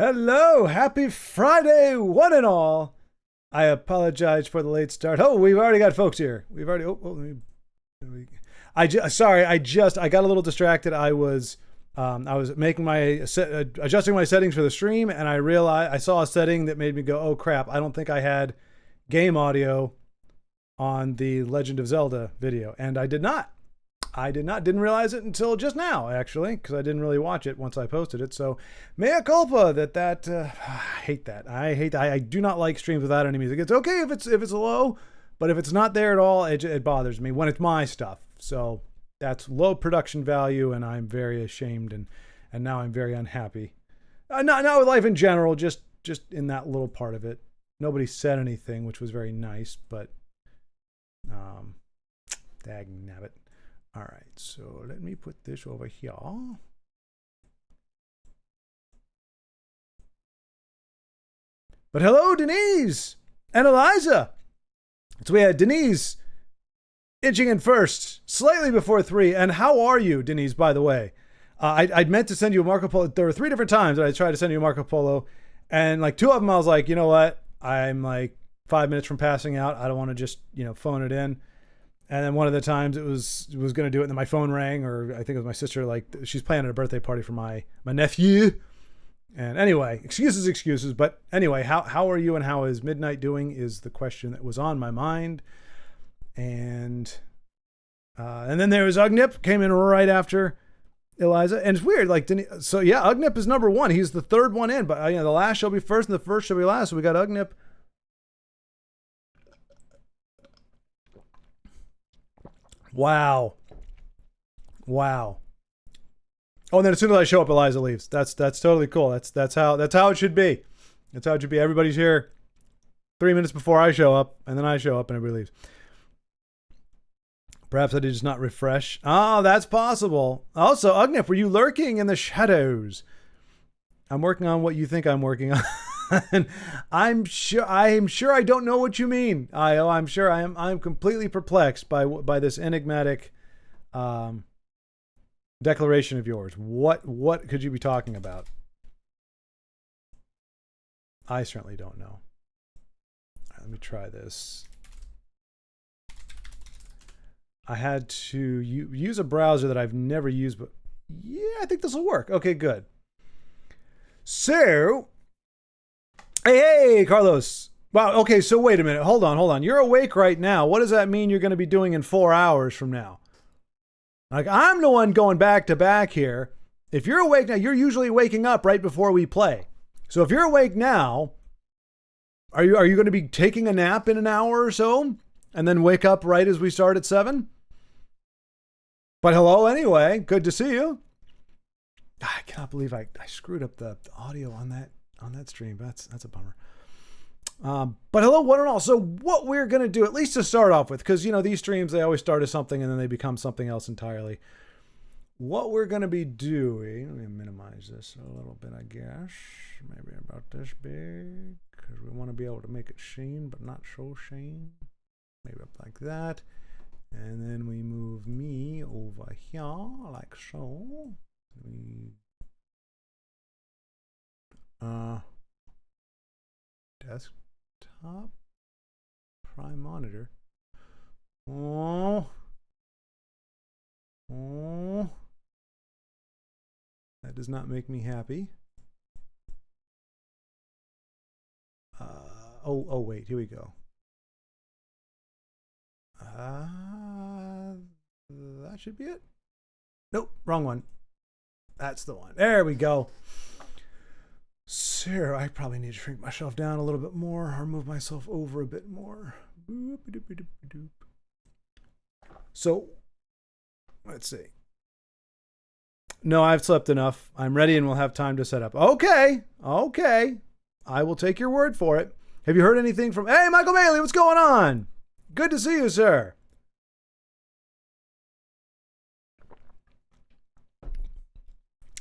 Hello, happy Friday, one and all. I apologize for the late start. Oh, we've already got folks here. We've already. I got a little distracted. I was making adjusting my settings for the stream, and I saw a setting that made me go, oh crap! I don't think I had game audio on the Legend of Zelda video, and I did not. Didn't realize it until just now, actually, because I didn't really watch it once I posted it. So, mea culpa I hate that. I do not like streams without any music. It's okay if it's low, but if it's not there at all, it bothers me when it's my stuff. So that's low production value, and I'm very ashamed, and now I'm very unhappy. Not with life in general, just in that little part of it. Nobody said anything, which was very nice, but dag nabbit. All right, so let me put this over here. But hello, Denise and Eliza. So we had Denise inching in first, slightly before 3. And how are you, Denise, by the way? I'd meant to send you a Marco Polo. There were 3 different times that I tried to send you a Marco Polo. And like 2 of them, I was like, you know what? I'm like 5 minutes from passing out. I don't want to just, phone it in. And then one of the times it was going to do it, and then my phone rang, or I think it was my sister, like she's planning a birthday party for my nephew. And anyway, excuses. But anyway, how are you and how is Midnight doing is the question that was on my mind. And then there was Ugnip, came in right after Eliza. And it's weird, so yeah, Ugnip is number 1. He's the 3rd one in, but the last shall be first and the first shall be last. So we got Ugnip. Wow. Oh, and then as soon as I show up, Eliza leaves. That's totally cool. That's how it should be. That's how it should be. Everybody's here 3 minutes before I show up, and then I show up and everybody leaves. Perhaps I did just not refresh. Oh, that's possible. Also, Ugnip, were you lurking in the shadows? I'm working on what you think I'm working on. I'm sure I don't know what you mean. I'm sure I'm completely perplexed by this enigmatic declaration of yours. What could you be talking about? I certainly don't know. All right, let me try this. I had to use a browser that I've never used, but yeah, I think this will work. Okay, good. So, hey, Carlos. Wow, okay, so wait a minute. Hold on. You're awake right now. What does that mean you're going to be doing in 4 hours from now? Like, I'm the one going back to back here. If you're awake now, you're usually waking up right before we play. So if you're awake now, are you going to be taking a nap in an hour or so and then wake up right as we start at 7? But hello anyway. Good to see you. I cannot believe I screwed up the audio on that stream. That's a bummer. But hello, one and all. So what we're going to do, at least to start off with, because, these streams, they always start as something and then they become something else entirely. What we're going to be doing, let me minimize this a little bit, I guess. Maybe about this big, because we want to be able to make it sheen, but not so sheen. Maybe up like that. And then we move me over here, like so. Desktop prime monitor. Oh, that does not make me happy. Oh wait, here we go. That should be it. Nope, wrong one. That's the one. There we go. Sir, I probably need to shrink myself down a little bit more or move myself over a bit more. So, let's see. No, I've slept enough. I'm ready and we'll have time to set up. Okay. I will take your word for it. Have you heard anything from... Hey, Michael Bailey, what's going on? Good to see you, sir.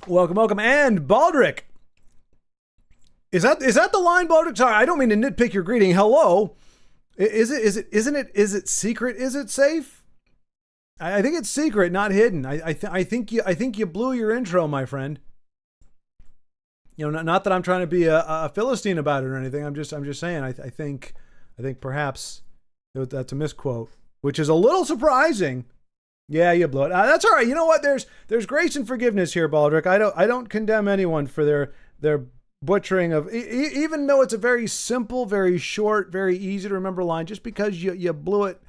Welcome. And Baldrick. Is that the line, Baldrick? Sorry, I don't mean to nitpick your greeting. Hello. Is it secret? Is it safe? I think it's secret, not hidden. I think you blew your intro, my friend. not that I'm trying to be a Philistine about it or anything. I'm just saying. I think perhaps that's a misquote, which is a little surprising. Yeah, you blew it. That's all right. You know what? There's grace and forgiveness here, Baldrick. I don't condemn anyone for their butchering of, even though it's a very simple, very short, very easy to remember line. Just because you blew it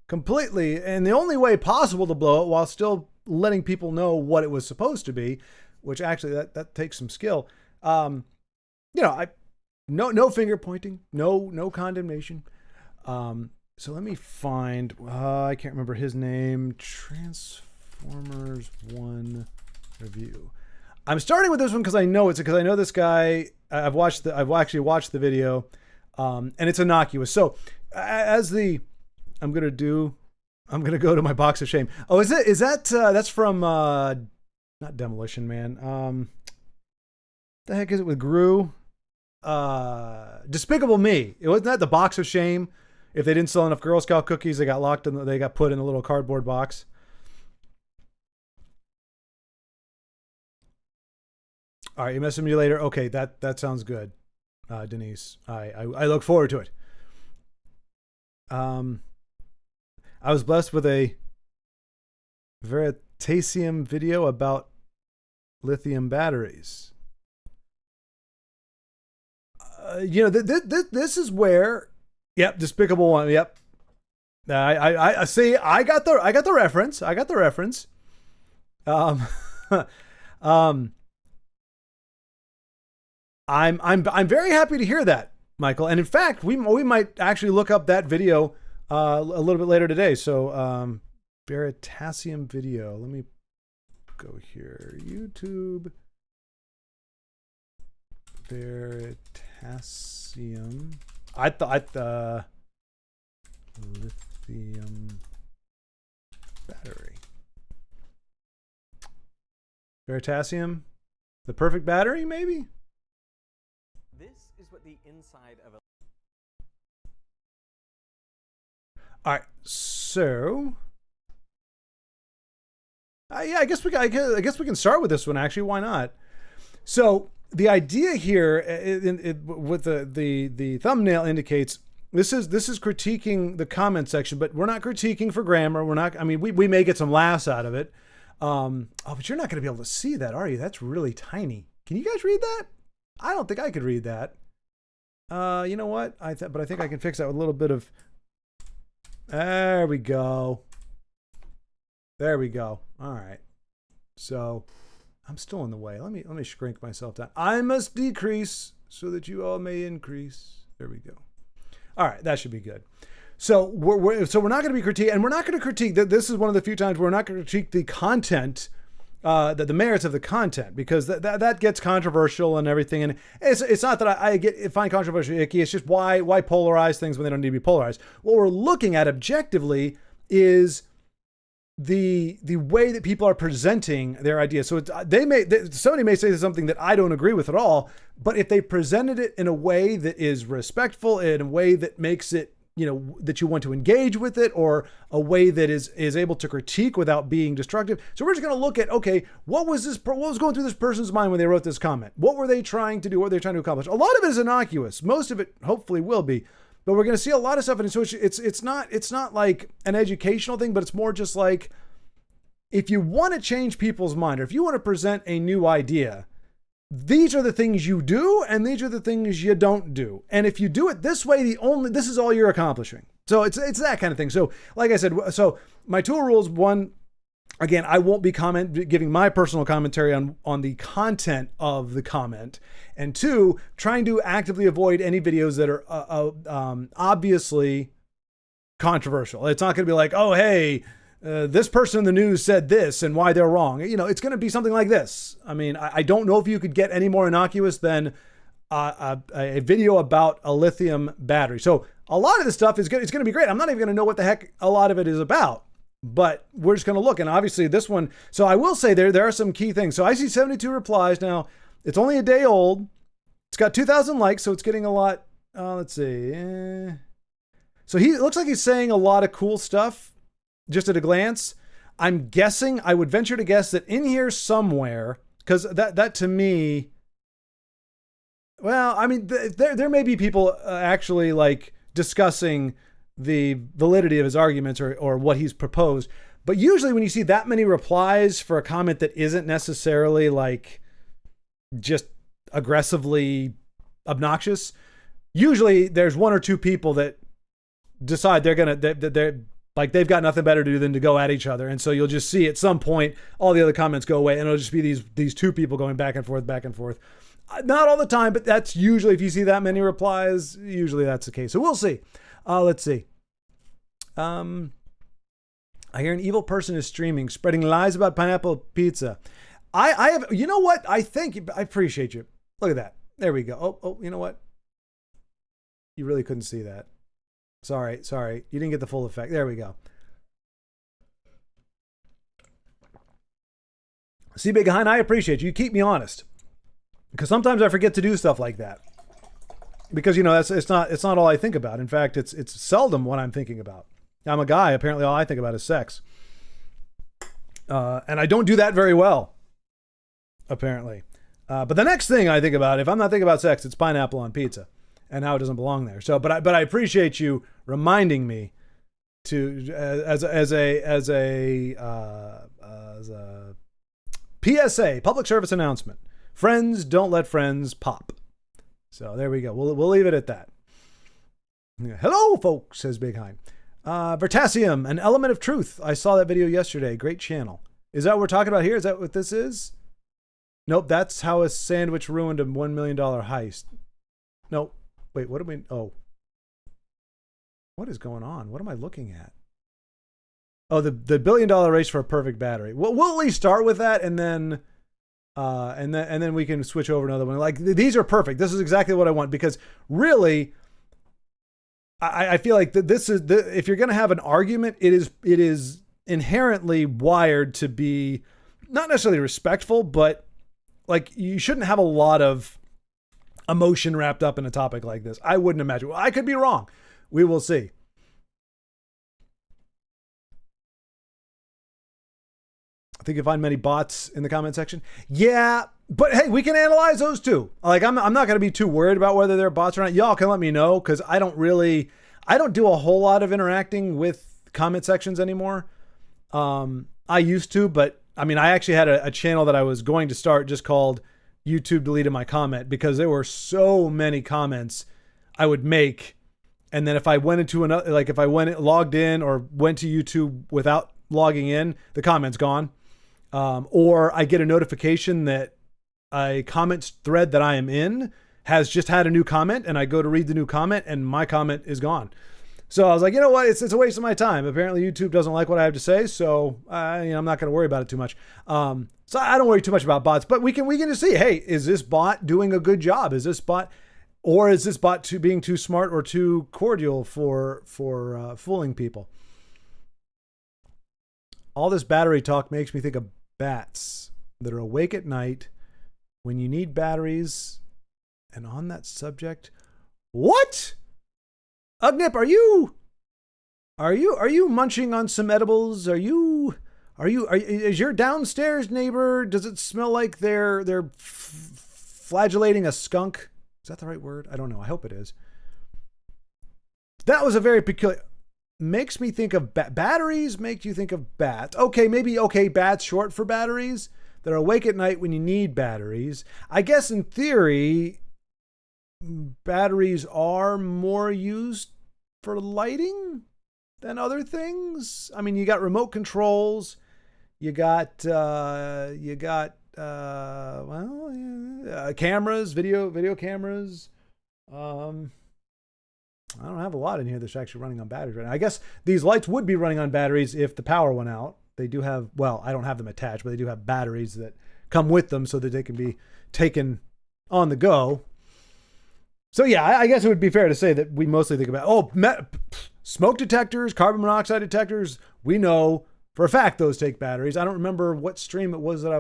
completely, and the only way possible to blow it while still letting people know what it was supposed to be, which actually that takes some skill. No finger pointing, no condemnation. So let me find, I can't remember his name. Transformers 1 review. I'm starting with this one because I know this guy. I've actually watched the video, and it's innocuous. So I'm gonna go to my box of shame. Oh, is that that's from not Demolition Man. The heck is it with Gru? Despicable Me. It wasn't that the box of shame. If they didn't sell enough Girl Scout cookies, they got locked in. They got put in a little cardboard box. All right, MS Simulator. Okay, that sounds good, Denise. I look forward to it. I was blessed with a Veritasium video about lithium batteries. This is where, yep, Despicable One. Yep. I see. I got the reference. I'm very happy to hear that, Michael. And in fact, we might actually look up that video a little bit later today. So Veritasium video. Let me go here. YouTube Veritasium. I thought lithium battery. Veritasium, the perfect battery, maybe. This is what the inside of a. All right, so yeah, I guess we can start with this one. Actually, why not? So the idea here, with the thumbnail indicates, this is critiquing the comment section, but we're not critiquing for grammar. We're not. I mean, we may get some laughs out of it. But you're not going to be able to see that, are you? That's really tiny. Can you guys read that? I don't think I could read that. You know what? But I think I can fix that with a little bit of. There we go. There we go. All right. So I'm still in the way. Let me shrink myself down. I must decrease so that you all may increase. There we go. All right, that should be good. So we're not going to be critique, and we're not going to critique. This is one of the few times we're not going to critique the content, the merits of the content, because that gets controversial and everything. And it's not that I find controversial icky. It's just why polarize things when they don't need to be polarized. What we're looking at objectively is the way that people are presenting their ideas. So somebody may say something that I don't agree with at all, but if they presented it in a way that is respectful, in a way that makes it, that you want to engage with it, or a way that is able to critique without being destructive. So we're just going to look at, okay, what was going through this person's mind when they wrote this comment? What were they trying to do? What were they trying to accomplish? A lot of it is innocuous. Most of it hopefully will be. But we're going to see a lot of stuff, and so it's not like an educational thing, but it's more just like, if you want to change people's mind, or if you want to present a new idea, these are the things you do, and these are the things you don't do. And if you do it this way, this is all you're accomplishing. So it's that kind of thing. So like I said, so my tool rules: one, again, I won't be giving my personal commentary on the content of the comment. And two, trying to actively avoid any videos that are obviously controversial. It's not going to be like, oh, hey, this person in the news said this and why they're wrong. It's going to be something like this. I mean, I don't know if you could get any more innocuous than a video about a lithium battery. So a lot of this stuff is good. It's going to be great. I'm not even going to know what the heck a lot of it is about. But we're just going to look. And obviously this one, so I will say there are some key things. So I see 72 replies. Now, it's only a day old. It's got 2,000 likes, so it's getting a lot. Let's see. So it looks like he's saying a lot of cool stuff just at a glance. I'm guessing, I would venture to guess that in here somewhere, because that to me, Well, I mean, there may be people actually like discussing the validity of his arguments or what he's proposed. But usually when you see that many replies for a comment that isn't necessarily like just aggressively obnoxious, usually there's one or two people that decide they're like they've got nothing better to do than to go at each other. And so you'll just see at some point all the other comments go away and it'll just be these two people going back and forth. Not all the time, but that's usually, if you see that many replies, usually that's the case. So we'll see. Let's see. I hear an evil person is streaming, spreading lies about pineapple pizza. I have, you know what? I appreciate you. Look at that. There we go. Oh, you know what? You really couldn't see that. Sorry. You didn't get the full effect. There we go. See, Big Hein, I appreciate you. You keep me honest. Because sometimes I forget to do stuff like that. Because, you know, it's not all I think about. In fact, it's seldom what I'm thinking about. I'm a guy. Apparently, all I think about is sex. And I don't do that very well, apparently. But the next thing I think about, if I'm not thinking about sex, it's pineapple on pizza and how it doesn't belong there. So, but I appreciate you reminding me to as a PSA, public service announcement. Friends don't let friends pop. So there we go. We'll leave it at that. Hello, folks, says Big Hein. Vertasium, an element of truth. I saw that video yesterday. Great channel. Is that what we're talking about here? Is that what this is? Nope, that's how a sandwich ruined a $1 million heist. Nope. Wait, what do we... Oh. What is going on? What am I looking at? Oh, the $1 billion race for a perfect battery. We'll at least start with that, and then we can switch over to another one. Like, these are perfect. This is exactly what I want, because really... I feel like this is if you're going to have an argument, it is inherently wired to be not necessarily respectful, but like you shouldn't have a lot of emotion wrapped up in a topic like this. I wouldn't imagine. Well, I could be wrong. We will see. I think you'll find many bots in the comment section. Yeah, but hey, we can analyze those too. Like I'm not going to be too worried about whether they're bots or not. Y'all can let me know, because I don't do a whole lot of interacting with comment sections anymore. I used to, but I mean, I actually had a channel that I was going to start just called YouTube Deleted My Comment, because there were so many comments I would make. And then if I went into another, like if I logged in or went to YouTube without logging in, the comment's gone. Or I get a notification that a comment thread that I am in has just had a new comment, and I go to read the new comment and my comment is gone. So I was like, you know what? It's a waste of my time. Apparently YouTube doesn't like what I have to say. So I'm not going to worry about it too much. So I don't worry too much about bots, but we can just see, hey, is this bot doing a good job? Is this bot being too smart or too cordial for fooling people? All this battery talk makes me think of bats that are awake at night when you need batteries. And on that subject, what? Ugnip, are you munching on some edibles? Is your downstairs neighbor, does it smell like they're flagellating a skunk? Is that the right word? I don't know. I hope it is. That was a very peculiar... Makes me think of batteries. Make you think of bats. Okay, maybe bats short for batteries. That are awake at night when you need batteries. I guess in theory, batteries are more used for lighting than other things. I mean, you got remote controls. You got cameras, video cameras. I don't have a lot in here that's actually running on batteries right now. I guess these lights would be running on batteries if the power went out. They do have, well, I don't have them attached, but they do have batteries that come with them so that they can be taken on the go. So yeah, I guess it would be fair to say that we mostly think about, smoke detectors, carbon monoxide detectors. We know for a fact those take batteries. I don't remember what stream it was that I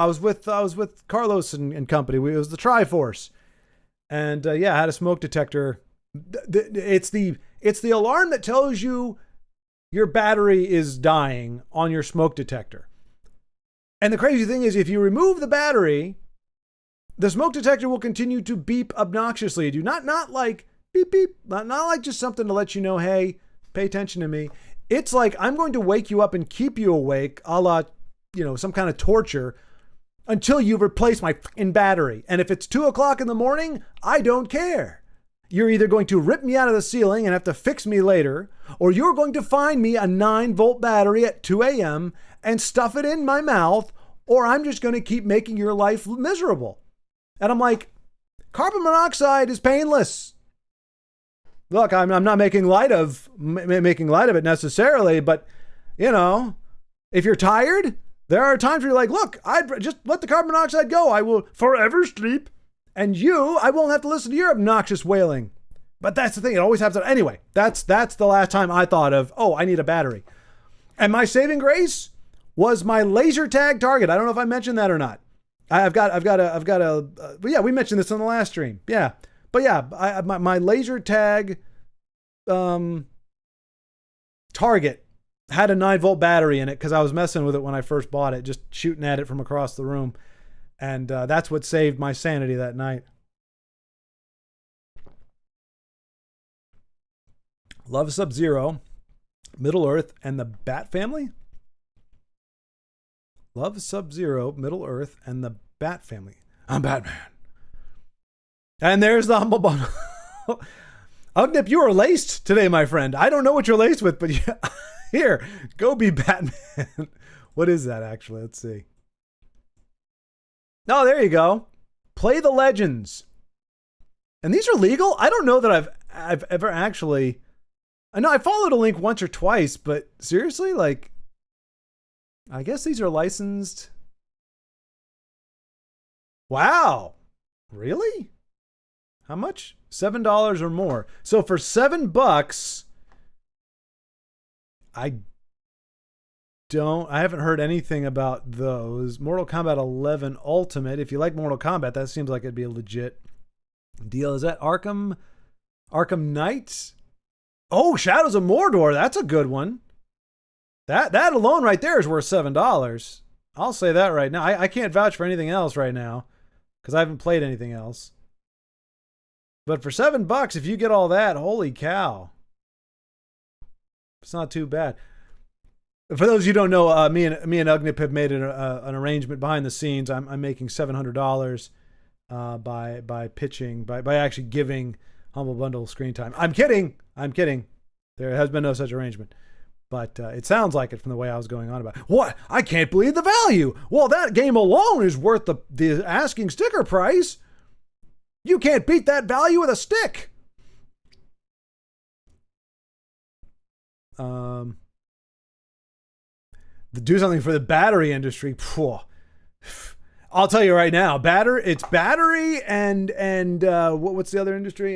was with Carlos and company. It was the Triforce. And I had a smoke detector. It's the alarm that tells you your battery is dying on your smoke detector. And the crazy thing is, if you remove the battery, the smoke detector will continue to beep obnoxiously at you. Not like beep beep, not like just something to let you know, hey, pay attention to me. It's like I'm going to wake you up and keep you awake, a la, some kind of torture, until you replace my fucking battery. And if it's 2:00 in the morning, I don't care. You're either going to rip me out of the ceiling and have to fix me later, or you're going to find me a 9-volt battery at 2 a.m. and stuff it in my mouth, or I'm just going to keep making your life miserable. And I'm like, carbon monoxide is painless. Look, I'm not making light of it necessarily, but if you're tired, there are times where you're like, look, I'd just let the carbon monoxide go. I will forever sleep. And I won't have to listen to your obnoxious wailing. But that's the thing. It always happens. Anyway, that's the last time I thought of, I need a battery. And my saving grace was my laser tag target. I don't know if I mentioned that or not. We mentioned this on the last stream. Yeah. But yeah, my laser tag target had a 9-volt battery in it because I was messing with it when I first bought it, just shooting at it from across the room. And that's what saved my sanity that night. Love Sub-Zero, Middle-earth, and the Bat Family? Love Sub-Zero, Middle-earth, and the Bat Family. I'm Batman. And there's the Humble Bundle. Ugnip, you are laced today, my friend. I don't know what you're laced with, but here, go be Batman. What is that, actually? Let's see. Oh, there you go. Play the Legends. And these are legal? I don't know that I've ever actually... I know I followed a link once or twice, but seriously, I guess these are licensed. Wow. Really? How much? $7 or more. So for $7, I haven't heard anything about those. Mortal Kombat 11 Ultimate. If you like Mortal Kombat, that seems like it'd be a legit deal. Is that Arkham Knight? Oh, Shadows of Mordor. That's a good one. That alone right there is worth $7. I'll say that right now. I can't vouch for anything else right now because I haven't played anything else. But for $7, if you get all that, holy cow. It's not too bad. For those of you who don't know, me and Ugnip have made an arrangement behind the scenes. I'm making $700 by pitching, by actually giving Humble Bundle screen time. I'm kidding. There has been no such arrangement. But it sounds like it from the way I was going on about it. What? I can't believe the value. Well, that game alone is worth the asking sticker price. You can't beat that value with a stick. Do something for the battery industry. I'll tell you right now, it's battery and what's the other industry?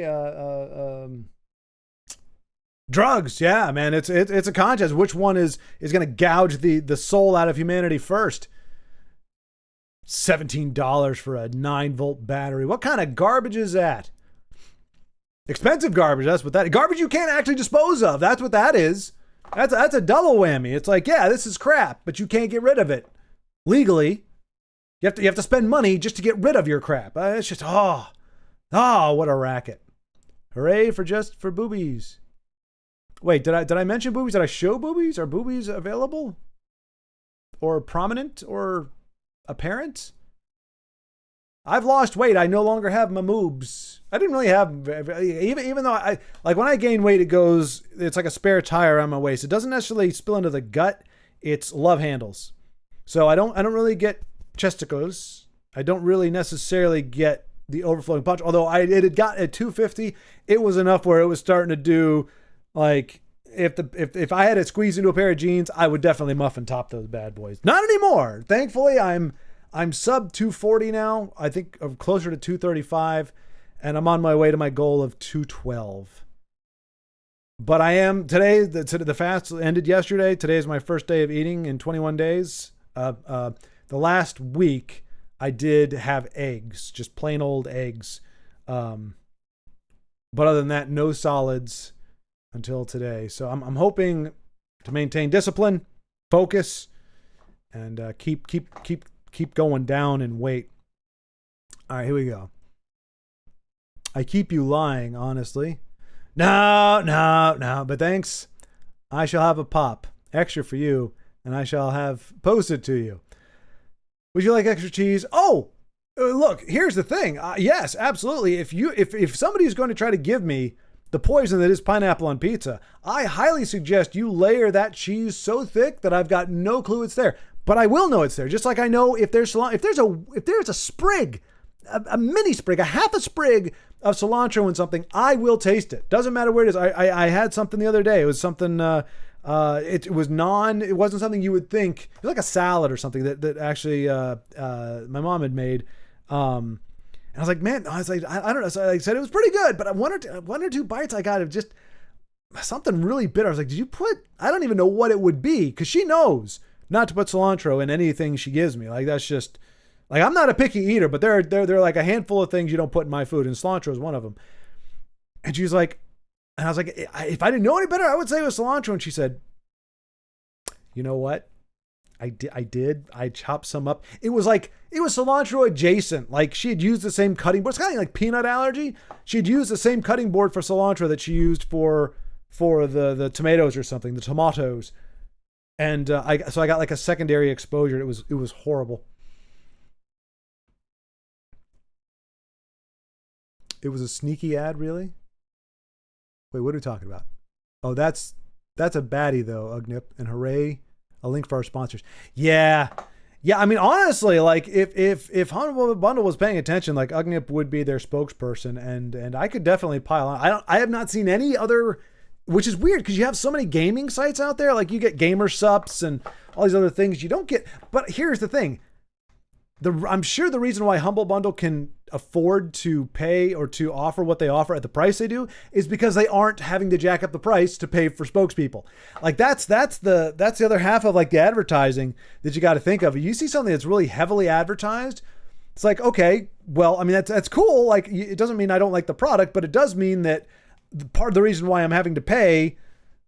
Drugs. Yeah, man, it's a contest. Which one is going to gouge the soul out of humanity first? $17 for a 9-volt battery. What kind of garbage is that? Expensive garbage. That's what that garbage you can't actually dispose of. That's what that is. That's a double whammy. It's like, yeah, this is crap, but you can't get rid of it legally. You have to spend money just to get rid of your crap. It's just what a racket. Hooray for boobies. Wait, did I mention boobies? Did I show boobies? Are boobies available? Or prominent or apparent? I've lost weight. I no longer have my moobs. I didn't really have, even though I when I gain weight, it's like a spare tire on my waist. It doesn't necessarily spill into the gut. It's love handles. So I don't really get chesticles. I don't really necessarily get the overflowing punch. Although it had got at 250, it was enough where it was starting to do if I had to squeeze into a pair of jeans, I would definitely muffin top those bad boys. Not anymore. Thankfully, I'm sub 240 now. I think I'm closer to 235, and I'm on my way to my goal of 212. But I am today. The fast ended yesterday. Today is my first day of eating in 21 days. The last week I did have eggs, just plain old eggs. But other than that, no solids until today. So I'm hoping to maintain discipline, focus, and keep going down in weight. All right, here we go. I keep you lying, honestly. No. But thanks. I shall have a pop. Extra for you, and I shall have posted to you. Would you like extra cheese? Oh, look, here's the thing. Yes, absolutely. If somebody's going to try to give me the poison that is pineapple on pizza, I highly suggest you layer that cheese so thick that I've got no clue it's there. But I will know it's there. Just like I know if there's a sprig, a mini sprig, a half a sprig of cilantro in something, I will taste it. Doesn't matter where it is. I had something the other day. It was something. It wasn't something you would think. It was like a salad or something that actually my mom had made. And I was like, man, I don't know. So I said it was pretty good, but one or two bites I got of just something really bitter. I was like, did you put? I don't even know what it would be, because she knows not to put cilantro in anything she gives me. Like, that's just, like, I'm not a picky eater, but there are like a handful of things you don't put in my food, and cilantro is one of them. And she's like, and I was like, if I didn't know any better, I would say it was cilantro. And she said, you know what? I did. I chopped some up. It was cilantro adjacent. Like, she had used the same cutting board. It's kind of like peanut allergy. She had used the same cutting board for cilantro that she used for the tomatoes or something, the tomatoes. And I got like a secondary exposure. It was horrible. It was a sneaky ad, really? Wait, what are we talking about? Oh, that's a baddie though, Ugnip, and hooray, a link for our sponsors. Yeah. I mean, honestly, like if Humble Bundle was paying attention, like, Ugnip would be their spokesperson, and I could definitely pile on. I have not seen any other, which is weird because you have so many gaming sites out there. Like, you get Gamer Sups and all these other things you don't get. But here's the thing. I'm sure the reason why Humble Bundle can afford to pay or to offer what they offer at the price they do is because they aren't having to jack up the price to pay for spokespeople. Like, that's the other half of, like, the advertising that you got to think of. You see something that's really heavily advertised, it's like, okay, well, I mean, that's cool. Like, it doesn't mean I don't like the product, but it does mean that part of the reason why I'm having to pay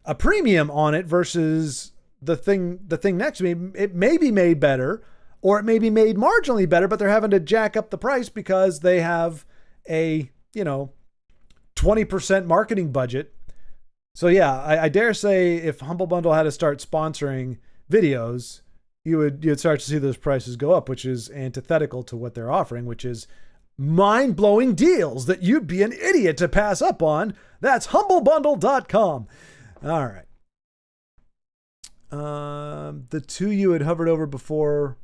a premium on it versus the thing next to me, it may be made better, or it may be made marginally better, but they're having to jack up the price because they have a, 20% marketing budget. So yeah, I dare say if Humble Bundle had to start sponsoring videos, you'd start to see those prices go up, which is antithetical to what they're offering, which is mind-blowing deals that you'd be an idiot to pass up on. That's humblebundle.com. All right. The two you had hovered over before,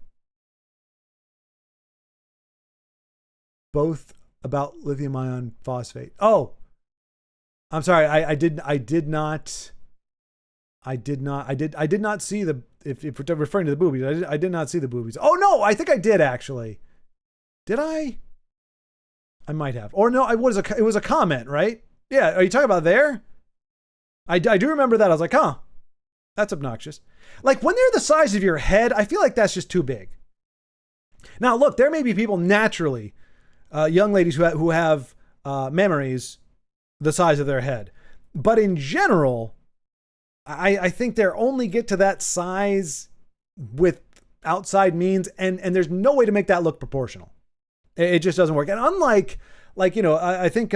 both about lithium ion phosphate. Oh, I'm sorry. I did not see the, if we're referring to the boobies, I did not see the boobies. Oh no, I think I did actually. Did I? I might have. Or no, it was a comment, right? Yeah. Are you talking about there? I do remember that. I was like, huh, that's obnoxious. Like, when they're the size of your head, I feel like that's just too big. Now, look, there may be people naturally, young ladies who have memories the size of their head. But in general, I think they only get to that size with outside means, and there's no way to make that look proportional. It just doesn't work. And unlike, like, I think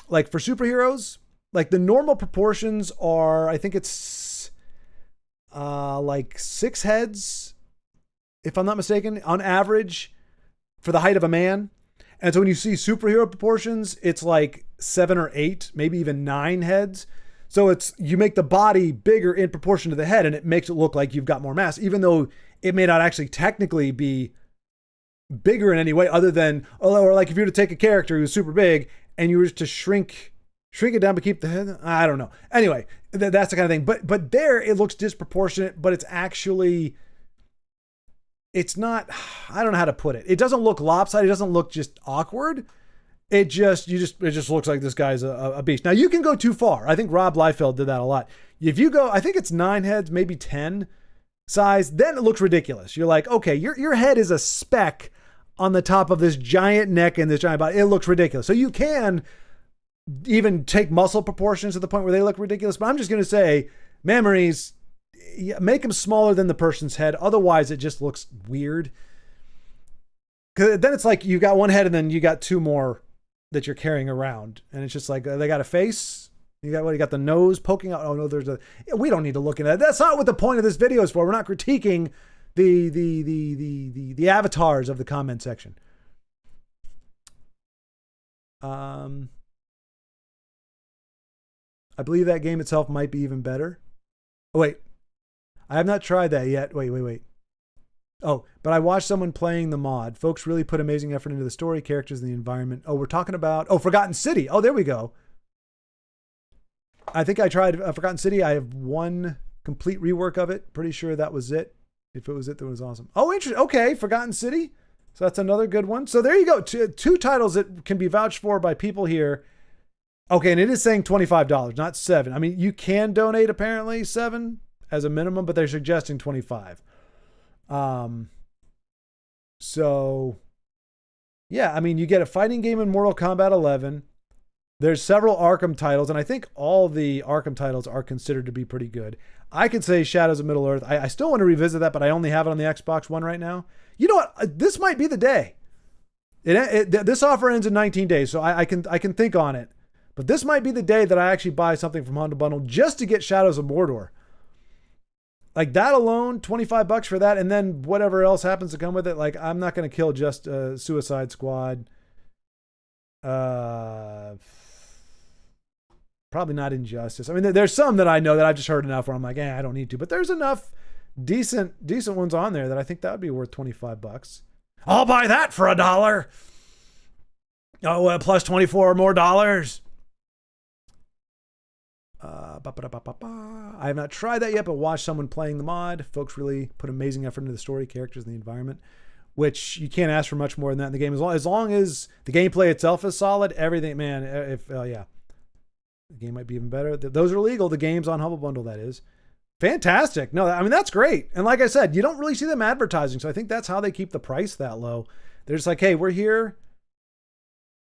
like for superheroes, like, the normal proportions are, I think it's like 6 heads, if I'm not mistaken, on average for the height of a man. And so when you see superhero proportions, it's like 7 or 8, maybe even 9 heads. So you make the body bigger in proportion to the head, and it makes it look like you've got more mass, even though it may not actually technically be bigger in any way other than, or like if you were to take a character who's super big and you were to shrink it down to keep the head. I don't know. Anyway, that's the kind of thing. But there it looks disproportionate, but it's actually, it's not, I don't know how to put it. It doesn't look lopsided. It doesn't look just awkward. It just looks like this guy's a beast. Now, you can go too far. I think Rob Liefeld did that a lot. If you go, I think it's 9 heads, maybe 10 size, then it looks ridiculous. You're like, okay, your head is a speck on the top of this giant neck and this giant body. It looks ridiculous. So you can even take muscle proportions to the point where they look ridiculous. But I'm just going to say, memories, make them smaller than the person's head. Otherwise, it just looks weird. 'Cause then it's like you got one head and then you got two more that you're carrying around, and it's just like they got a face. You got the nose poking out. Oh no, we don't need to look into that. That's not what the point of this video is for. We're not critiquing the avatars of the comment section. I believe that game itself might be even better. Oh, wait. I have not tried that yet. Wait. Oh, but I watched someone playing the mod. Folks really put amazing effort into the story, characters, and the environment. Oh, we're talking about... Oh, Forgotten City. Oh, there we go. I think I tried Forgotten City. I have one complete rework of it. Pretty sure that was it. If it was it, that was awesome. Oh, interesting. Okay, Forgotten City. So that's another good one. So there you go. Two titles that can be vouched for by people here. Okay, and it is saying $25, not $7. I mean, you can donate apparently $7 as a minimum, but they're suggesting $25. So yeah, I mean, you get a fighting game in Mortal Kombat 11. There's several Arkham titles, and I think all the Arkham titles are considered to be pretty good. I could say Shadows of Middle-earth. I still want to revisit that, but I only have it on the Xbox One right now. You know what? This might be the day. This offer ends in 19 days, so I can think on it. But this might be the day that I actually buy something from Humble Bundle just to get Shadows of Mordor. Like that alone, $25 for that, and then whatever else happens to come with it. Like, I'm not going to kill just Suicide Squad. Probably not Injustice. I mean, there's some that I know that I've just heard enough where I'm like, I don't need to. But there's enough decent ones on there that I think that would be worth $25. I'll buy that for $1. Oh, plus 24 more dollars. I have not tried that yet, but watched someone playing the mod. Folks really put amazing effort into the story, characters, and the environment, which you can't ask for much more than that in the game. As long as the gameplay itself is solid, everything, man, the game might be even better. Those are legal. The games on Humble Bundle, that is. Fantastic. No, I mean, that's great. And like I said, you don't really see them advertising. So I think that's how they keep the price that low. They're just like, hey, we're here.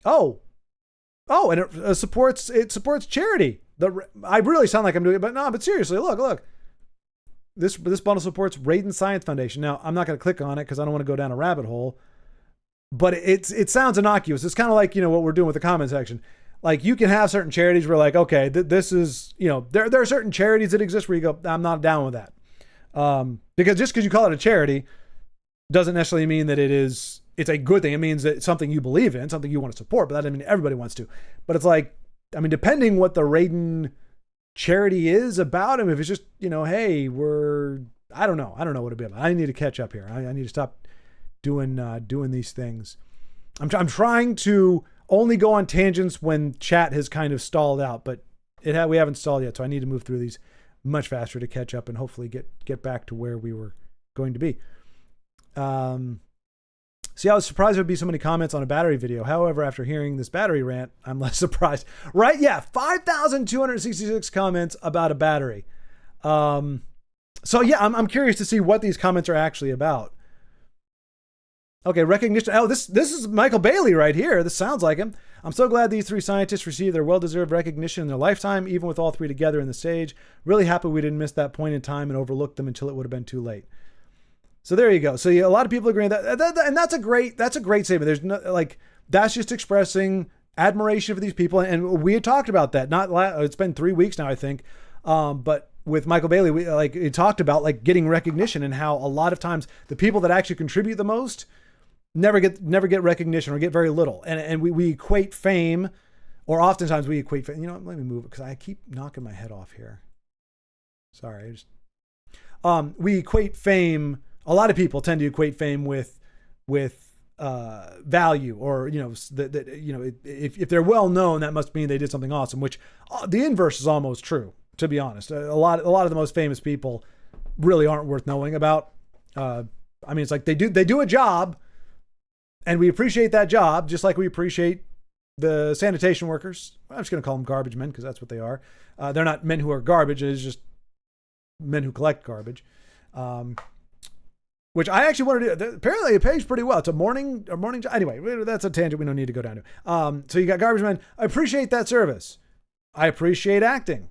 Oh, and it supports charity. I really sound like I'm doing it, but no, but seriously, look. This bundle supports Raiden Science Foundation. Now, I'm not going to click on it because I don't want to go down a rabbit hole, but it sounds innocuous. It's kind of like, what we're doing with the comment section. Like, you can have certain charities where like, okay, this is, there are certain charities that exist where you go, I'm not down with that. Because just because you call it a charity doesn't necessarily mean that it's a good thing. It means that it's something you believe in, something you want to support, but that doesn't mean everybody wants to. But it's like, I mean, depending what the Raiden charity is about him, if it's just, hey, I don't know what it'd be about. I need to catch up here. I need to stop doing these things. I'm trying to only go on tangents when chat has kind of stalled out, but we haven't stalled yet. So I need to move through these much faster to catch up and hopefully get back to where we were going to be. See, I was surprised there would be so many comments on a battery video. However, after hearing this battery rant, I'm less surprised. Right? Yeah, 5,266 comments about a battery. So yeah, I'm curious to see what these comments are actually about. Okay, recognition. Oh, this is Michael Bailey right here. This sounds like him. I'm so glad these three scientists received their well-deserved recognition in their lifetime, even with all three together in the stage. Really happy we didn't miss that point in time and overlook them until it would have been too late. So there you go. So a lot of people agree that, and that's a great statement. There's no, that's just expressing admiration for these people. And we had talked about that. It's been 3 weeks now, I think. But with Michael Bailey, we talked about getting recognition and how a lot of times the people that actually contribute the most never get recognition or get very little. And we equate fame, or oftentimes we equate fame. Let me move it because I keep knocking my head off here. Sorry. We equate fame. A lot of people tend to equate fame with value, or if they're well known, that must mean they did something awesome. Which the inverse is almost true, to be honest. A lot of the most famous people really aren't worth knowing about. I mean, it's like they do a job, and we appreciate that job just like we appreciate the sanitation workers. I'm just going to call them garbage men because that's what they are. They're not men who are garbage. It's just men who collect garbage. Which I actually wanted to do. Apparently it pays pretty well. It's a morning job. Anyway, that's a tangent we don't need to go down to. So you got garbage men. I appreciate that service. I appreciate acting.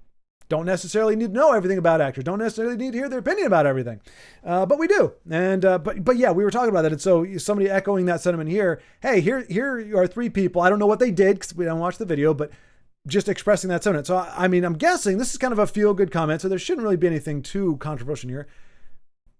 don't necessarily need to know everything about actors, don't necessarily need to hear their opinion about everything. But we do. And, but yeah, we were talking about that. And so somebody echoing that sentiment here, hey, here are 3 people. I don't know what they did because we don't watch the video, but just expressing that sentiment. So, I mean, I'm guessing this is kind of a feel-good comment, so there shouldn't really be anything too controversial here.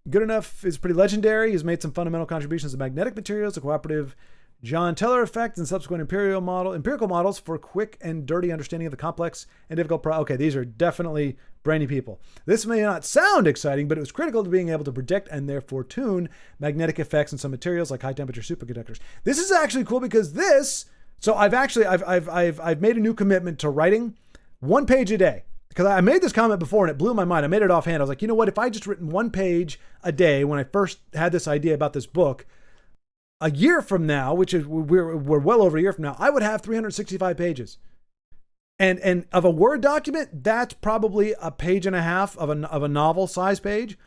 Goodenough is pretty legendary. He's made some fundamental contributions to magnetic materials, the cooperative John Teller effect, and subsequent empirical models for quick and dirty understanding of the complex and difficult Okay, these are definitely brainy people. This may not sound exciting, but it was critical to being able to predict and therefore tune magnetic effects in some materials like high temperature superconductors. This is actually cool because I've made a new commitment to writing 1 page a day. Because I made this comment before and it blew my mind. I made it offhand. I was like, you know what? If I just written 1 page a day when I first had this idea about this book, a year from now, which is we're well over a year from now, I would have 365 pages. And of a Word document, that's probably a page and a half of a novel size page.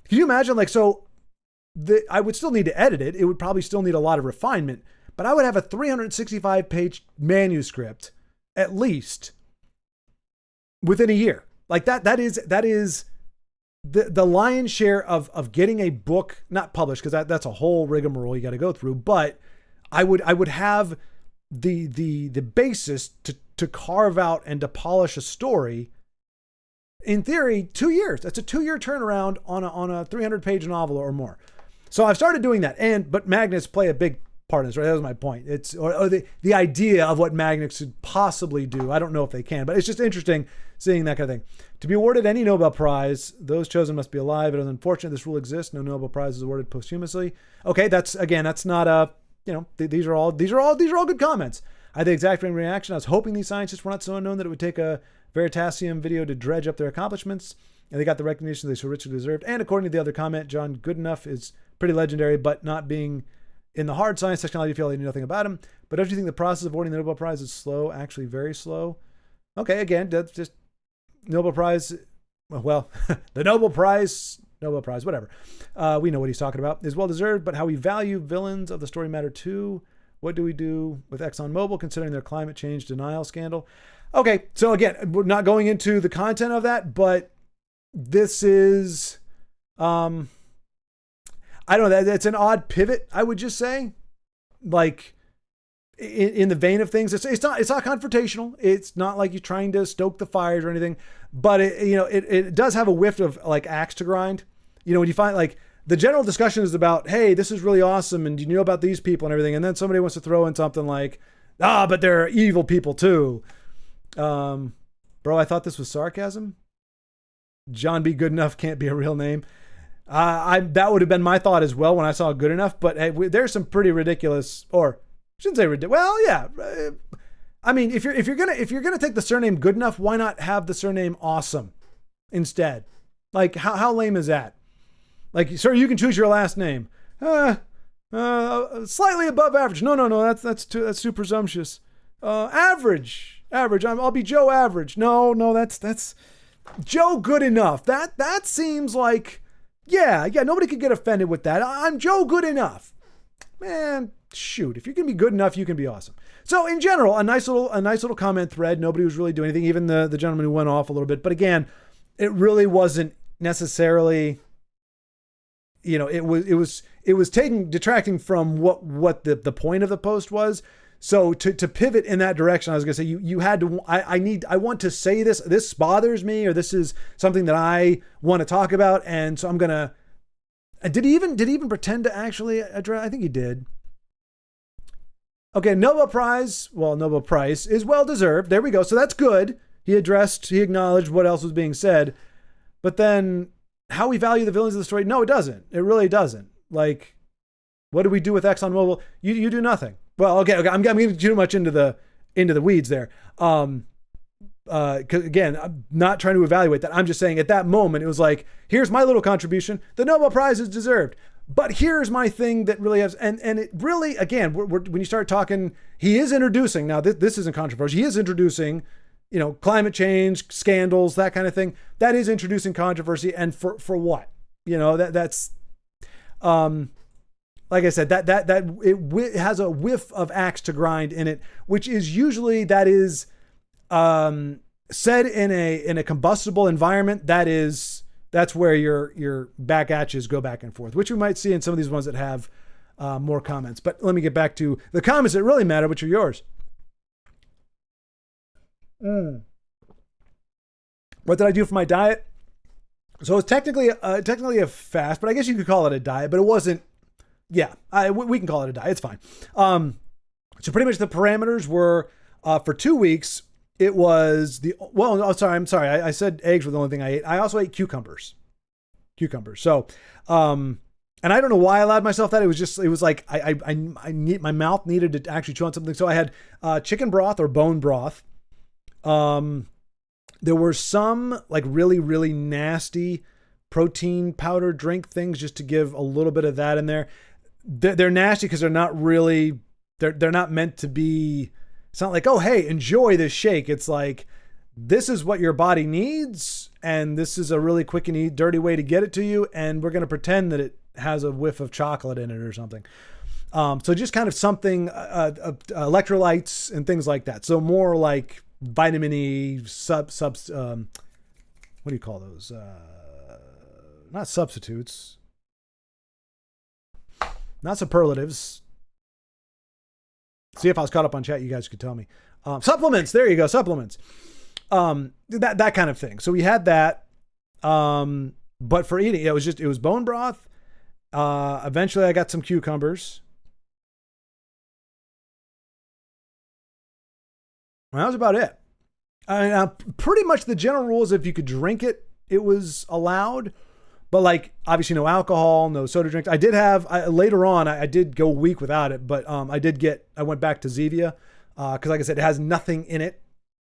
Can you imagine? I would still need to edit it. It would probably still need a lot of refinement, but I would have a 365 page manuscript at least within a year. That is the lion's share of getting a book not published, because that's a whole rigmarole you got to go through. But I would have the basis to carve out and to polish a story. In theory, 2 years. That's a 2-year turnaround on a 300-page novel or more. So I've started doing that, but magnets play a big part in this, right? That was my point. It's or the idea of what magnets could possibly do. I don't know if they can, but it's just interesting seeing that kind of thing. To be awarded any Nobel Prize, those chosen must be alive. It is unfortunate this rule exists. No Nobel Prize is awarded posthumously. Okay, that's not a, these are all good comments. I had the exact same reaction. I was hoping these scientists were not so unknown that it would take a Veritasium video to dredge up their accomplishments, and they got the recognition they so richly deserved. And according to the other comment, John Goodenough is pretty legendary, but not being in the hard science technology field, I knew nothing about him. But don't you think the process of awarding the Nobel Prize is slow, actually very slow? Okay, again, that's just Nobel Prize. Well, the Nobel Prize, whatever. We know what he's talking about. Is well deserved, but how we value villains of the story matter too. What do we do with ExxonMobil considering their climate change denial scandal? Okay, so again, we're not going into the content of that, but this is, I don't know, it's an odd pivot, I would just say. Like, in the vein of things, it's not confrontational. It's not like you're trying to stoke the fires or anything, but it does have a whiff of like axe to grind. When you find like the general discussion is about, hey, this is really awesome, and you know about these people and everything, and then somebody wants to throw in something like, but they're evil people too. Bro, I thought this was sarcasm. John B. Goodenough can't be a real name. That would have been my thought as well when I saw Goodenough, but hey, there's some pretty ridiculous, or I shouldn't say ridiculous. Well, yeah. I mean, if you're gonna take the surname Goodenough, why not have the surname Awesome instead? Like, how lame is that? Like, sir, you can choose your last name. Slightly above average. No, that's too presumptuous. Average. I'll be Joe Average. No, that's Joe Good Enough. That seems like, yeah, nobody could get offended with that. I'm Joe Good Enough. Man, shoot, if you can be good enough, you can be awesome. So in general, a nice little comment thread. Nobody was really doing anything, even the gentleman who went off a little bit. But again, it really wasn't necessarily, it was detracting from what the point of the post was. So to pivot in that direction, I was gonna say you had to. I want to say this. This bothers me, or this is something that I want to talk about, and so I'm gonna. Did he even pretend to actually address? I think he did. Okay, Nobel Prize is well deserved. There we go. So that's good. He acknowledged what else was being said, but then how we value the villains of the story? No, it doesn't. It really doesn't. Like, what do we do with ExxonMobil? You do nothing. Well, okay. I'm getting too much into the weeds there. 'Cause again, I'm not trying to evaluate that. I'm just saying at that moment, it was like, here's my little contribution. The Nobel Prize is deserved. But here's my thing that really has, and it really, again, when you start talking, he is introducing, now this isn't controversial. He is introducing, climate change, scandals, that kind of thing. That is introducing controversy. And for what? That's, like I said, that it has a whiff of axe to grind in it, which is usually, said in a combustible environment, that's where your back atches go back and forth, which we might see in some of these ones that have more comments. But let me get back to the comments that really matter, which are yours. What did I do for my diet? So it's technically a fast, but I guess you could call it a diet, but it wasn't. Yeah, we can call it a diet. It's fine. So pretty much the parameters were for 2 weeks. It was I'm sorry. I said eggs were the only thing I ate. I also ate cucumbers. So, and I don't know why I allowed myself that. It was like I need, my mouth needed to actually chew on something. So I had chicken broth or bone broth. There were some like really, really nasty protein powder drink things just to give a little bit of that in there. They're nasty because they're not really, they're not meant to be. It's not like, oh, hey, enjoy this shake. It's like, this is what your body needs, and this is a really quick and dirty way to get it to you, and we're going to pretend that it has a whiff of chocolate in it or something. So just kind of something, electrolytes and things like that. So more like vitamin E, what do you call those? Not substitutes, not superlatives. See if I was caught up on chat, you guys could tell me. Supplements, there you go, supplements. That kind of thing. So we had that. But for eating, it was bone broth. Eventually I got some cucumbers. And that was about it. Pretty much the general rules, if you could drink it, it was allowed. But like, obviously no alcohol, no soda drinks. I did have, later on, I did go a week without it, but I went back to Zevia because like I said, it has nothing in it.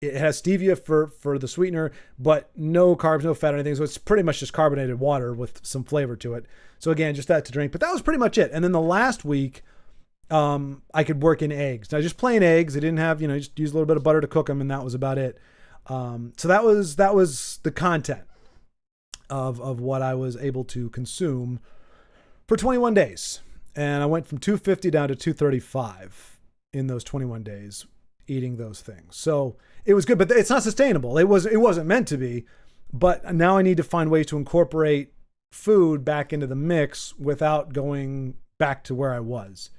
It has stevia for the sweetener, but no carbs, no fat or anything. So it's pretty much just carbonated water with some flavor to it. So again, just that to drink, but that was pretty much it. And then the last week, I could work in eggs. Now just plain eggs. I didn't have, just use a little bit of butter to cook them, and that was about it. So that was the content of what I was able to consume for 21 days. And I went from 250 down to 235 in those 21 days eating those things. So it was good, but it's not sustainable. It wasn't meant to be, but now I need to find ways to incorporate food back into the mix without going back to where I was.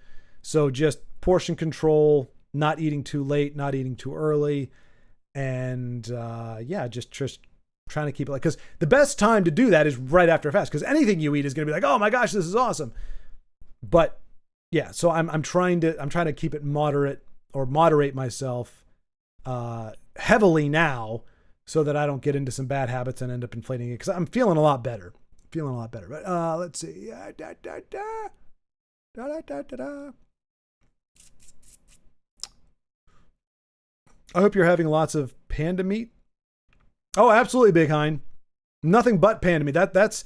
So just portion control, not eating too late, not eating too early. And just trying to keep it like, because the best time to do that is right after a fast, because anything you eat is going to be like, oh my gosh, this is awesome. But yeah, so I'm trying to keep it moderate or moderate myself heavily now so that I don't get into some bad habits and end up inflating it, because I'm feeling a lot better. But let's see. I hope you're having lots of panda meat. Oh, absolutely, Big Hein. Nothing but panda meat. That's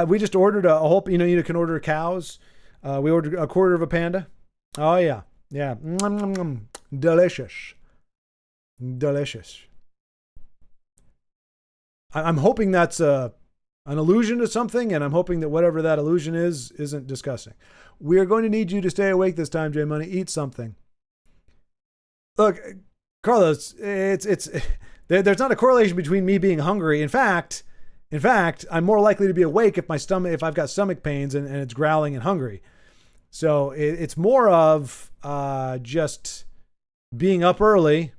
we just ordered a whole, you can order cows. We ordered a quarter of a panda. Oh yeah. Yeah. Delicious. I'm hoping that's an allusion to something, and I'm hoping that whatever that allusion is isn't disgusting. We are going to need you to stay awake this time, J Money. Eat something. Look, Carlos, it's there's not a correlation between me being hungry. In fact, I'm more likely to be awake if I've got stomach pains and it's growling and hungry. So it's more of just being up early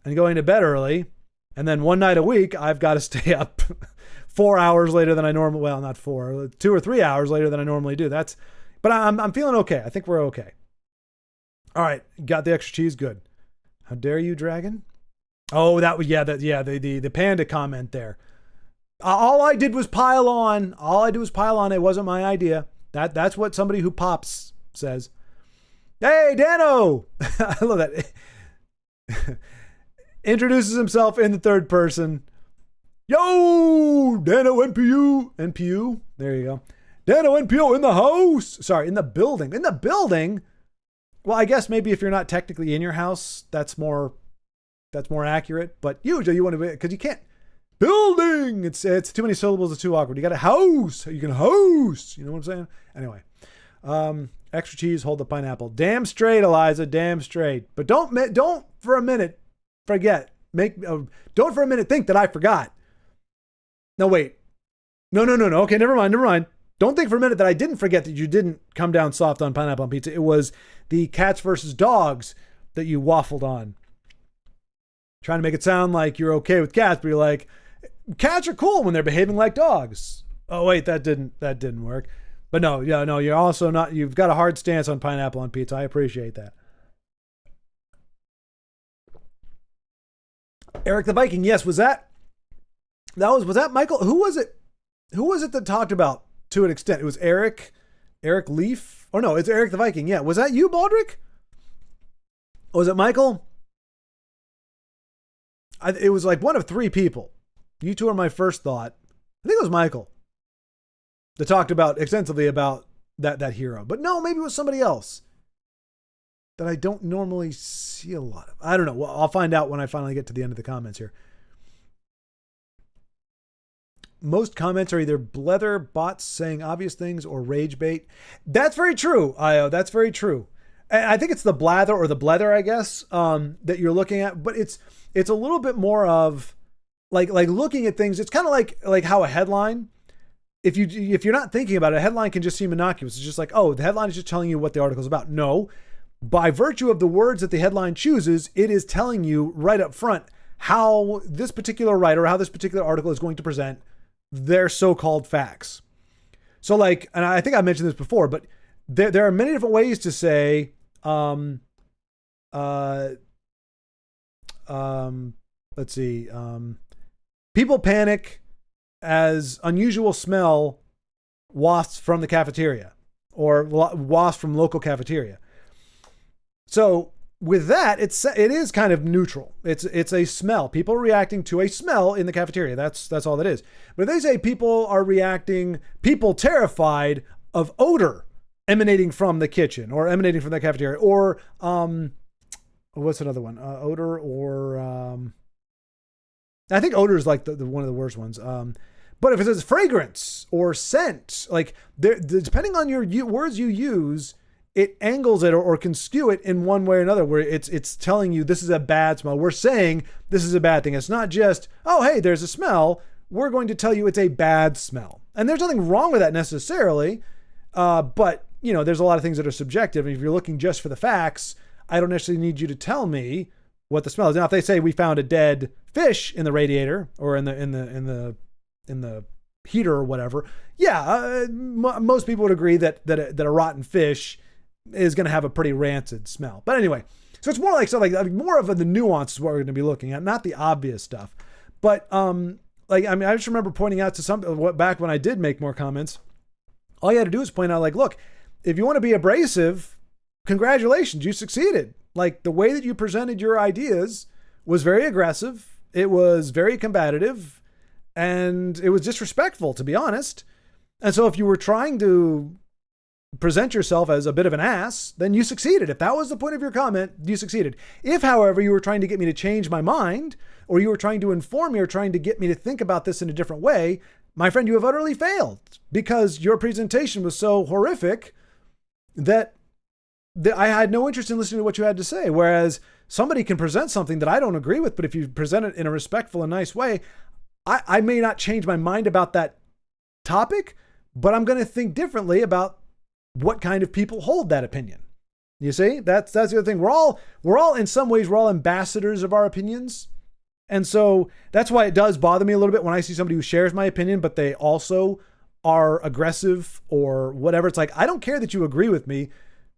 and going to bed early, and then one night a week I've got to stay up 4 hours later than I normally. Well, not 4, 2 or 3 hours later than I normally do. But I'm feeling okay. I think we're okay. All right, got the extra cheese. Good. How dare you, dragon? Oh, the panda comment there. All I did was pile on. It wasn't my idea. That's what somebody who pops says. Hey, Dano! I love that. Introduces himself in the third person. Yo, Dano NPU. NPU. There you go. Dano NPU in the house. Sorry, in the building. In the building? Well, I guess maybe if you're not technically in your house, that's more accurate. But usually you want to be, because you can't. Building. It's too many syllables. It's too awkward. You got a house. You can host. You know what I'm saying? Anyway, extra cheese. Hold the pineapple. Damn straight, Eliza. Damn straight. But don't for a minute forget don't for a minute think that I forgot. No, wait. No. Okay, never mind. Don't think for a minute that I didn't forget that you didn't come down soft on pineapple on pizza. It was the cats versus dogs that you waffled on. Trying to make it sound like you're okay with cats, but you're like, cats are cool when they're behaving like dogs. Oh wait, that didn't work. But no, you're also not, you've got a hard stance on pineapple on pizza. I appreciate that. Eric the Viking, yes, was that Michael? Who was it that talked about to an extent? It was Eric Leaf? Oh no, it's Eric the Viking. Yeah, was that you, Baldrick? Or was it Michael? It was like one of three people. You two are my first thought. I think it was Michael that talked extensively about that hero. But no, maybe it was somebody else that I don't normally see a lot of. I don't know. Well, I'll find out when I finally get to the end of the comments here. Most comments are either blether bots saying obvious things or rage bait. That's very true, Io. That's very true. And I think it's the blather or the blether, I guess, that you're looking at. But it's a little bit more of like looking at things. It's kind of like how a headline, if you're not thinking about it, a headline can just seem innocuous. It's just like, oh, the headline is just telling you what the article is about. No, by virtue of the words that the headline chooses, it is telling you right up front how this particular writer, how this particular article is going to present their so-called facts. So like, and I think I mentioned this before, but there are many different ways to say, let's see, people panic as unusual smell wafts from the cafeteria or wafts from local cafeteria. So with that, it is kind of neutral. It's a smell. People are reacting to a smell in the cafeteria. That's all that is. But if they say people terrified of odor emanating from the kitchen or emanating from the cafeteria, or what's another one? Odor or I think odor is like the one of the worst ones. But if it says fragrance or scent, like depending on your words you use, it angles it or can skew it in one way or another, where it's telling you this is a bad smell. We're saying this is a bad thing. It's not just, oh, hey, there's a smell. We're going to tell you it's a bad smell. And there's nothing wrong with that necessarily. But, there's a lot of things that are subjective. And if you're looking just for the facts, I don't necessarily need you to tell me what the smell is. Now, if they say we found a dead fish in the radiator or in the heater or whatever, yeah, most people would agree that a rotten fish is going to have a pretty rancid smell. But anyway, so it's more like more of the nuance is what we're going to be looking at, not the obvious stuff. But I just remember pointing out to back when I did make more comments, all you had to do is point out, like, look, if you want to be abrasive, congratulations, you succeeded. Like, the way that you presented your ideas was very aggressive. It was very combative, and it was disrespectful, to be honest. And so if you were trying to present yourself as a bit of an ass, then you succeeded. If that was the point of your comment, you succeeded. If, however, you were trying to get me to change my mind, or you were trying to inform me or trying to get me to think about this in a different way, my friend, you have utterly failed, because your presentation was so horrific that I had no interest in listening to what you had to say. Whereas somebody can present something that I don't agree with, but if you present it in a respectful and nice way, I may not change my mind about that topic, but I'm going to think differently about what kind of people hold that opinion. You see, that's the other thing. We're all in some ways, we're all ambassadors of our opinions. And so that's why it does bother me a little bit when I see somebody who shares my opinion, but they also are aggressive or whatever. It's like, I don't care that you agree with me,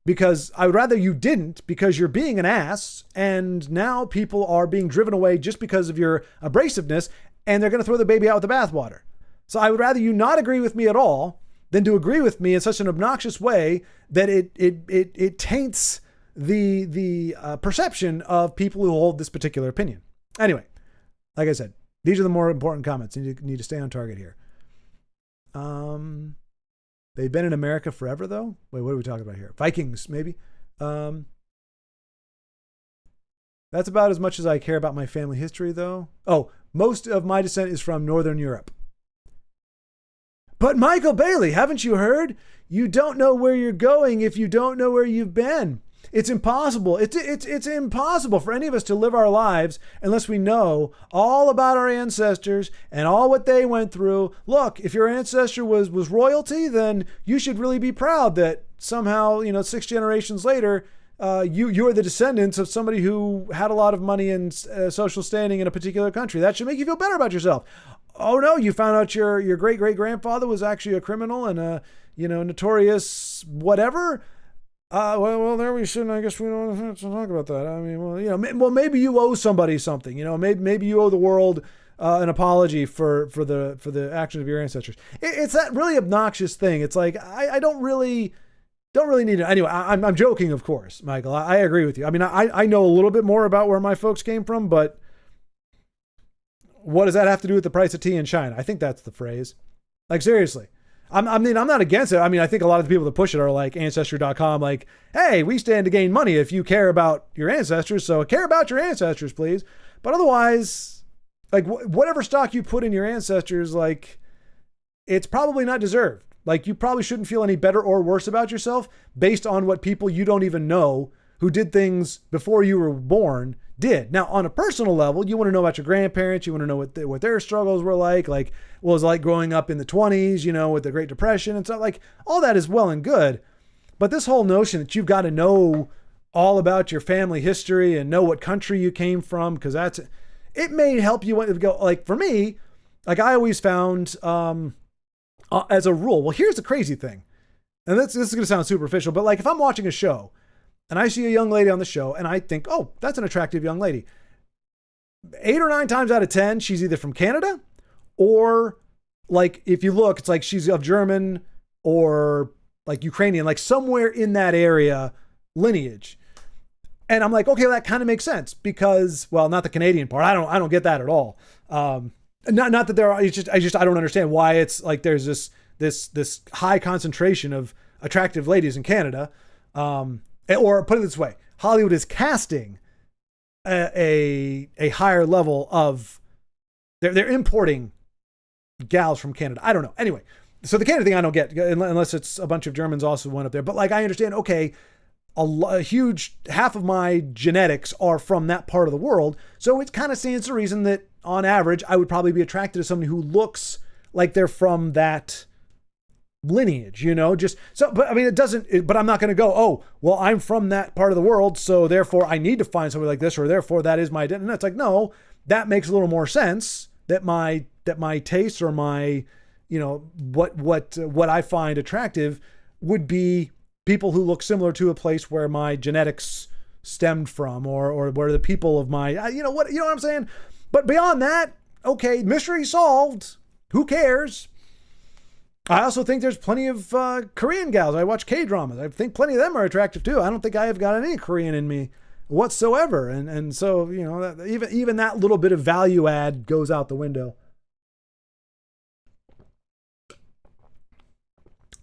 because I would rather you didn't, because you're being an ass. And now people are being driven away just because of your abrasiveness, and they're going to throw the baby out with the bathwater. So I would rather you not agree with me at all than to agree with me in such an obnoxious way that it taints the perception of people who hold this particular opinion. Anyway, like I said, these are the more important comments, and you need to stay on target here. They've been in America forever, though. Wait, what are we talking about here? Vikings, maybe. That's about as much as I care about my family history, though. Oh, most of my descent is from Northern Europe. But Michael Bailey, haven't you heard? You don't know where you're going if you don't know where you've been. It's impossible. It's impossible for any of us to live our lives unless we know all about our ancestors and all what they went through. Look, if your ancestor was royalty, then you should really be proud that somehow, 6 generations later, you are the descendants of somebody who had a lot of money and social standing in a particular country. That should make you feel better about yourself. Oh no, you found out your great great grandfather was actually a criminal and a notorious whatever. Well, there we shouldn't. I guess we don't have to talk about that. I mean, maybe you owe somebody something. Maybe you owe the world an apology for the actions of your ancestors. It's that really obnoxious thing. It's like I don't really need it. Anyway, I'm joking, of course, Michael. I agree with you. I mean, I know a little bit more about where my folks came from, but what does that have to do with the price of tea in China? I think that's the phrase. Like, seriously. I'm not against it. I mean, I think a lot of the people that push it are like Ancestry.com, like, hey, we stand to gain money if you care about your ancestors, so care about your ancestors, please. But otherwise, like, whatever stock you put in your ancestors, like, it's probably not deserved. Like, you probably shouldn't feel any better or worse about yourself based on what people you don't even know who did things before you were born did. Now, on a personal level, you want to know about your grandparents. You want to know what their struggles were like what it was like growing up in the 20s, with the Great Depression and stuff. Like, all that is well and good. But this whole notion that you've got to know all about your family history and know what country you came from, because it may help you go. Like, for me, like, I always found as a rule, well, here's the crazy thing. And this is going to sound superficial, but like, if I'm watching a show and I see a young lady on the show and I think, oh, that's an attractive young lady, 8 or 9 times out of 10, she's either from Canada or, like, if you look, it's like she's of German or like Ukrainian, like somewhere in that area lineage. And I'm like, okay, that kind of makes sense because, well, not the Canadian part. I don't get that at all. Not that there are, I don't understand why it's like there's this high concentration of attractive ladies in Canada. Or put it this way, Hollywood is casting a higher level of, they're importing gals from Canada. I don't know. Anyway, so the Canada thing I don't get unless it's a bunch of Germans also went up there. But like, I understand, okay, a huge half of my genetics are from that part of the world. So it kind of stands to reason that on average, I would probably be attracted to somebody who looks like they're from that lineage, just so, but I mean, but I'm not going to go, oh, well, I'm from that part of the world, so therefore I need to find somebody like this, or therefore that is my identity. And it's like, no, that makes a little more sense that my tastes or my, what I find attractive would be people who look similar to a place where my genetics stemmed from, or where the people of my, what I'm saying? But beyond that, okay, mystery solved. Who cares? I also think there's plenty of Korean gals. I watch K-dramas. I think plenty of them are attractive too. I don't think I have got any Korean in me whatsoever. And so, even that little bit of value add goes out the window.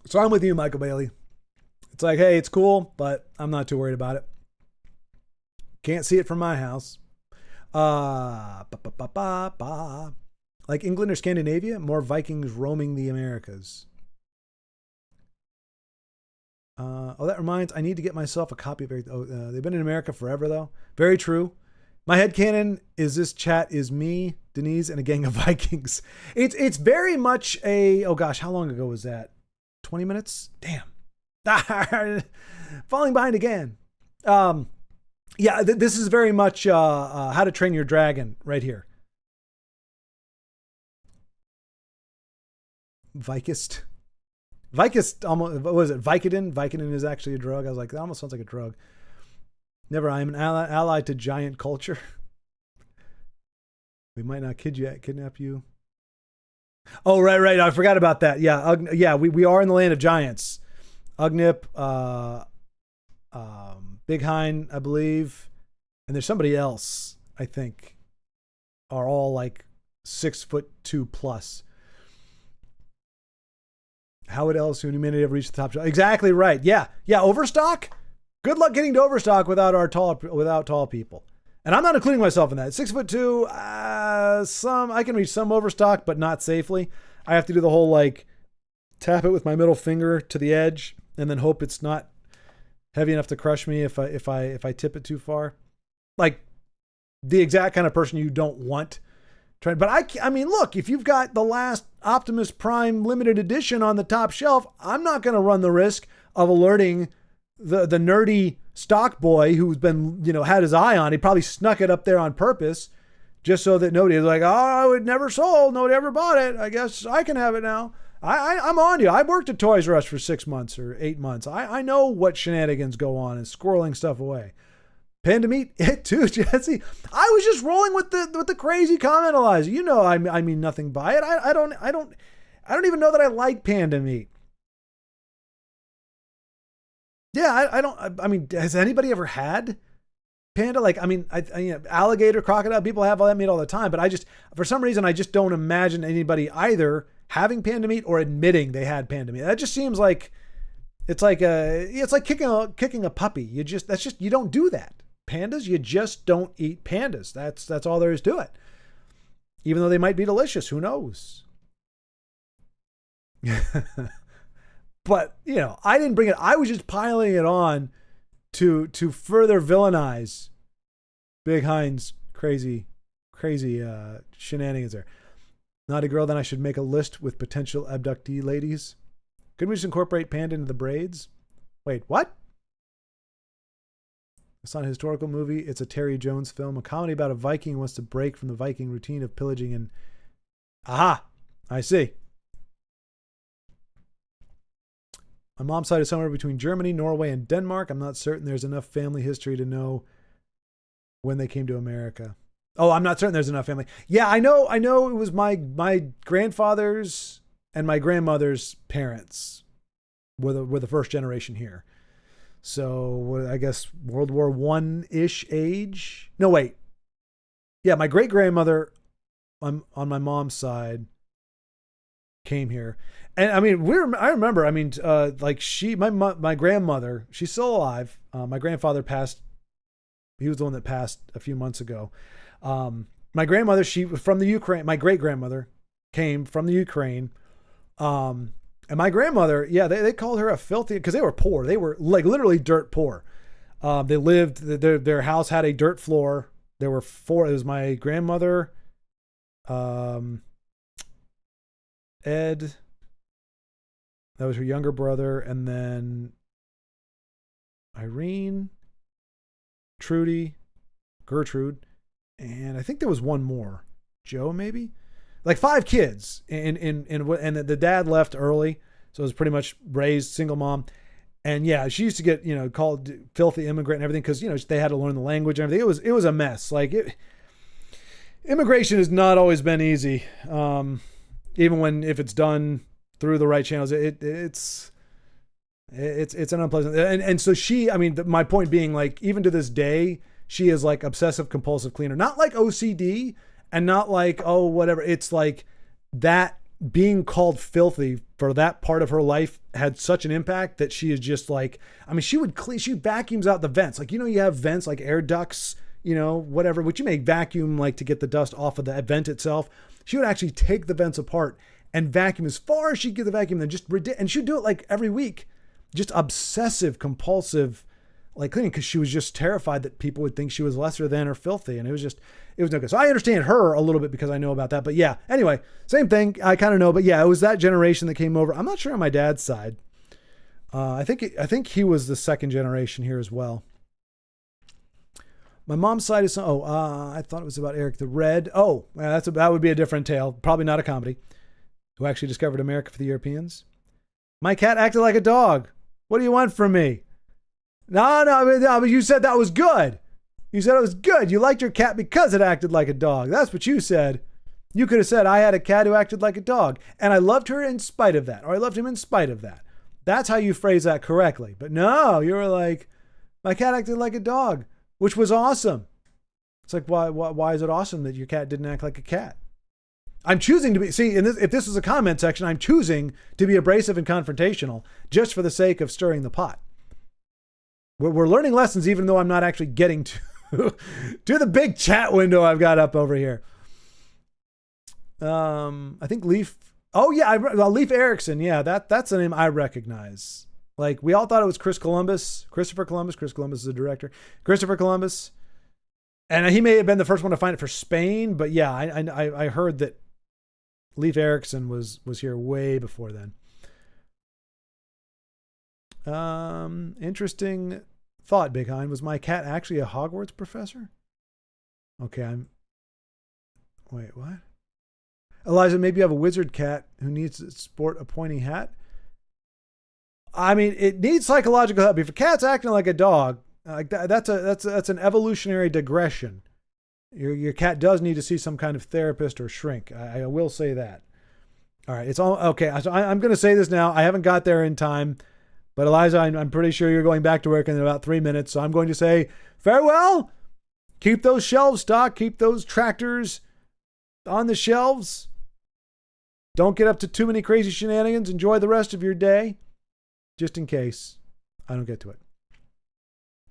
So I'm with you, Michael Bailey. It's like, hey, it's cool, but I'm not too worried about it. Can't see it from my house. Like England or Scandinavia, more Vikings roaming the Americas. That reminds, I need to get myself a copy of everything. They've been in America forever, though. Very true. My headcanon is this chat is me, Denise, and a gang of Vikings. It's very much oh gosh, how long ago was that? 20 minutes? Damn. Falling behind again. Yeah, this is very much How to Train Your Dragon right here. Vicist, almost, what was it? Vicodin? Vicodin is actually a drug. I was like, that almost sounds like a drug. Never, I'm an ally to giant culture. We might not kidnap you. Oh, right. I forgot about that. Yeah, we are in the land of giants. Ugnip, Big Hein, I believe, and there's somebody else, I think, are all like 6'2" plus. How would else humanity ever reach the top? Exactly right. Yeah. Overstock. Good luck getting to overstock without tall people. And I'm not including myself in that. 6'2". I can reach some overstock, but not safely. I have to do the whole like tap it with my middle finger to the edge, and then hope it's not heavy enough to crush me if I tip it too far. Like the exact kind of person you don't want. But I mean, look, if you've got the last Optimus Prime limited edition on the top shelf, I'm not going to run the risk of alerting the nerdy stock boy who's been, had his eye on. He probably snuck it up there on purpose just so that nobody was like, oh, it never sold. Nobody ever bought it. I guess I can have it now. I'm on you. I worked at Toys R Us for 6 months or 8 months. I know what shenanigans go on and squirreling stuff away. Panda Meat, it too, Jesse. I was just rolling with the crazy comment, Eliza. I mean nothing by it. I don't even know that I like Panda Meat. Yeah, I mean, has anybody ever had panda? Like, I mean, alligator, crocodile, people have all that meat all the time, but for some reason, I just don't imagine anybody either having panda meat or admitting they had panda meat. That just seems like it's like kicking a puppy. You don't do that. Pandas, you just don't eat pandas. That's all there is to it. Even though they might be delicious, who knows? But, I didn't bring it. I was just piling it on to further villainize Big Heinz crazy shenanigans there. Not a girl, then I should make a list with potential abductee ladies. Couldn't we just incorporate panda into the braids? Wait, what? It's not a historical movie. It's a Terry Jones film, a comedy about a Viking who wants to break from the Viking routine of pillaging and... Aha! I see. My mom's side is somewhere between Germany, Norway, and Denmark. I'm not certain there's enough family history to know when they came to America. Oh, I'm not certain there's enough family. Yeah, I know it was my grandfather's and my grandmother's parents were the first generation here. So I guess World War I-ish age. No, wait. Yeah, my great grandmother on my mom's side came here. And I mean, I remember, like my grandmother, she's still alive. My grandfather passed. He was the one that passed a few months ago. My grandmother, she was from the Ukraine. My great grandmother came from the Ukraine. And my grandmother, yeah, they called her a filthy, because they were poor. They were like literally dirt poor. They lived, their house had a dirt floor. There were 4. It was my grandmother, Ed, that was her younger brother, and then Irene, Trudy, Gertrude, and I think there was one more, Joe maybe, like 5 kids, and the dad left early, so it was pretty much raised single mom, and yeah, she used to get called filthy immigrant and everything because they had to learn the language and everything. It was a mess. Like immigration has not always been easy, even if it's done through the right channels. It's an unpleasant, and so she, my point being, like, even to this day, she is like obsessive compulsive cleaner, not like OCD and not like, oh, whatever. It's like that being called filthy for that part of her life had such an impact that she is just like, she would clean, she vacuums out the vents. Like, you have vents like air ducts, whatever, which you may vacuum like to get the dust off of the vent itself. She would actually take the vents apart and vacuum as far as she could get the vacuum, then and she'd do it like every week, just obsessive, compulsive, like cleaning, because she was just terrified that people would think she was lesser than or filthy, and it was no good. So I understand her a little bit because I know about that, but yeah. Anyway, same thing. I kind of know, but yeah, it was that generation that came over. I'm not sure on my dad's side. I think he was the second generation here as well. My mom's side is I thought it was about Eric the Red. Oh, well, that would be a different tale. Probably not a comedy. Who actually discovered America for the Europeans. My cat acted like a dog. What do you want from me? No, but you said that was good. You said it was good. You liked your cat because it acted like a dog. That's what you said. You could have said, I had a cat who acted like a dog, and I loved her in spite of that, or I loved him in spite of that. That's how you phrase that correctly. But no, you were like, my cat acted like a dog, which was awesome. It's like, why is it awesome that your cat didn't act like a cat? I'm choosing to be, if this was a comment section, I'm choosing to be abrasive and confrontational just for the sake of stirring the pot. We're learning lessons, even though I'm not actually getting to the big chat window I've got up over here. I think Leaf. Oh yeah, Leaf Erickson. Yeah, that's a name I recognize. Like, we all thought it was Christopher Columbus. Chris Columbus is the director. Christopher Columbus. And he may have been the first one to find it for Spain, but yeah, I heard that Leif Erikson was here way before then. Interesting thought, Big Hein. Was my cat actually a Hogwarts professor? Okay, wait, what? Eliza, maybe you have a wizard cat who needs to sport a pointy hat. I mean, it needs psychological help. If a cat's acting like a dog, like that's an evolutionary digression. Your cat does need to see some kind of therapist or shrink. I will say that. All right, it's all okay. So I'm going to say this now. I haven't got there in time, but Eliza, I'm pretty sure you're going back to work in about 3 minutes. So I'm going to say farewell. Keep those shelves stocked. Keep those tractors on the shelves. Don't get up to too many crazy shenanigans. Enjoy the rest of your day, just in case I don't get to it.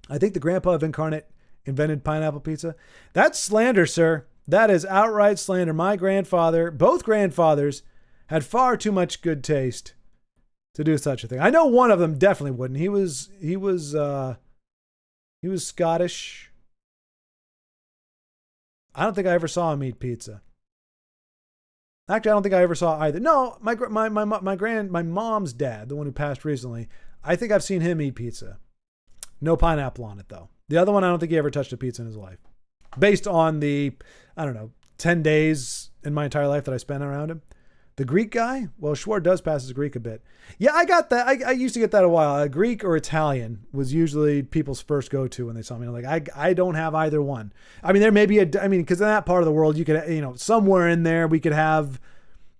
I think the grandpa of Incarnate invented pineapple pizza. That's slander, sir. That is outright slander. My grandfather, both grandfathers, had far too much good taste to do such a thing. I know one of them definitely wouldn't. He was Scottish. I don't think I ever saw him eat pizza. Actually, I don't think I ever saw either. No, my mom's dad, the one who passed recently, I think I've seen him eat pizza. No pineapple on it, though. The other one, I don't think he ever touched a pizza in his life. Based on the, 10 days in my entire life that I spent around him. The Greek guy? Well, Schwartz does pass as Greek a bit. Yeah, I got that. I used to get that a while. Greek or Italian was usually people's first go-to when they saw me. I'm like, I don't have either one. I mean, there may be because in that part of the world, you could, somewhere in there, we could have,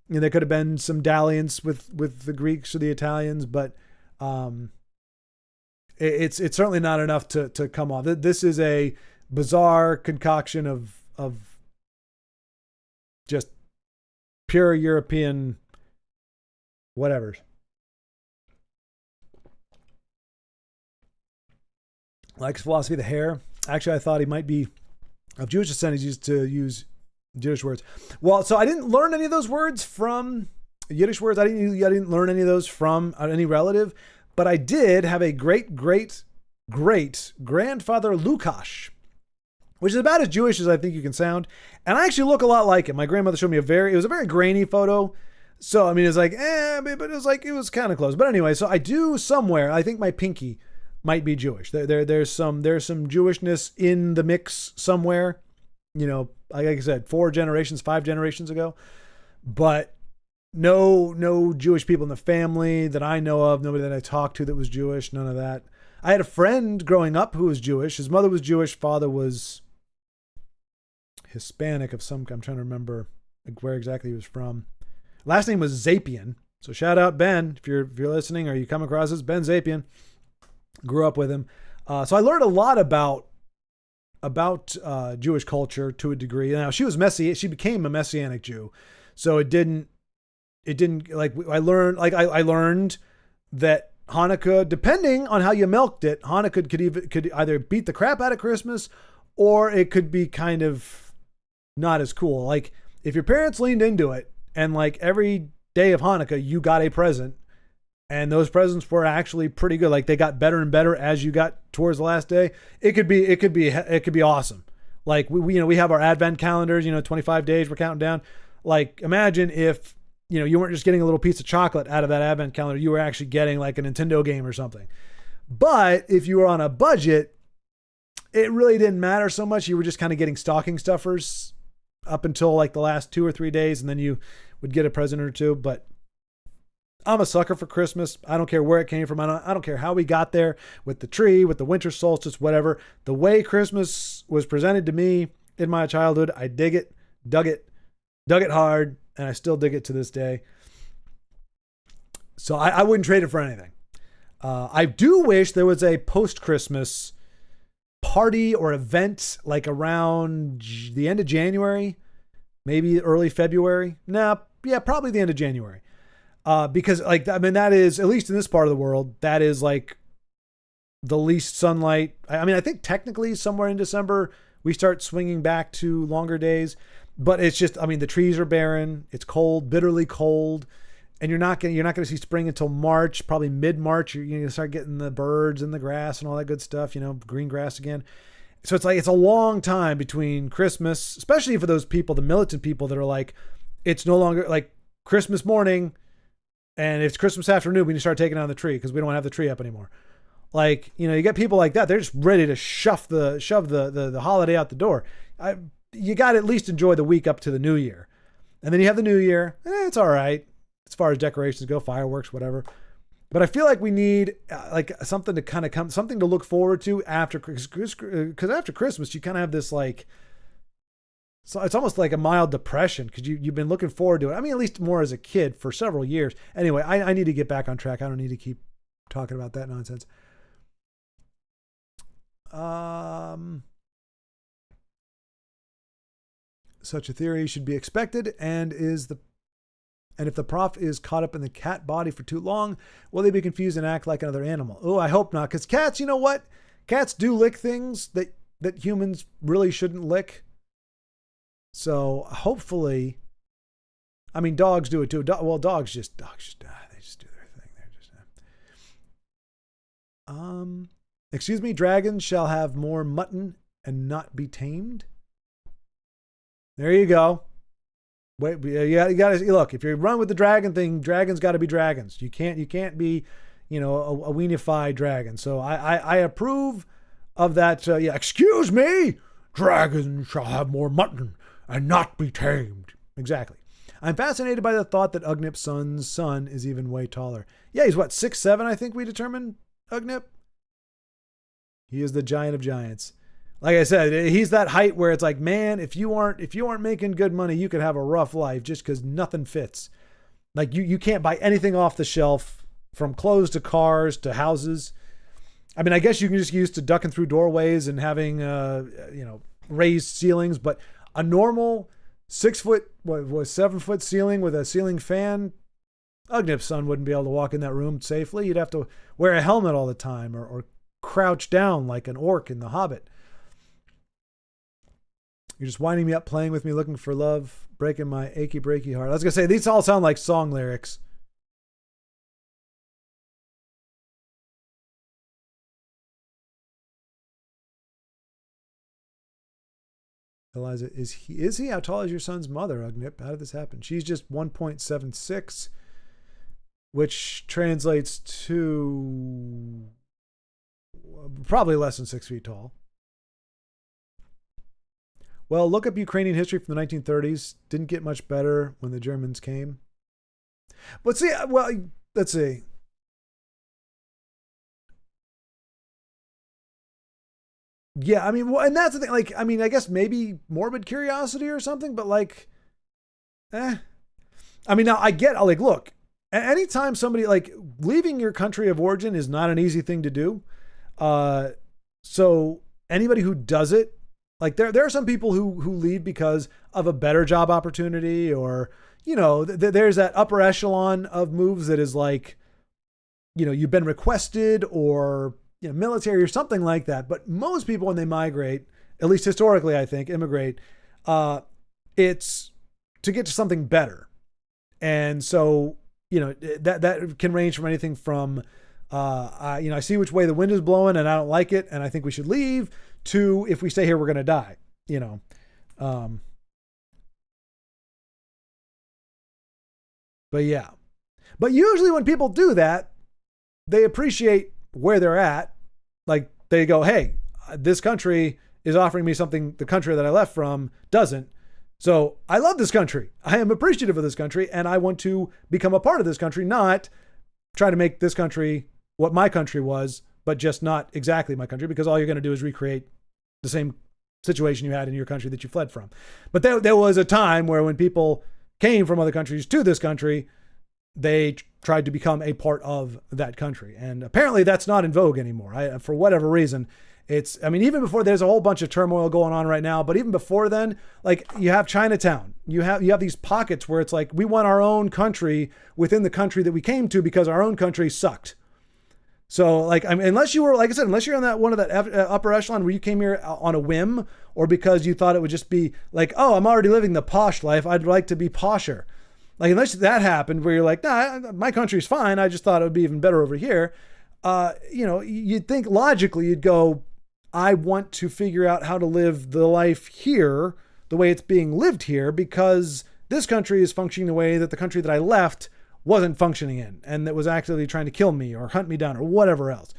there could have been some dalliance with the Greeks or the Italians, but it's certainly not enough to come off. This is a bizarre concoction of just pure European whatevers. Likes philosophy of the hair. Actually, I thought he might be of Jewish descent. He used to use Yiddish words. Well, so I didn't learn any of those words from Yiddish words. I didn't learn any of those from any relative, but I did have a great grandfather Lukash, which is about as Jewish as I think you can sound. And I actually look a lot like him. My grandmother showed me it was a very grainy photo. So, I mean, it's like, but it was kind of close. But anyway, so I do somewhere, I think my pinky might be Jewish. There's some Jewishness in the mix somewhere, like I said, 5 generations ago, but no Jewish people in the family that I know of, nobody that I talked to that was Jewish, none of that. I had a friend growing up who was Jewish. His mother was Jewish. Father was Hispanic of some, I'm trying to remember where exactly he was from. Last name was Zapian. So shout out Ben, if you're listening or you come across this, Ben Zapian. Grew up with him. So I learned a lot about Jewish culture to a degree. Now she became a Messianic Jew. So it didn't like I learned that Hanukkah, depending on how you milked it, Hanukkah could either beat the crap out of Christmas or it could be kind of not as cool. Like if your parents leaned into it and like every day of Hanukkah you got a present and those presents were actually pretty good, like they got better and better as you got towards the last day, it could be awesome. Like we have our advent calendars, 25 days we're counting down. Like imagine if you weren't just getting a little piece of chocolate out of that advent calendar. You were actually getting like a Nintendo game or something. But if you were on a budget, it really didn't matter so much. You were just kind of getting stocking stuffers up until like the last 2 or 3 days. And then you would get a present or two. But I'm a sucker for Christmas. I don't care where it came from. I don't care how we got there with the tree, with the winter solstice, whatever. The way Christmas was presented to me in my childhood, I dig it, dug it hard. And I still dig it to this day. So I wouldn't trade it for anything. I do wish there was a post-Christmas party or event like around the end of January, maybe early February. Probably the end of January. Because that is, at least in this part of the world, that is like the least sunlight. I think technically somewhere in December, we start swinging back to longer days. But it's just, the trees are barren. It's cold, bitterly cold. and you're not gonna see spring until March, probably mid-March. You're gonna start getting the birds and the grass and all that good stuff, green grass again. So it's a long time between Christmas, especially for those people, the militant people that are like, it's no longer like Christmas morning and it's Christmas afternoon when you start taking down the tree because we don't have the tree up anymore. Like, you get people like that. They're just ready to shove the holiday out the door. You got to at least enjoy the week up to the New Year. And then you have the New Year. It's all right as far as decorations go, fireworks, whatever. But I feel like we need like something to kind of something to look forward to after, because after Christmas, you kind of have this like, so it's almost like a mild depression because you've been looking forward to it. I mean, at least more as a kid for several years. Anyway, I need to get back on track. I don't need to keep talking about that nonsense. Such a theory should be expected, and if the prof is caught up in the cat body for too long, will they be confused and act like another animal? Oh, I hope not, because cats, you know what? Cats do lick things that humans really shouldn't lick. So hopefully, I mean, dogs do it too. Dogs just they just do their thing. They're just. Excuse me, dragons shall have more mutton and not be tamed. There you go. Wait, you got to look. If you run with the dragon thing, dragons got to be dragons. You can't be, a weenified dragon. So I approve of that. Excuse me, dragons shall have more mutton and not be tamed. Exactly. I'm fascinated by the thought that Ugnip's son's son is even way taller. Yeah, he's what, 6'7", I think we determined, Ugnip? He is the giant of giants. Like I said, he's that height where it's like, man, if you aren't making good money, you could have a rough life just because nothing fits. Like you can't buy anything off the shelf, from clothes to cars to houses. I mean, I guess you can just get used to ducking through doorways and having raised ceilings, but a normal 7 foot ceiling with a ceiling fan, Ugnip's son wouldn't be able to walk in that room safely. You'd have to wear a helmet all the time or crouch down like an orc in The Hobbit. You're just winding me up, playing with me, looking for love, breaking my achy breaky heart. I was going to say, these all sound like song lyrics. Eliza, is he? How tall is your son's mother, Ugnip? How did this happen? She's just 1.76, which translates to probably less than 6 feet tall. Well, look up Ukrainian history from the 1930s. Didn't get much better when the Germans came. But see, well, let's see. Yeah, I mean, and that's the thing. Like, I mean, I guess maybe morbid curiosity or something, but like, I mean, now I get, like, look, anytime somebody, like, leaving your country of origin is not an easy thing to do. So anybody who does it, like, there are some people who leave because of a better job opportunity, or, there's that upper echelon of moves that is like, you've been requested, or, military or something like that. But most people, when they migrate, at least historically, I think, immigrate, it's to get to something better. And so, that can range from anything from, I see which way the wind is blowing and I don't like it, and I think we should leave, to if we stay here, we're going to die, But yeah. But usually when people do that, they appreciate where they're at. Like, they go, hey, this country is offering me something the country that I left from doesn't. So I love this country. I am appreciative of this country, and I want to become a part of this country, not try to make this country what my country was, but just not exactly my country, because all you're going to do is recreate the same situation you had in your country that you fled from. But there was a time where when people came from other countries to this country, they tried to become a part of that country. And apparently that's not in vogue anymore. For whatever reason, even before, there's a whole bunch of turmoil going on right now, but even before then, like, you have Chinatown, you have these pockets where it's like, we want our own country within the country that we came to because our own country sucked. So, like, I mean, unless you were, like I said, unless you're on that one of that upper echelon where you came here on a whim, or because you thought it would just be like, oh, I'm already living the posh life, I'd like to be posher. Like, unless that happened where you're like, nah, my country's fine. I just thought it would be even better over here. You'd think logically you'd go, I want to figure out how to live the life here the way it's being lived here, because this country is functioning the way that the country that I left wasn't functioning in, and that was actively trying to kill me or hunt me down or whatever else.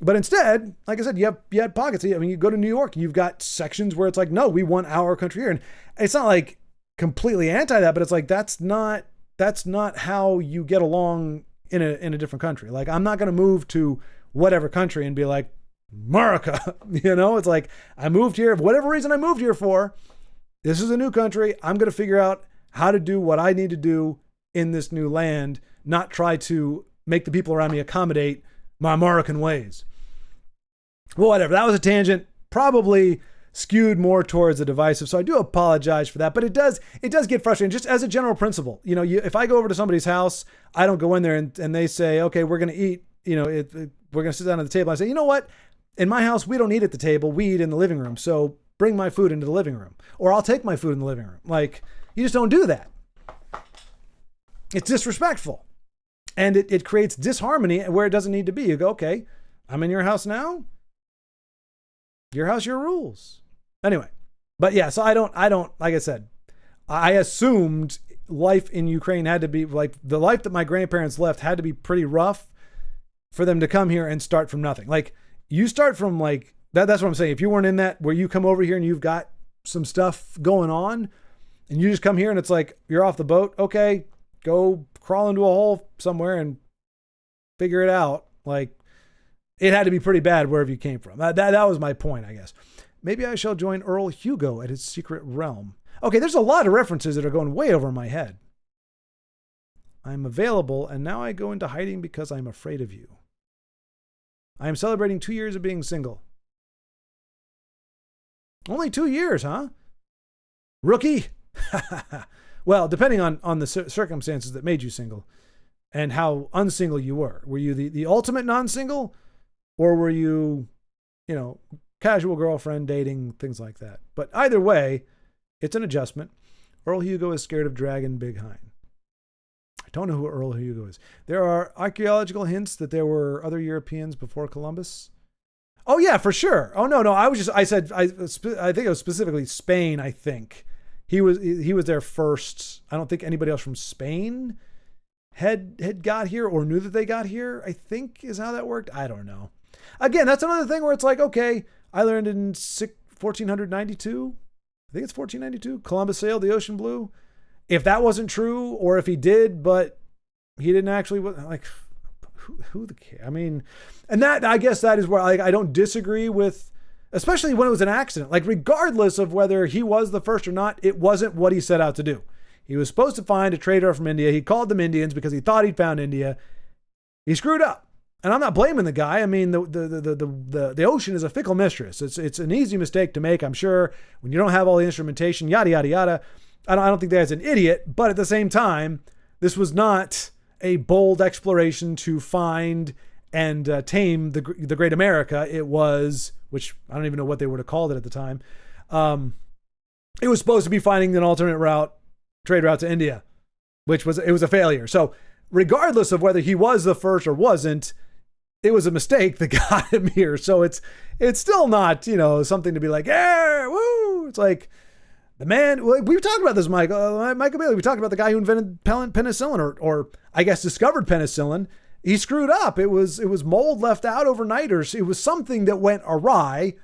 But instead, like I said, you had pockets. I mean, you go to New York, you've got sections where it's like, no, we want our country here. And it's not like completely anti that, but it's like, that's not how you get along in a different country. Like, I'm not going to move to whatever country and be like, America, it's like, I moved here, for whatever reason I moved here for, this is a new country. I'm going to figure out how to do what I need to do in this new land, not try to make the people around me accommodate my American ways. Well, whatever. That was a tangent, probably skewed more towards the divisive. So I do apologize for that, but it does get frustrating just as a general principle. If I go over to somebody's house, I don't go in there and they say, okay, we're going to eat, we're going to sit down at the table. I say, you know what? In my house, we don't eat at the table. We eat in the living room. So bring my food into the living room, or I'll take my food in the living room. Like, you just don't do that. It's disrespectful. And it creates disharmony where it doesn't need to be. You go, okay, I'm in your house now. Your house, your rules. Anyway, but yeah, so I don't, like I said, I assumed life in Ukraine had to be like the life that my grandparents left had to be pretty rough for them to come here and start from nothing. Like, you start from like, that's what I'm saying. If you weren't in that, where you come over here and you've got some stuff going on and you just come here and it's like, you're off the boat. Okay, go crawl into a hole somewhere and figure it out. Like, it had to be pretty bad wherever you came from. That was my point, I guess. Maybe I shall join Earl Hugo at his secret realm. Okay, there's a lot of references that are going way over my head. I'm available, and now I go into hiding because I'm afraid of you. I am celebrating 2 years of being single. Only 2 years, huh? Rookie? Well, depending on the circumstances that made you single and how unsingle you were. Were you the ultimate non-single? Or were you, casual girlfriend, dating, things like that? But either way, it's an adjustment. Earl Hugo is scared of Dragon Big Hein. I don't know who Earl Hugo is. There are archaeological hints that there were other Europeans before Columbus. Oh yeah, for sure. Oh no, I think it was specifically Spain. I think he was there first. I don't think anybody else from Spain had got here or knew that they got here, I think is how that worked. I don't know. Again, that's another thing where it's like, okay, I learned in 1492. I think it's 1492. Columbus sailed the ocean blue. If that wasn't true, or if he did, but he didn't actually, like, who the care? I mean, and that, I guess that is where I don't disagree with, especially when it was an accident. Like, regardless of whether he was the first or not, it wasn't what he set out to do. He was supposed to find a trader from India. He called them Indians because he thought he'd found India. He screwed up. And I'm not blaming the guy. I mean, the ocean is a fickle mistress. It's an easy mistake to make, I'm sure, when you don't have all the instrumentation, yada, yada, yada. I don't think that guy's an idiot, but at the same time, this was not a bold exploration to find and tame the great America. It was, which I don't even know what they would have called it at the time. It was supposed to be finding an alternate trade route to India, it was a failure. So regardless of whether he was the first or wasn't, it was a mistake that got him here. So it's still not, something to be like, yeah, woo. It's like the man, we were talking about this, Michael Bailey. We talked about the guy who invented penicillin or I guess discovered penicillin. He screwed up. It was mold left out overnight, or it was something that went awry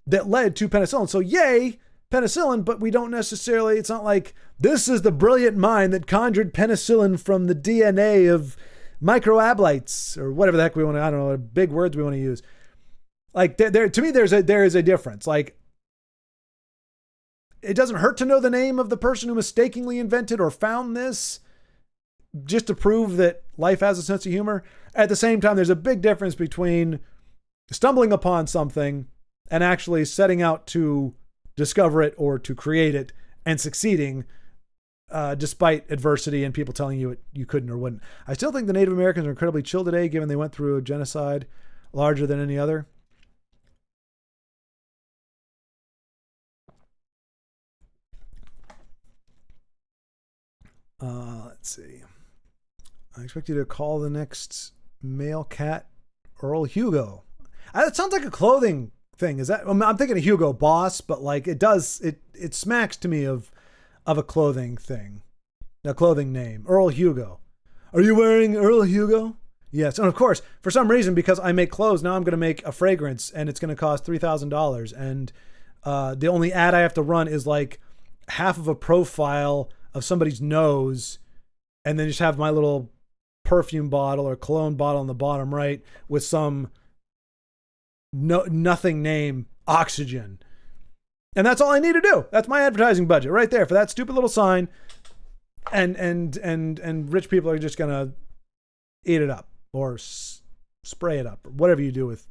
that led to penicillin. So yay, penicillin, but we don't necessarily, it's not like this is the brilliant mind that conjured penicillin from the DNA of microablites or whatever the heck we want to, I don't know, big words we want to use. Like there to me, there is a difference. Like, it doesn't hurt to know the name of the person who mistakenly invented or found this, just to prove that life has a sense of humor. At the same time, there's a big difference between stumbling upon something and actually setting out to discover it or to create it and succeeding despite adversity and people telling you you couldn't or wouldn't. I still think the Native Americans are incredibly chill today, given they went through a genocide larger than any other. Let's see. I expect you to call the next male cat Earl Hugo. It sounds like a clothing thing. Is that? I'm thinking of Hugo Boss, but like it smacks to me of a clothing thing, a clothing name. Earl Hugo. Are you wearing Earl Hugo? Yes, and of course, for some reason, because I make clothes, now I'm going to make a fragrance, and it's going to cost $3,000. And the only ad I have to run is like half of a profile of somebody's nose, and then just have my little perfume bottle or cologne bottle on the bottom right with some nothing name, Oxygen. And that's all I need to do. That's my advertising budget right there for that stupid little sign. And rich people are just going to eat it up or spray it up or whatever you do with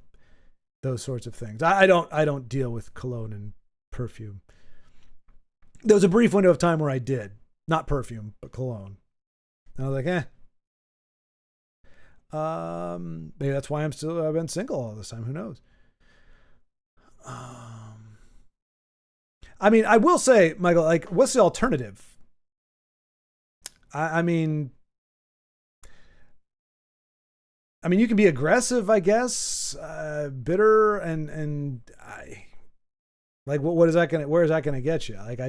those sorts of things. I don't deal with cologne and perfume. There was a brief window of time where I did, not perfume, but cologne. And I was like, maybe that's why I've been single all this time. Who knows? I mean, I will say, Michael, like, what's the alternative? I mean, you can be aggressive, I guess, bitter, and like, where is that gonna get you? Like,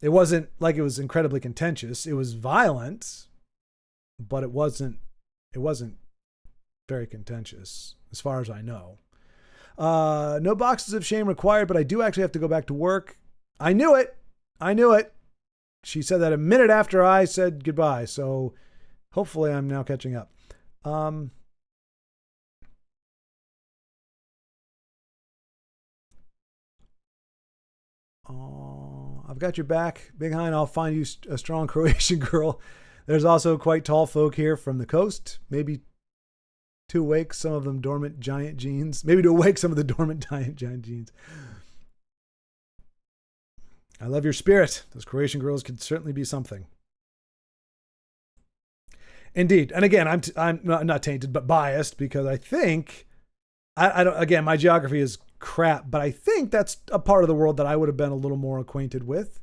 it wasn't like it was incredibly contentious. It was violent, but it wasn't very contentious as far as I know. No boxes of shame required, but I do actually have to go back to work. I knew it. She said that a minute after I said goodbye. So hopefully I'm now catching up. I've got your back, Big Hein. I'll find you a strong Croatian girl. There's also quite tall folk here from the coast. Maybe to awake some of them dormant giant genes. Maybe to awake some of the dormant giant genes. I love your spirit. Those Croatian girls could certainly be something. Indeed. And again, I'm not tainted, but biased because I think, I don't, again, my geography is crap, but I think that's a part of the world that I would have been a little more acquainted with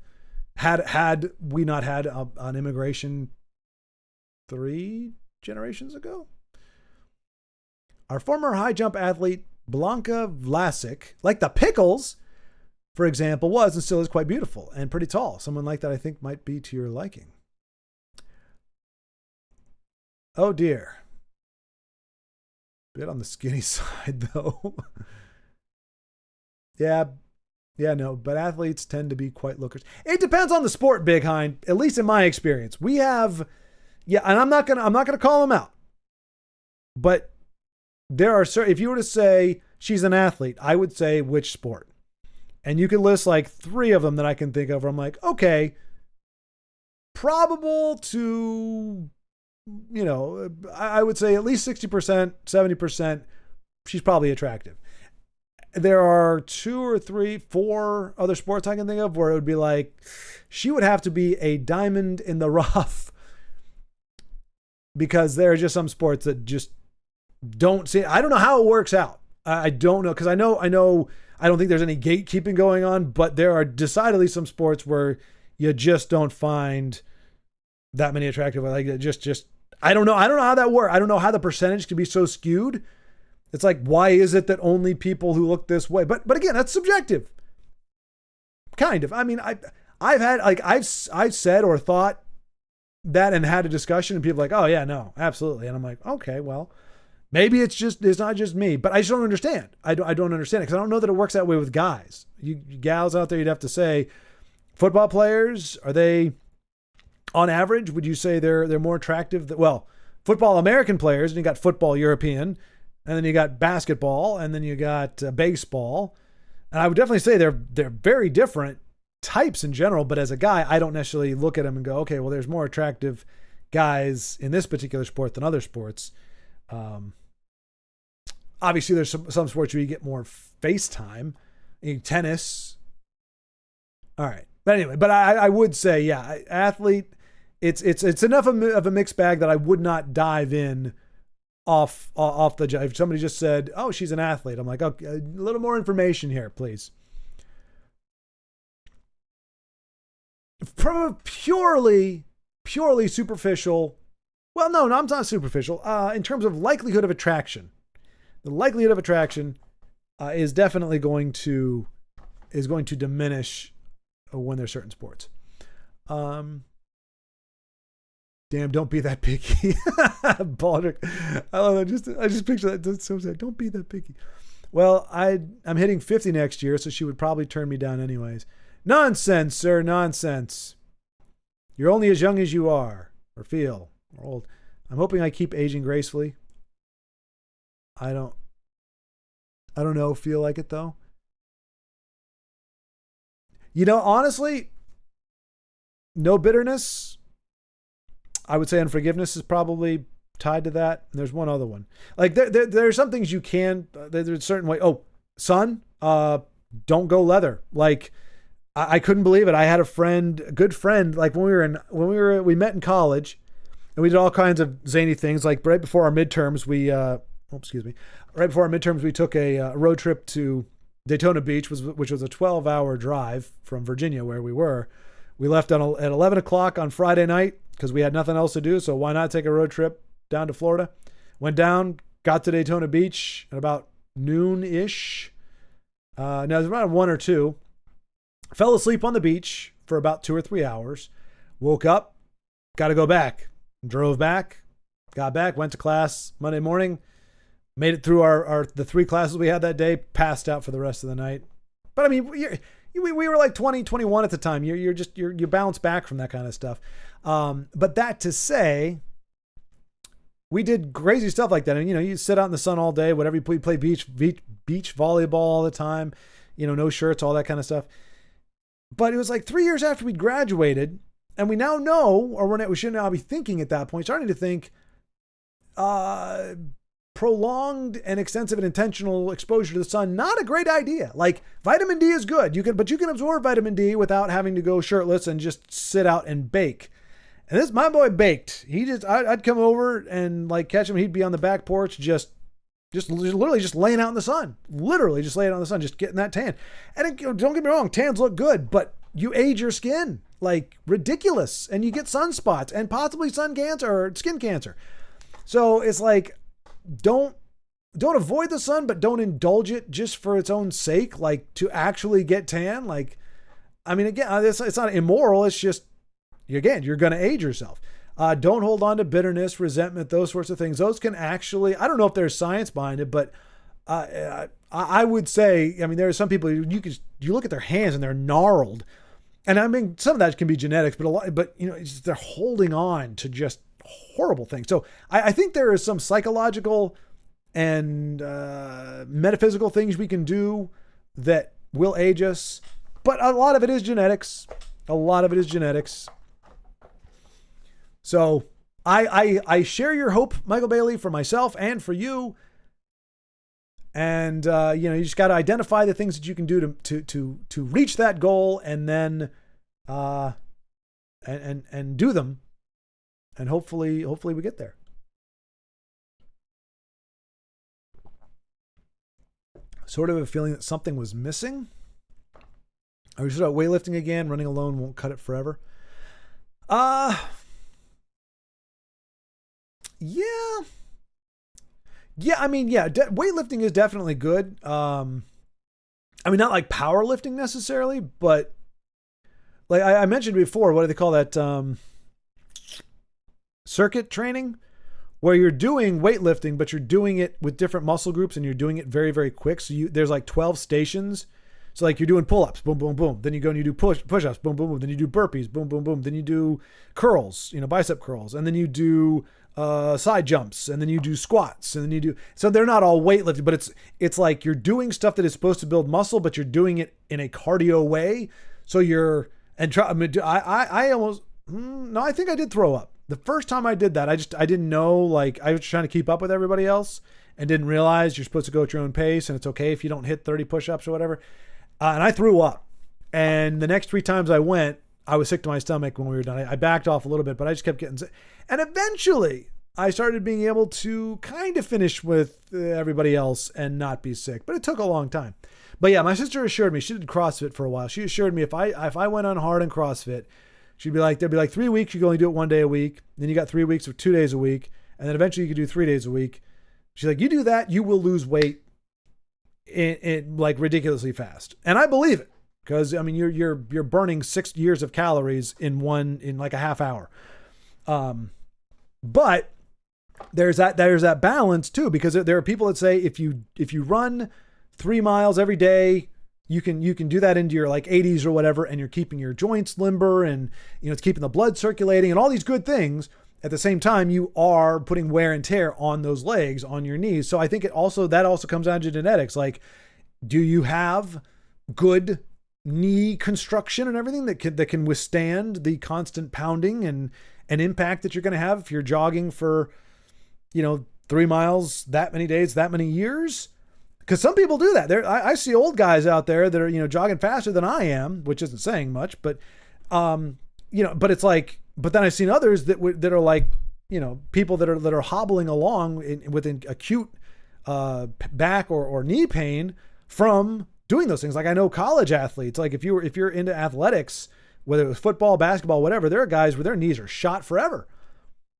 had we not had an immigration 3 generations ago. Our former high jump athlete, Blanka Vlasic, like the Pickles, for example, was and still is quite beautiful and pretty tall. Someone like that I think might be to your liking. Oh dear. Bit on the skinny side though. Yeah, no, but athletes tend to be quite lookers. It depends on the sport, Big Hein, at least in my experience. We have, and I'm not gonna call them out. But there are certain, if you were to say she's an athlete, I would say which sport. And you could list like 3 of them that I can think of where I'm like, okay, probable to, I would say at least 60%, 70%, she's probably attractive. There are 2 or 3, 4 other sports I can think of where it would be like, she would have to be a diamond in the rough because there are just some sports that just don't see. I don't know how it works out. I don't know. Cause I know, I don't think there's any gatekeeping going on, but there are decidedly some sports where you just don't find that many attractive. Like just, I don't know how that works. I don't know how the percentage can be so skewed. It's like, why is it that only people who look this way? But again, that's subjective. Kind of. I mean, I've had, like, I've said or thought that and had a discussion and people are like, oh yeah, no, absolutely. And I'm like, okay, well, maybe it's not just me, but I just don't understand. I don't understand it because I don't know that it works that way with guys. You gals out there, you'd have to say, football players, are they, on average, would you say they're more attractive? Well, football American players, and you got football European, and then you got basketball, and then you got baseball. And I would definitely say they're very different types in general, but as a guy, I don't necessarily look at them and go, okay, well, there's more attractive guys in this particular sport than other sports. Obviously, there's some sports where you get more face time. Tennis. All right. But anyway, I would say, yeah, athlete, it's enough of a mixed bag that I would not dive in off the jump. If somebody just said, oh, she's an athlete, I'm like, okay, a little more information here, please. from a purely superficial. Well, no, I'm not superficial. In terms of likelihood of attraction, the likelihood of attraction is definitely going to diminish when there's certain sports. Damn, don't be that picky. Baldrick. I love that. I just picture that. That's so sad. Don't be that picky. Well, I'm hitting 50 next year, so she would probably turn me down anyways. Nonsense, sir. Nonsense. You're only as young as you are, or feel, or old. I'm hoping I keep aging gracefully. I don't know. Feel like it though. You know, honestly, no bitterness. I would say unforgiveness is probably tied to that. And there's one other one. Like there are some things you can. There's a certain way. Oh, son, don't go leather. Like I couldn't believe it. I had a good friend. Like we met in college, and we did all kinds of zany things. Like right before our midterms, right before our midterms, we took a road trip to Daytona Beach, which was a 12-hour drive from Virginia, where we were. We left at 11 o'clock on Friday night because we had nothing else to do. So why not take a road trip down to Florida? Went down, got to Daytona Beach at about noon-ish. No, it was around 1 or 2. Fell asleep on the beach for about 2 or 3 hours. Woke up, got to go back. Drove back, got back, went to class Monday morning. Made it through the 3 classes we had that day. Passed out for the rest of the night. But I mean, we were like 20, 21 at the time. You bounce back from that kind of stuff. But that to say, we did crazy stuff like that. And you sit out in the sun all day, whatever you play beach volleyball all the time. No shirts, all that kind of stuff. But it was like 3 years after we graduated, and we now know, or we should now be thinking at that point, starting to think, prolonged and extensive and intentional exposure to the sun, not a great idea. Like vitamin D is good. But you can absorb vitamin D without having to go shirtless and just sit out and bake. And my boy baked. I'd come over and like catch him. He'd be on the back porch, just literally just laying out in the sun, just getting that tan. And don't get me wrong, tans look good, but you age your skin like ridiculous, and you get sunspots and possibly sun cancer or skin cancer. So it's like, don't avoid the sun, but don't indulge it just for its own sake, like to actually get tan. Like, I mean, again, it's not immoral. It's just, you're going to age yourself. Don't hold on to bitterness, resentment, those sorts of things. Those can actually, I don't know if there's science behind it, but I would say, I mean, there are some people you look at their hands and they're gnarled. And I mean, some of that can be genetics, but they're holding on to just horrible things. So I think there is some psychological and metaphysical things we can do that will age us, but a lot of it is genetics. So I share your hope, Michael Bailey, for myself and for you. And you just got to identify the things that you can do to reach that goal, and then and do them. And hopefully we get there. Sort of a feeling that something was missing. Are we just about weightlifting again? Running alone won't cut it forever. Yeah. I mean, weightlifting is definitely good. I mean, not like powerlifting necessarily, but like I mentioned before, what do they call that? Circuit training, where you're doing weightlifting, but you're doing it with different muscle groups, and you're doing it very, very quick. So there's like 12 stations. So like you're doing pull-ups, boom, boom, boom. Then you go and you do push-ups, boom, boom, boom. Then you do burpees, boom, boom, boom. Then you do curls, bicep curls. And then you do side jumps, and then you do squats, and then you do. So they're not all weightlifting, but it's like you're doing stuff that is supposed to build muscle, but you're doing it in a cardio way. So I think I did throw up. The first time I did that, I didn't know, like I was trying to keep up with everybody else and didn't realize you're supposed to go at your own pace, and it's okay if you don't hit 30 push-ups or whatever. And I threw up. And the next 3 times I went, I was sick to my stomach when we were done. I backed off a little bit, but I just kept getting sick. And eventually I started being able to kind of finish with everybody else and not be sick, but it took a long time. But yeah, my sister assured me, she did CrossFit for a while. She assured me if I went on hard in CrossFit, She'd be like, there'd be like 3 weeks, you can only do it 1 day a week. Then you got 3 weeks of 2 days a week. And then eventually you could do 3 days a week. She's like, you do that, you will lose weight in like ridiculously fast. And I believe it, because I mean, you're burning 6 years of calories in like a half hour. But there's that balance too, because there are people that say if you run 3 miles every day, you can do that into your like 80s or whatever, and you're keeping your joints limber, and it's keeping the blood circulating and all these good things. At the same time, you are putting wear and tear on those legs, on your knees. So I think that also comes down to genetics. Like, do you have good knee construction and everything that can withstand the constant pounding and impact that you're going to have if you're jogging for 3 miles that many days, that many years? Because some people do that. I see old guys out there that are, jogging faster than I am, which isn't saying much, but, but it's like, but then I've seen others that are like, people that are hobbling along with an acute back or knee pain from doing those things. Like, I know college athletes, like if you're into athletics, whether it was football, basketball, whatever, there are guys where their knees are shot forever.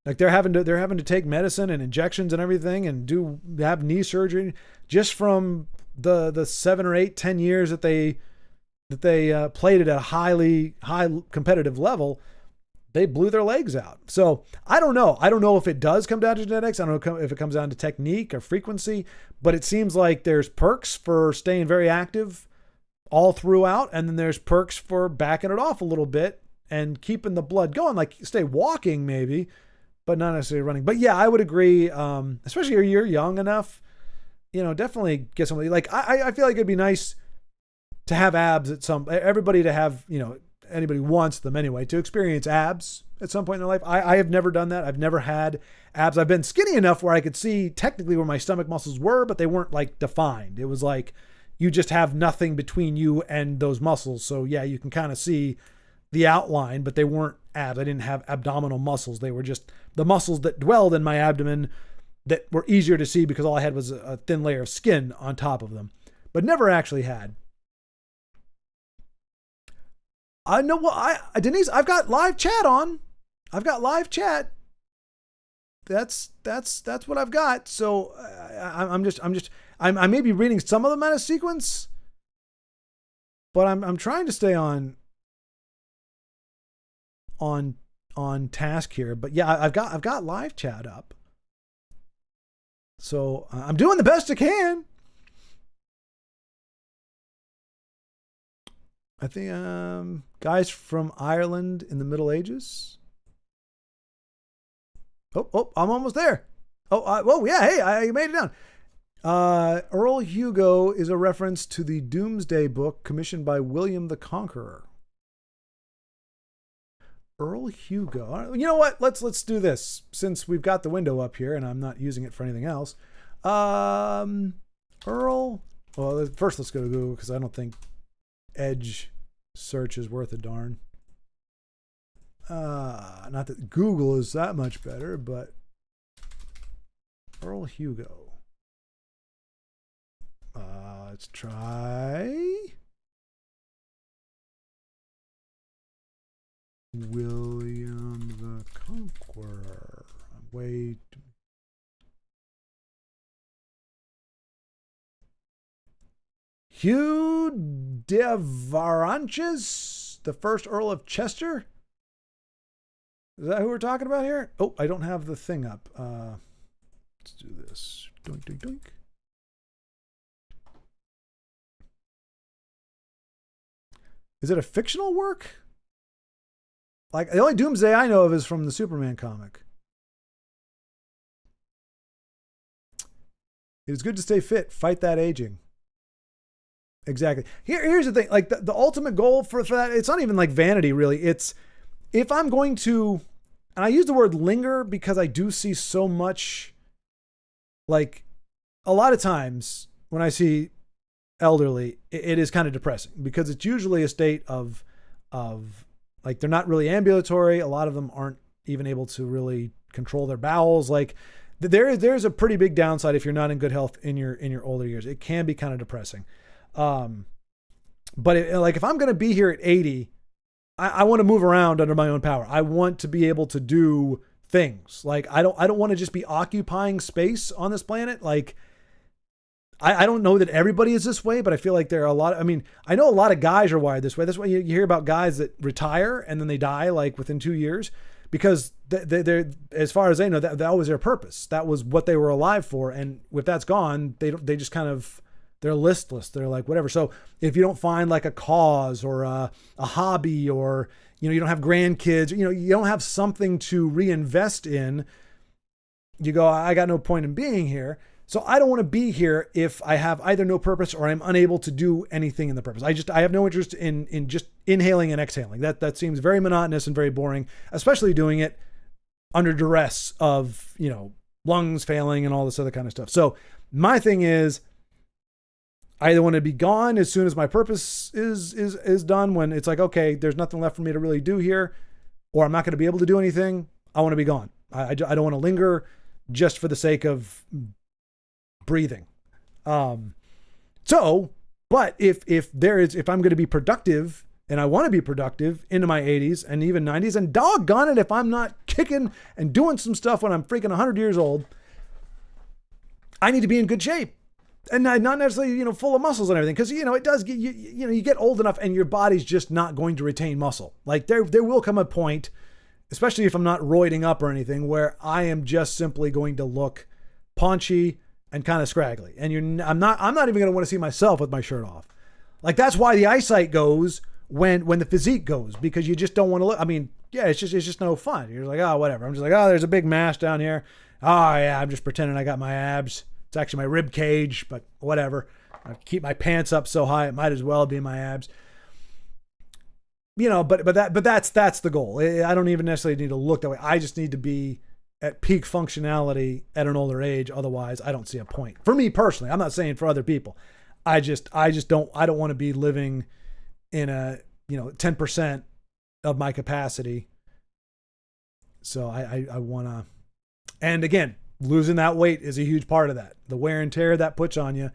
Like they're having to take medicine and injections and everything and have knee surgery just from the 7 or 8, 10 years that they played it at a high competitive level. They blew their legs out. So I don't know. I don't know if it does come down to genetics. I don't know if it comes down to technique or frequency, but it seems like there's perks for staying very active all throughout. And then there's perks for backing it off a little bit and keeping the blood going, like stay walking maybe, but not necessarily running. But yeah, I would agree. Especially if you're young enough, definitely get somebody. Like I feel like it'd be nice to have abs everybody to have, anybody wants them anyway, to experience abs at some point in their life. I have never done that. I've never had abs. I've been skinny enough where I could see technically where my stomach muscles were, but they weren't like defined. It was like, you just have nothing between you and those muscles. So yeah, you can kind of see the outline, but they weren't abs. I didn't have abdominal muscles. They were just the muscles that dwelled in my abdomen that were easier to see because all I had was a thin layer of skin on top of them, but never actually had. I know what Denise, I've got live chat on. I've got live chat. That's what I've got. So I may be reading some of them out of sequence, but I'm trying to stay on task here. But yeah, I've got live chat up. So I'm doing the best I can. I think guys from Ireland in the Middle Ages. Oh, I'm almost there. Oh, yeah, hey, I made it down. Earl Hugo is a reference to the Doomsday Book commissioned by William the Conqueror. Earl Hugo. You know what? Let's do this since we've got the window up here and I'm not using it for anything else. Earl. Well, first let's go to Google because I don't think Edge search is worth a darn. Not that Google is that much better, but Earl Hugo. Let's try William the Conqueror. Wait. Hugh de Varanches, the first Earl of Chester. Is that who we're talking about here? Oh, I don't have the thing up. Let's do this. Doink, doink, doink. Is it a fictional work? Like, the only Doomsday I know of is from the Superman comic. It is good to stay fit. Fight that aging. Exactly. Here's the thing. Like, the ultimate goal for that, it's not even like vanity, really. It's, if I'm going to, and I use the word linger because I do see so much, like, a lot of times when I see elderly, it is kind of depressing because it's usually a state of like, they're not really ambulatory. A lot of them aren't even able to really control their bowels. Like, there's a pretty big downside if you're not in good health in your older years. It can be kind of depressing. But like, if I'm going to be here at 80, I want to move around under my own power. I want to be able to do things. Like I don't want to just be occupying space on this planet. Like I don't know that everybody is this way, but I feel like there are a lot. I mean, I know a lot of guys are wired this way. That's why you hear about guys that retire and then they die like within 2 years because they're as far as they know, that was their purpose. That was what they were alive for. And if that's gone, they just kind of, they're listless. They're like, whatever. So if you don't find like a cause or a hobby or, you don't have grandkids, you don't have something to reinvest in, you go, I got no point in being here. So I don't want to be here if I have either no purpose or I'm unable to do anything in the purpose. I have no interest in just inhaling and exhaling. That seems very monotonous and very boring, especially doing it under duress of, lungs failing and all this other kind of stuff. So my thing is, I either want to be gone as soon as my purpose is done, when it's like, okay, there's nothing left for me to really do here, or I'm not going to be able to do anything. I want to be gone. I don't want to linger just for the sake of breathing. But if I'm going to be productive, and I want to be productive into my 80s and even 90s, and doggone it, if I'm not kicking and doing some stuff when I'm freaking 100 years old, I need to be in good shape. And not necessarily, full of muscles and everything. Because, it does get, you get old enough and your body's just not going to retain muscle. Like there will come a point, especially if I'm not roiding up or anything, where I am just simply going to look paunchy and kind of scraggly. And I'm not even going to want to see myself with my shirt off. Like that's why the eyesight goes when the physique goes, because you just don't want to look. I mean, yeah, it's just no fun. You're like, oh, whatever. I'm just like, oh, there's a big mass down here. Oh yeah, I'm just pretending I got my abs. It's actually my rib cage, but whatever. I keep my pants up so high, it might as well be my abs. But that's the goal. I don't even necessarily need to look that way. I just need to be at peak functionality at an older age. Otherwise, I don't see a point. For me personally, I'm not saying for other people. I don't want to be living in a 10% of my capacity. So I want to, and again, losing that weight is a huge part of that. The wear and tear that puts on you.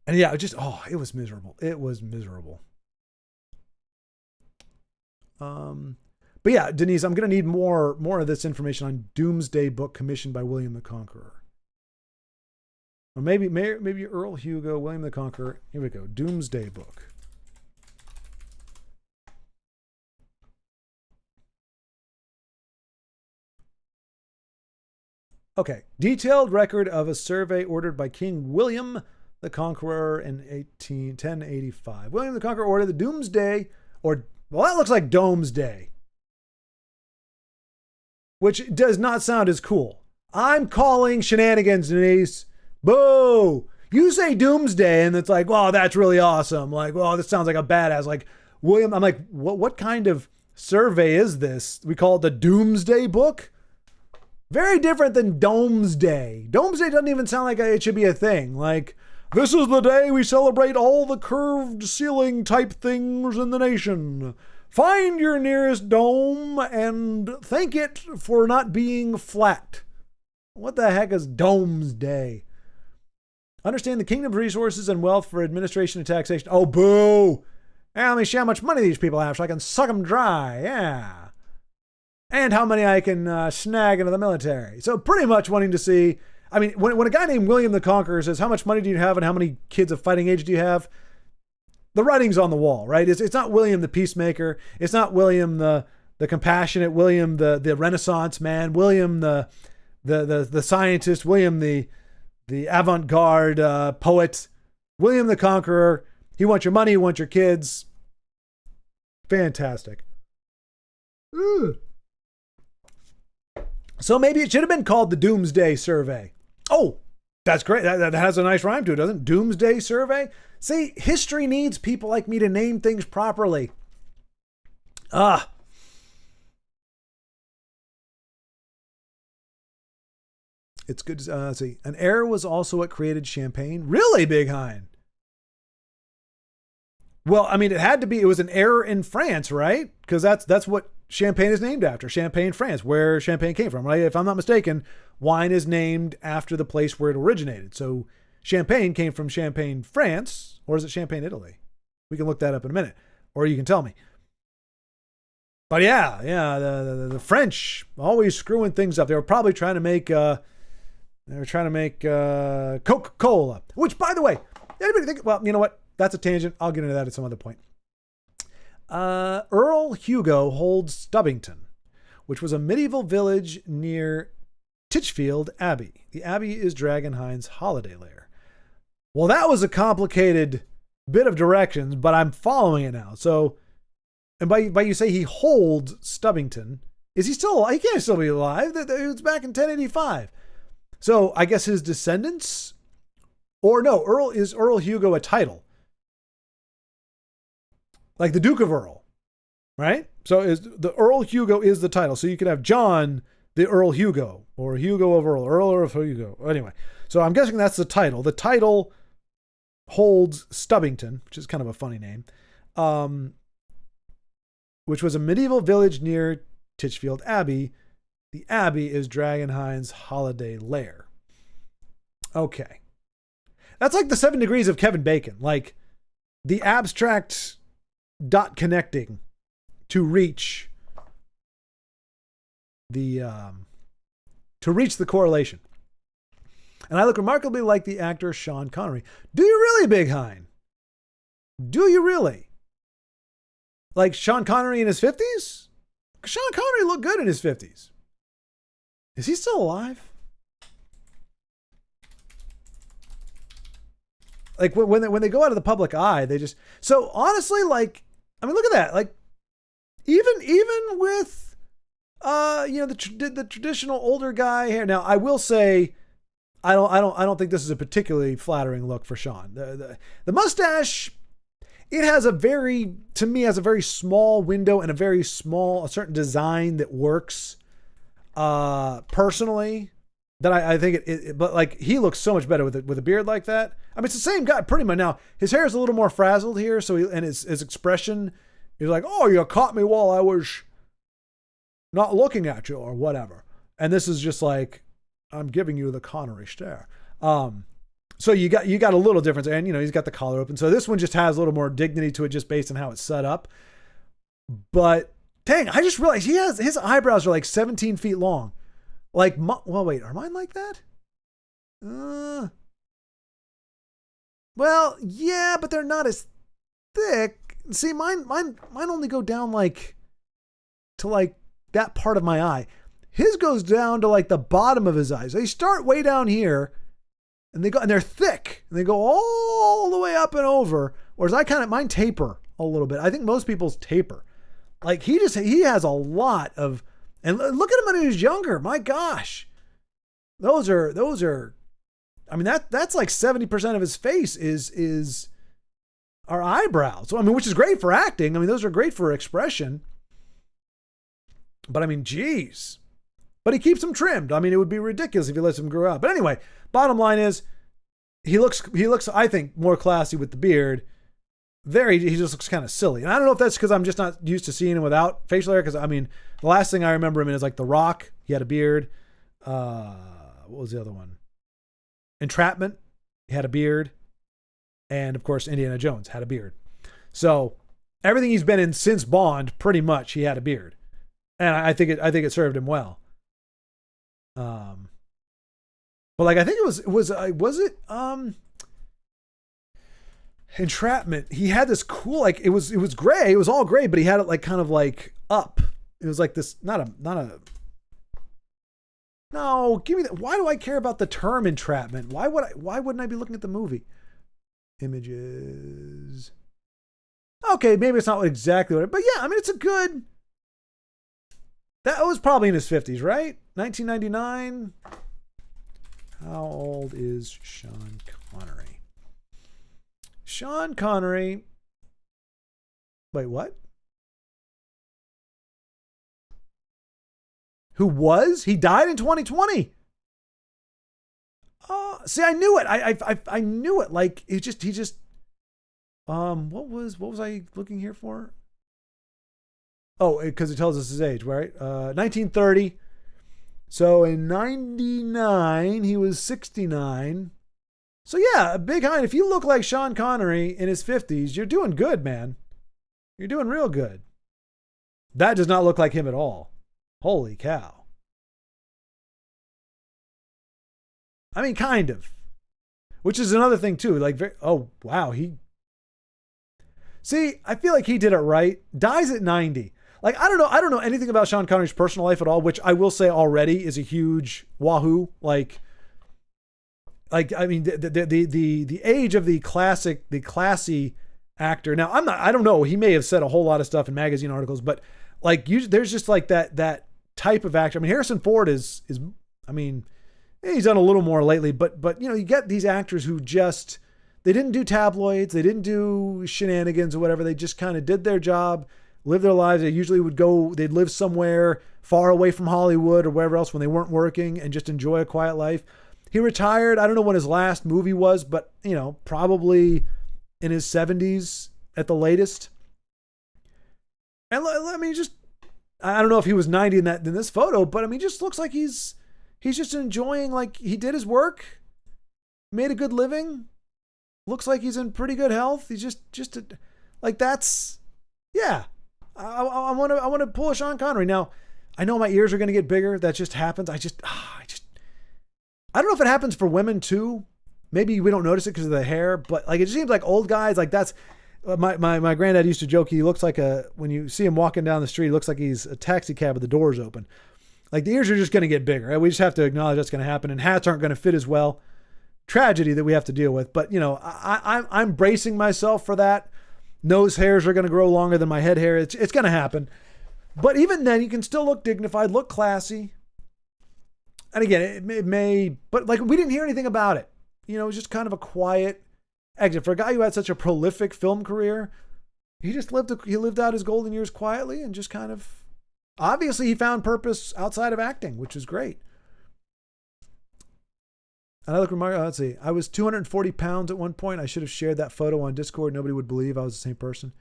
And yeah, it was miserable. It was miserable. But yeah, Denise, I'm going to need more of this information on Doomsday Book commissioned by William the Conqueror. Or maybe Earl Hugo, William the Conqueror. Here we go. Doomsday Book. Okay, detailed record of a survey ordered by King William the Conqueror in 1085. William the Conqueror ordered the Doomsday, that looks like Domesday, which does not sound as cool. I'm calling shenanigans, Denise. Boo! You say Doomsday, and it's like, wow, that's really awesome. Like, well, this sounds like a badass. Like, William, I'm like, what kind of survey is this? We call it the Doomsday Book? Very different than Domesday. Domesday doesn't even sound like it should be a thing. Like, this is the day we celebrate all the curved ceiling type things in the nation. Find your nearest dome and thank it for not being flat. What the heck is Domesday? Understand the kingdom's resources and wealth for administration and taxation. Oh, boo! Yeah, let me see how much money these people have so I can suck them dry. Yeah. And how many I can snag into the military. So pretty much wanting to see, I mean, when a guy named William the Conqueror says, how much money do you have and how many kids of fighting age do you have? The writing's on the wall, right? It's not William the peacemaker. It's not William the compassionate, William the Renaissance man, William the scientist, William the avant-garde poet, William the Conqueror. He wants your money, he wants your kids. Fantastic. Ooh. So maybe it should have been called the Doomsday Survey. Oh, that's great. That has a nice rhyme to it, doesn't it? Doomsday Survey. See, history needs people like me to name things properly. It's good to let's see. An error was also what created champagne. Really, Big Hein? Well, I mean, it had to be. It was an error in France, right? Because that's what Champagne is named after. Champagne, France, where champagne came from, right? If I'm not mistaken, wine is named after the place where it originated. So Champagne came from Champagne, France, or is it Champagne, Italy? We can look that up in a minute, or you can tell me. But yeah, the French always screwing things up. They were probably trying to make Coca-Cola, which, by the way, anybody think? Well, you know what? That's a tangent. I'll get into that at some other point. Earl Hugo holds Stubbington, which was a medieval village near Titchfield Abbey. The abbey is Dragonhind's holiday lair. Well, that was a complicated bit of directions, but I'm following it now. So, and by you say he holds Stubbington, is he still alive? He can't still be alive. It was back in 1085. So I guess his descendants, or no, is Earl Hugo a title? Like the Duke of Earl, right? So is the Earl Hugo is the title. So you could have John the Earl Hugo, or Hugo of Earl of Hugo. Anyway, so I'm guessing that's the title. The title holds Stubbington, which is kind of a funny name, which was a medieval village near Titchfield Abbey. The abbey is Dragonhind's holiday lair. Okay. That's like the 7 degrees of Kevin Bacon. Like the abstract dot connecting to reach the correlation. And I look remarkably like the actor Sean Connery. Do you really, Big Hein? Do you really? Like Sean Connery in his 50s? Sean Connery looked good in his 50s. Is he still alive? Like when they go out of the public eye, they just... So honestly, like, I mean, look at that. Like, even with, the traditional older guy here. Now, I will say, I don't think this is a particularly flattering look for Sean. The mustache, it has a very small window and a certain design that works. Personally, that I think but like he looks so much better with a beard like that. I mean, it's the same guy pretty much. Now his hair is a little more frazzled here, so his expression is like, "Oh, you caught me while I was not looking at you," or whatever. And this is just like, "I'm giving you the Connery stare." So you got a little difference, and he's got the collar open. So this one just has a little more dignity to it, just based on how it's set up. But dang, I just realized his eyebrows are like 17 feet long. Like, well, wait, are mine like that? Well, yeah, but they're not as thick. See, mine only go down to that part of my eye. His goes down to like the bottom of his eyes. They start way down here, and they're thick, and they go all the way up and over. Whereas mine taper a little bit. I think most people's taper. Like he has a lot of, and look at him when he was younger. My gosh, those are, I mean, that's like 70% of his face is our eyebrows. So, I mean, which is great for acting. I mean, those are great for expression. But I mean, geez. But he keeps them trimmed. I mean, it would be ridiculous if he lets them grow out. But anyway, bottom line is, he looks, I think, more classy with the beard. There, he just looks kind of silly. And I don't know if that's because I'm just not used to seeing him without facial hair. Because, I mean, the last thing I remember him in is like The Rock. He had a beard. What was the other one? Entrapment. He had a beard. And, of course, Indiana Jones had a beard. So, everything he's been in since Bond, pretty much, he had a beard. And I think it served him well. But, like, I think it was it Entrapment. He had this cool, like, it was gray. It was all gray, but he had it like kind of like up. It was like this, no, give me that. Why do I care about the term entrapment? Why wouldn't I be looking at the movie? Images. Okay, maybe it's not exactly what but yeah, I mean, it's a good, that was probably in his 50s, right? 1999. How old is Sean Connery? Sean Connery. Wait, what? Who was? He died in 2020. See, I knew it. I knew it. Like he just. What was I looking here for? Oh, because it tells us his age, right? 1930. So in 99, he was 69. So yeah, Big Hein, if you look like Sean Connery in his 50s, you're doing good, man. You're doing real good. That does not look like him at all. Holy cow. I mean, kind of. Which is another thing too. Like, oh wow, See, I feel like he did it right. Dies at 90. Like, I don't know anything about Sean Connery's personal life at all, which I will say already is a huge wahoo. Like I mean, the age of the classy actor. Now, I don't know. He may have said a whole lot of stuff in magazine articles, but like, there's just like that type of actor. I mean, Harrison Ford is. I mean, he's done a little more lately, but you know, you get these actors who just, they didn't do tabloids, they didn't do shenanigans or whatever. They just kind of did their job, lived their lives. They usually they'd live somewhere far away from Hollywood or wherever else when they weren't working and just enjoy a quiet life. He retired. I don't know when his last movie was, but you know, probably in his 70s at the latest. And I mean, I don't know if he was 90 in this photo, but I mean, just looks like he's just enjoying, like, he did his work, made a good living, looks like he's in pretty good health. He's like, that's, yeah. I want to pull a Sean Connery. Now, I know my ears are going to get bigger. That just happens. I don't know if it happens for women too. Maybe we don't notice it because of the hair, but like, it seems like old guys, like that's, my granddad used to joke, he looks like when you see him walking down the street, he looks like he's a taxi cab with the doors open. Like, the ears are just going to get bigger. Right? We just have to acknowledge that's going to happen, and hats aren't going to fit as well. Tragedy that we have to deal with. But, you know, I'm bracing myself for that. Nose hairs are going to grow longer than my head hair. It's going to happen. But even then, you can still look dignified, look classy. And again, it may, but like, we didn't hear anything about it. You know, it was just kind of a quiet exit. For a guy who had such a prolific film career, he lived out his golden years quietly and just kind of, obviously he found purpose outside of acting, which is great. And I look remarkable. Let's see. I was 240 pounds at one point. I should have shared that photo on Discord. Nobody would believe I was the same person.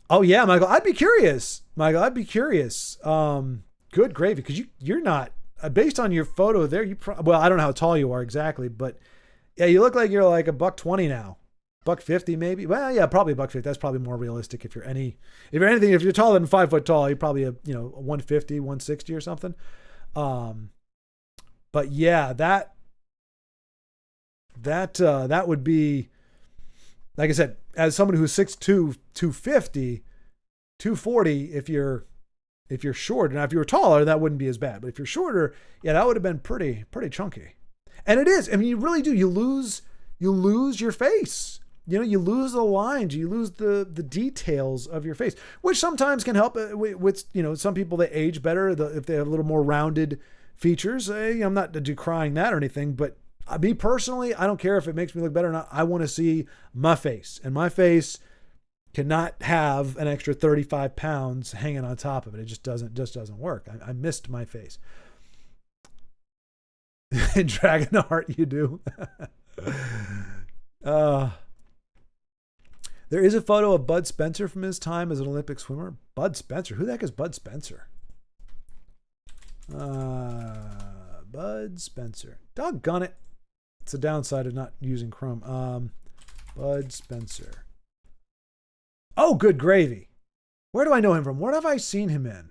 Oh yeah, Michael. I'd be curious. Good gravy. Because you're not, based on your photo there, well, I don't know how tall you are exactly, but yeah, you look like you're like $120 now. $150 maybe. Well, yeah, probably $150. That's probably more realistic. If you're taller than 5 foot tall, you're probably a 150, 160 or something. But yeah, that would be, like I said, as someone who's 6'2", 250, 240, if you're short. Now, if you were taller, that wouldn't be as bad. But if you're shorter, yeah, that would have been pretty chunky. And it is. I mean, you really do. You lose your face. You know, you lose the lines, you lose the details of your face, which sometimes can help with some people, they age better if they have a little more rounded features. I'm not decrying that or anything, but me personally, I don't care if it makes me look better or not. I want to see my face, and my face cannot have an extra 35 pounds hanging on top of it. It just doesn't work. I missed my face. In Dragonheart, you do. There is a photo of Bud Spencer from his time as an Olympic swimmer. Bud Spencer? Who the heck is Bud Spencer? Bud Spencer. Doggone it. It's a downside of not using Chrome. Bud Spencer. Oh, good gravy. Where do I know him from? What have I seen him in?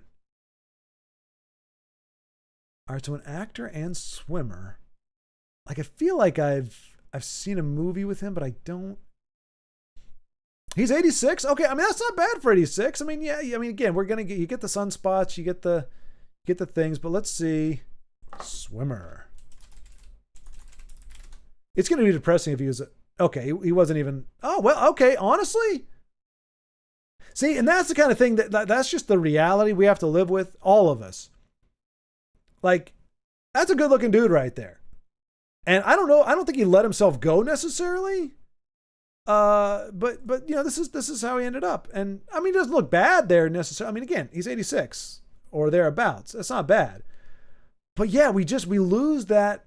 All right, so an actor and swimmer. Like, I feel like I've seen a movie with him, but I don't. He's 86. Okay, I mean, that's not bad for 86. I mean, yeah. I mean, again, you get the sunspots, you get the things, but let's see. Swimmer. It's going to be depressing if he was okay. He wasn't even. Oh well, okay. Honestly, see, and that's the kind of thing that's just the reality we have to live with, all of us. Like, that's a good-looking dude right there, and I don't know. I don't think he let himself go necessarily. But this is how he ended up, and I mean, he doesn't look bad there necessarily. I mean, again, he's 86 or thereabouts. That's not bad. But yeah, we lose that.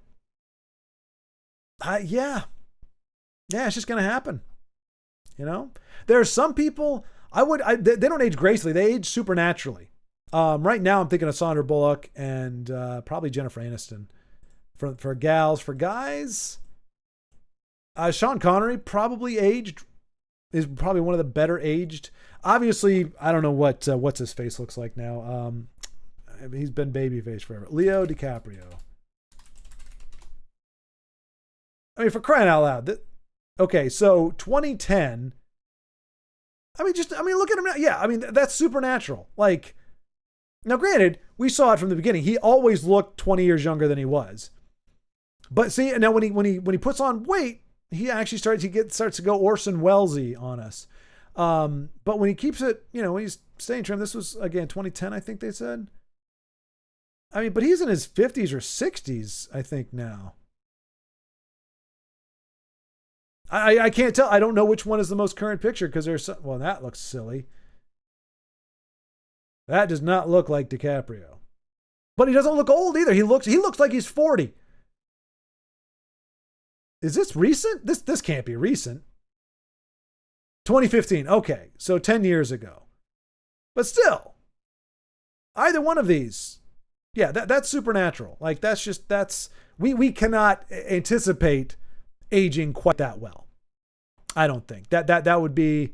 Yeah, it's just gonna happen. You know, there are some people they don't age gracefully; they age supernaturally. Right now, I'm thinking of Sandra Bullock and probably Jennifer Aniston. For gals, for guys, Sean Connery probably aged is probably one of the better aged. Obviously, I don't know what's his face looks like now. He's been babyface forever. Leo DiCaprio. I mean, for crying out loud. Okay, so 2010. I mean, look at him now. Yeah, I mean, that's supernatural. Like, now granted, we saw it from the beginning. He always looked 20 years younger than he was. But see, now when he puts on weight, he actually starts to go Orson Welles-y on us. But when he keeps it, when he's staying trim, this was again 2010, I think they said. I mean, but he's in his 50s or 60s, I think now. I can't tell. I don't know which one is the most current picture because well, that looks silly. That does not look like DiCaprio. But he doesn't look old either. He looks like he's 40. Is this recent? This can't be recent. 2015. Okay, so 10 years ago. But still, either one of these, yeah, that's supernatural. Like we cannot anticipate aging quite that well. I don't think that would be.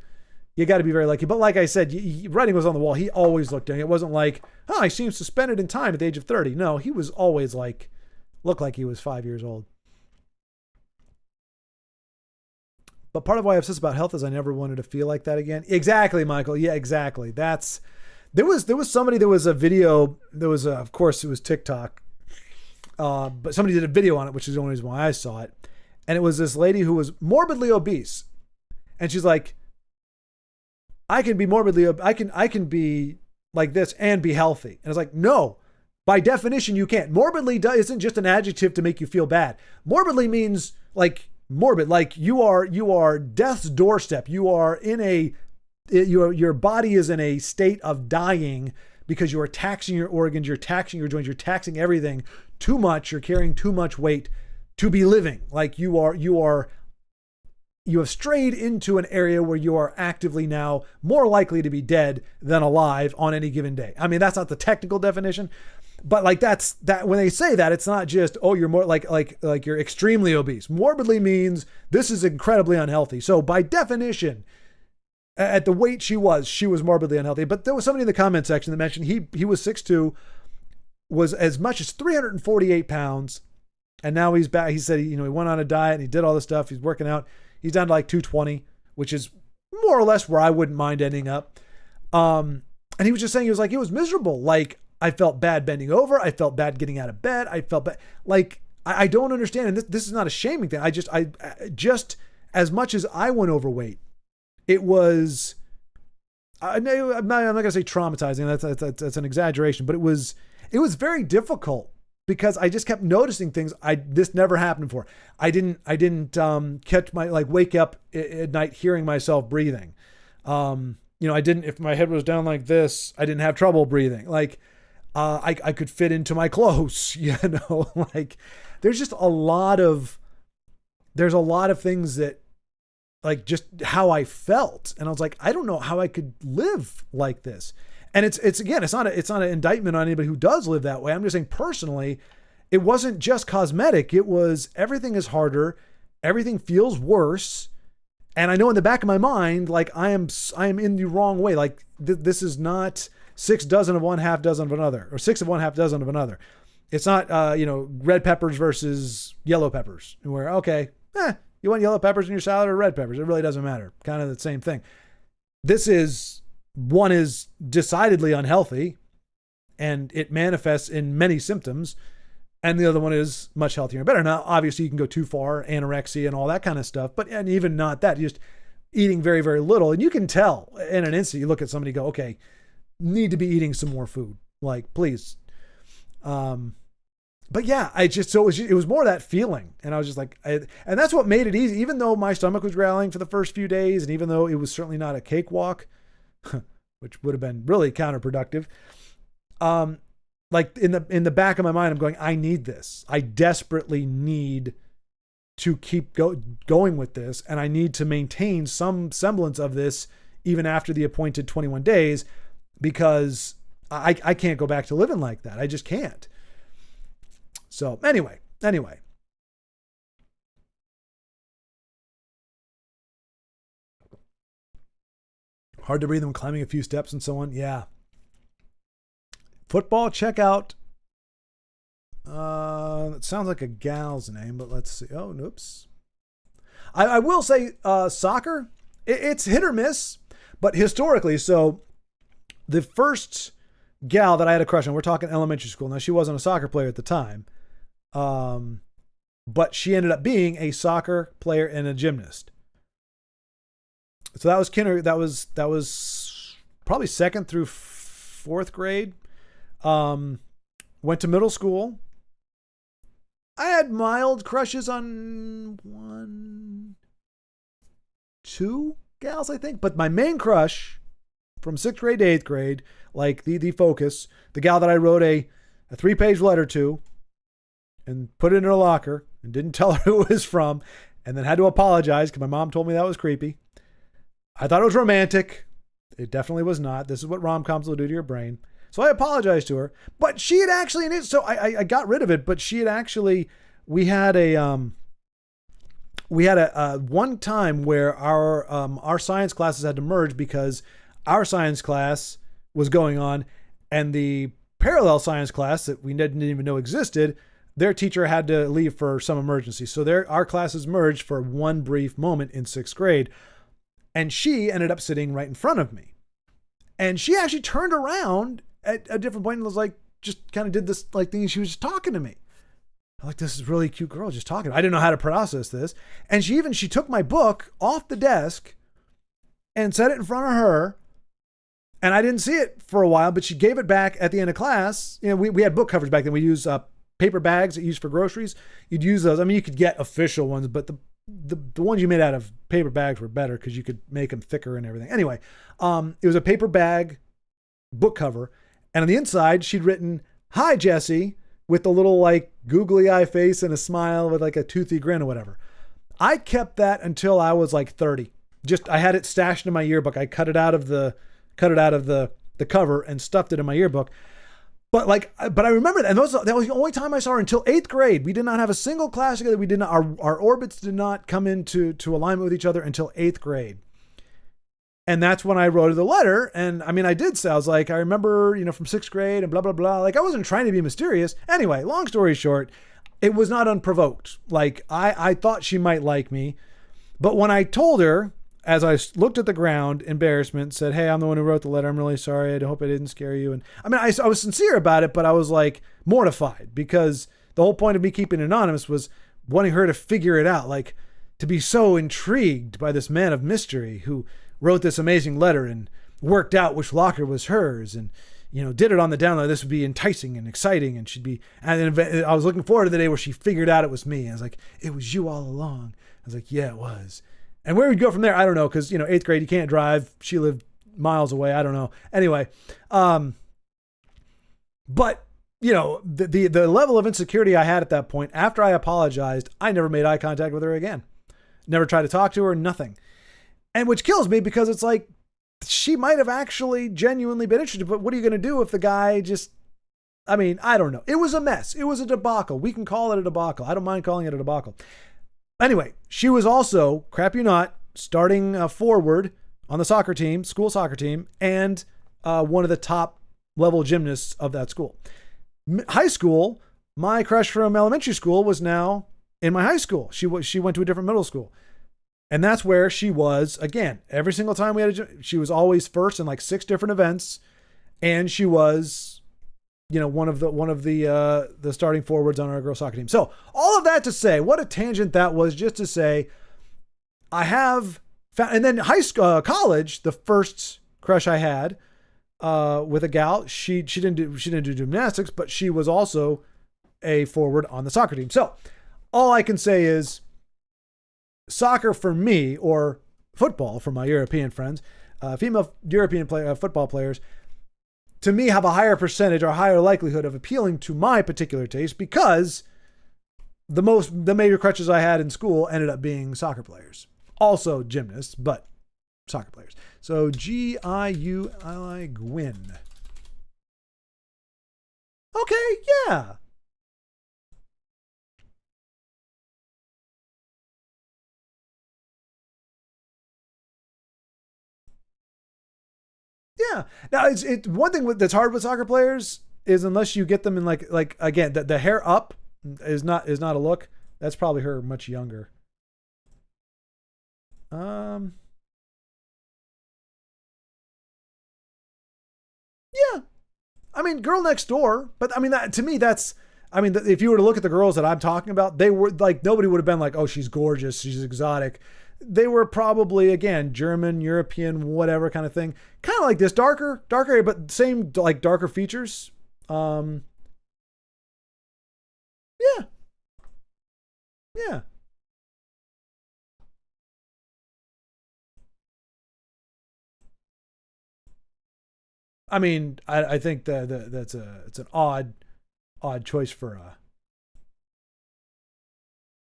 You got to be very lucky. But like I said, writing was on the wall. He always looked young. It wasn't like, he seems suspended in time at the age of 30. No, he was always looked like he was 5 years old. But part of why I'm obsessed about health is I never wanted to feel like that again. Exactly, Michael. Yeah, exactly. There was somebody, there was a video, of course it was TikTok, but somebody did a video on it, which is the only reason why I saw it. And it was this lady who was morbidly obese. And she's like, I can be I can be like this and be healthy. And it's like, no, by definition, you can't. Morbidly isn't just an adjective to make you feel bad. Morbidly means morbid, like you are death's doorstep. You are your body is in a state of dying because you are taxing your organs, you're taxing your joints, you're taxing everything too much. You're carrying too much weight to be living. Like you have strayed into an area where you are actively now more likely to be dead than alive on any given day. I mean, that's not the technical definition, but that's when they say that, it's not just, you're more like you're extremely obese. Morbidly means this is incredibly unhealthy. So by definition, at the weight she was morbidly unhealthy. But there was somebody in the comment section that mentioned he was 6'2", was as much as 348 pounds. And now he's back. He said, he went on a diet and he did all this stuff. He's working out. He's down to 220, which is more or less where I wouldn't mind ending up. And he was just saying, it was miserable. I felt bad bending over. I felt bad getting out of bed. I felt bad. I don't understand. And this is not a shaming thing. I just as much as I went overweight, it was, I'm not going to say traumatizing. That's an exaggeration, but it was very difficult because I just kept noticing things. This never happened before. I didn't catch my, wake up at night hearing myself breathing. I didn't, if my head was down like this, I didn't have trouble breathing. I could fit into my clothes, there's just a lot of things that just how I felt. And I was like, I don't know how I could live like this. And it's not an indictment on anybody who does live that way. I'm just saying personally, it wasn't just cosmetic. It was everything is harder. Everything feels worse. And I know in the back of my mind, I am in the wrong way. This is not 6 dozen of one, half dozen of another, or 6 of one, half dozen of another. It's not, red peppers versus yellow peppers where, you want yellow peppers in your salad or red peppers? It really doesn't matter. Kind of the same thing. One is decidedly unhealthy and it manifests in many symptoms. And the other one is much healthier and better. Now, obviously you can go too far, anorexia and all that kind of stuff, and even not that, just eating very, very little. And you can tell in an instant, you look at somebody and go, okay, need to be eating some more food. Please. But yeah, it was more that feeling. And I was just and that's what made it easy. Even though my stomach was growling for the first few days, and even though it was certainly not a cakewalk, which would have been really counterproductive. In the back of my mind, I'm going, I need this. I desperately need to keep going with this. And I need to maintain some semblance of this even after the appointed 21 days, because I can't go back to living like that. I just can't. So anyway. Hard to breathe when climbing a few steps and so on. Yeah. Football, check out. It sounds like a gal's name, but let's see. Oh, oops. I will say soccer, it's hit or miss, but historically, so the first gal that I had a crush on, we're talking elementary school. Now, she wasn't a soccer player at the time, but she ended up being a soccer player and a gymnast. So that was that was probably second through fourth grade. Went to middle school. I had mild crushes on 1, 2 gals, I think. But my main crush from 6th grade to 8th grade, like the focus, the gal that I wrote a 3-page letter to and put it in her locker and didn't tell her who it was from, and then had to apologize because my mom told me that was creepy. I thought it was romantic. It definitely was not. This is what rom-coms will do to your brain. So I apologized to her, but she had actually, so I got rid of it, but she had actually, we had a one time where our science classes had to merge because our science class was going on and the parallel science class that we didn't even know existed, their teacher had to leave for some emergency. So our classes merged for one brief moment in 6th grade. And she ended up sitting right in front of me. And she actually turned around at a different point and was like, just kind of did this like thing. She was just talking to me. I'm like, this is really cute girl just talking. I didn't know how to process this. And she took my book off the desk and set it in front of her. And I didn't see it for a while, but she gave it back at the end of class. You know, we had book covers back then. We used paper bags that you use for groceries. You'd use those. I mean, you could get official ones, but the ones you made out of paper bags were better because you could make them thicker and everything. Anyway, it was a paper bag book cover. And on the inside, she'd written, "Hi, Jesse," with a little like googly eye face and a smile with like a toothy grin or whatever. I kept that until I was like 30. I had it stashed in my yearbook. I cut it out of the cover and stuffed it in my yearbook. But I remember that. And that was the only time I saw her until 8th grade. We did not have a single class together. We did not, our orbits did not come into alignment with each other until 8th grade. And that's when I wrote her the letter. And I mean, I did say, I was like, I remember, from 6th grade and blah, blah, blah. Like I wasn't trying to be mysterious. Anyway, long story short, it was not unprovoked. Like I thought she might like me. But when I told her, as I looked at the ground, embarrassment, said, "Hey, I'm the one who wrote the letter. I'm really sorry. I hope I didn't scare you." And I mean, I was sincere about it, but I was like mortified because the whole point of me keeping it anonymous was wanting her to figure it out, like to be so intrigued by this man of mystery who wrote this amazing letter and worked out which locker was hers and, did it on the down low. This would be enticing and exciting. And and I was looking forward to the day where she figured out it was me. I was like, "It was you all along." I was like, "Yeah, it was." And where we'd go from there, I don't know, because 8th grade you can't drive. She lived miles away. I don't know. Anyway, but the level of insecurity I had at that point, after I apologized, I never made eye contact with her again. Never tried to talk to her. Nothing. And which kills me because it's like she might have actually genuinely been interested. But what are you going to do if the guy just? I mean, I don't know. It was a mess. It was a debacle. We can call it a debacle. I don't mind calling it a debacle. Anyway, she was also, crap you not, starting forward on the soccer team, school soccer team, and one of the top level gymnasts of that school. High school, my crush from elementary school was now in my high school. She went to a different middle school. And that's where she was, again, every single time she was always first in like 6 different events. And she was, one of the starting forwards on our girls soccer team. So all of that to say, what a tangent that was, just to say, I have found, and then college, the first crush I had with a gal, she didn't do gymnastics, but she was also a forward on the soccer team. So all I can say is soccer for me, or football for my European friends, female European football players, to me, have a higher percentage or higher likelihood of appealing to my particular taste because the major crutches I had in school ended up being soccer players. Also gymnasts, but soccer players. So Giuli Gwyn. Okay, yeah. Yeah. Now it's one thing that's hard with soccer players is unless you get them in like again the hair up is not a look. That's probably her much younger. Yeah. I mean, Girl Next Door, but I mean that to me that's I mean if you were to look at the girls that I'm talking about, they were like nobody would have been like, "Oh, she's gorgeous, she's exotic." They were probably again German, European, whatever kind of thing. Kind of like this darker area, but same like darker features. Yeah. Yeah. I mean, I think that's it's an odd choice for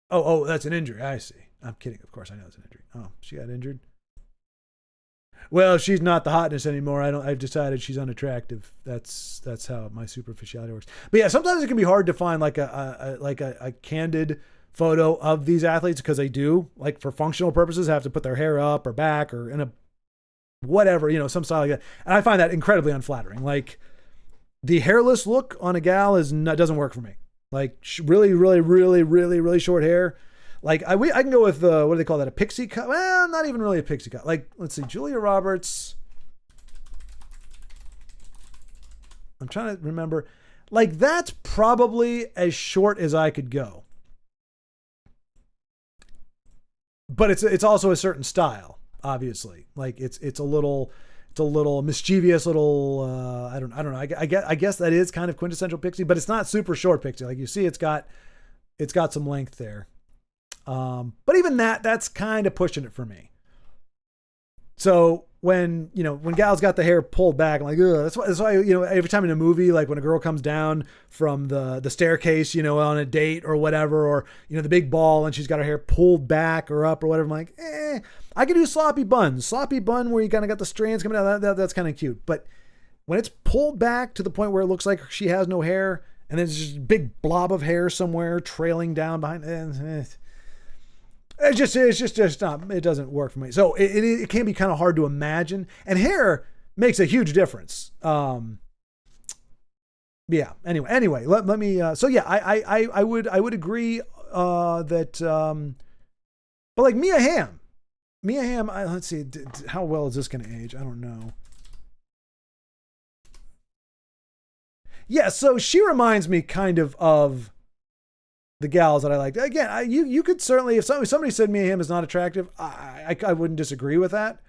that's an injury. I see. I'm kidding. Of course, I know it's an injury. Oh, she got injured. Well, she's not the hotness anymore. I've decided she's unattractive. That's how my superficiality works. But yeah, sometimes it can be hard to find like a candid photo of these athletes because they do like for functional purposes have to put their hair up or back or in a whatever, some style like that. And I find that incredibly unflattering. Like the hairless look on a gal doesn't work for me. Like really, really, really, really, really short hair. Like I can go with what do they call that? A pixie cut? Well, not even really a pixie cut. Like let's see, Julia Roberts. I'm trying to remember. Like that's probably as short as I could go. But it's also a certain style, obviously. Like it's a little mischievous, little I don't know. I guess that is kind of quintessential pixie, but it's not super short pixie. Like you see, it's got some length there. But even that's kind of pushing it for me. So when gals got the hair pulled back, I'm like, ugh, that's why, every time in a movie, like when a girl comes down from the staircase, on a date or whatever, or, the big ball and she's got her hair pulled back or up or whatever. I'm like, I can do sloppy bun where you kind of got the strands coming out. That's kind of cute. But when it's pulled back to the point where it looks like she has no hair and there's just a big blob of hair somewhere trailing down behind it's just not, it doesn't work for me. So it can be kind of hard to imagine, and hair makes a huge difference. Yeah. Anyway, let me, so yeah, I would agree, that, but like Mia Hamm, let's see, how well is this going to age? I don't know. Yeah. So she reminds me kind of the gals that I liked. Again, you could certainly, if somebody said Mia Hamm is not attractive, I wouldn't disagree with that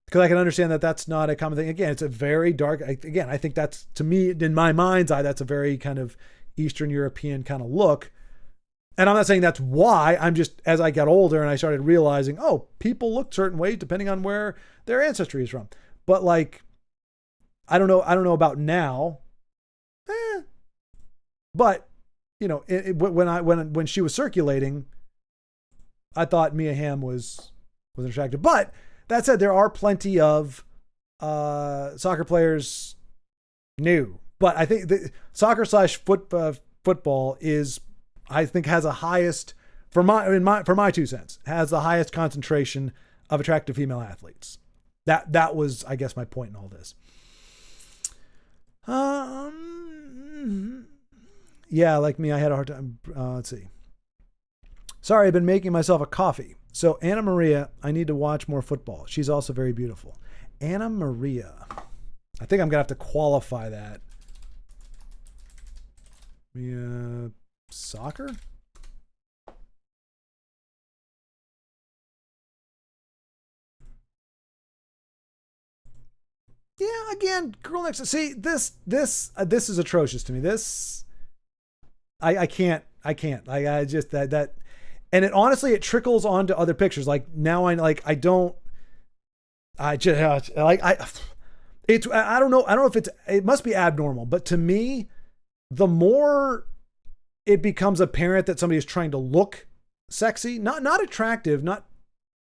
because I can understand that that's not a common thing. Again, it's a very dark. I think that's, to me, in my mind's eye, that's a very kind of Eastern European kind of look. And I'm not saying that's why. I'm just, as I got older and I started realizing, people look certain ways depending on where their ancestry is from. But like, I don't know about now. But when she was circulating, I thought Mia Hamm was attractive. But that said, there are plenty of soccer players new. But I think the soccer / football is, I think, has a highest for my 2 cents, has the highest concentration of attractive female athletes. That was, I guess, my point in all this. Yeah, like me, I had a hard time. Let's see. Sorry, I've been making myself a coffee. So Anna Maria, I need to watch more football. She's also very beautiful. Anna Maria. I think I'm going to have to qualify that. Soccer? Yeah, again, girl next to, see, this is atrocious to me. This, I can't. I just, that, and it honestly, it trickles onto other pictures. Like now I don't know. If it must be abnormal, but to me, the more it becomes apparent that somebody is trying to look sexy, not attractive, not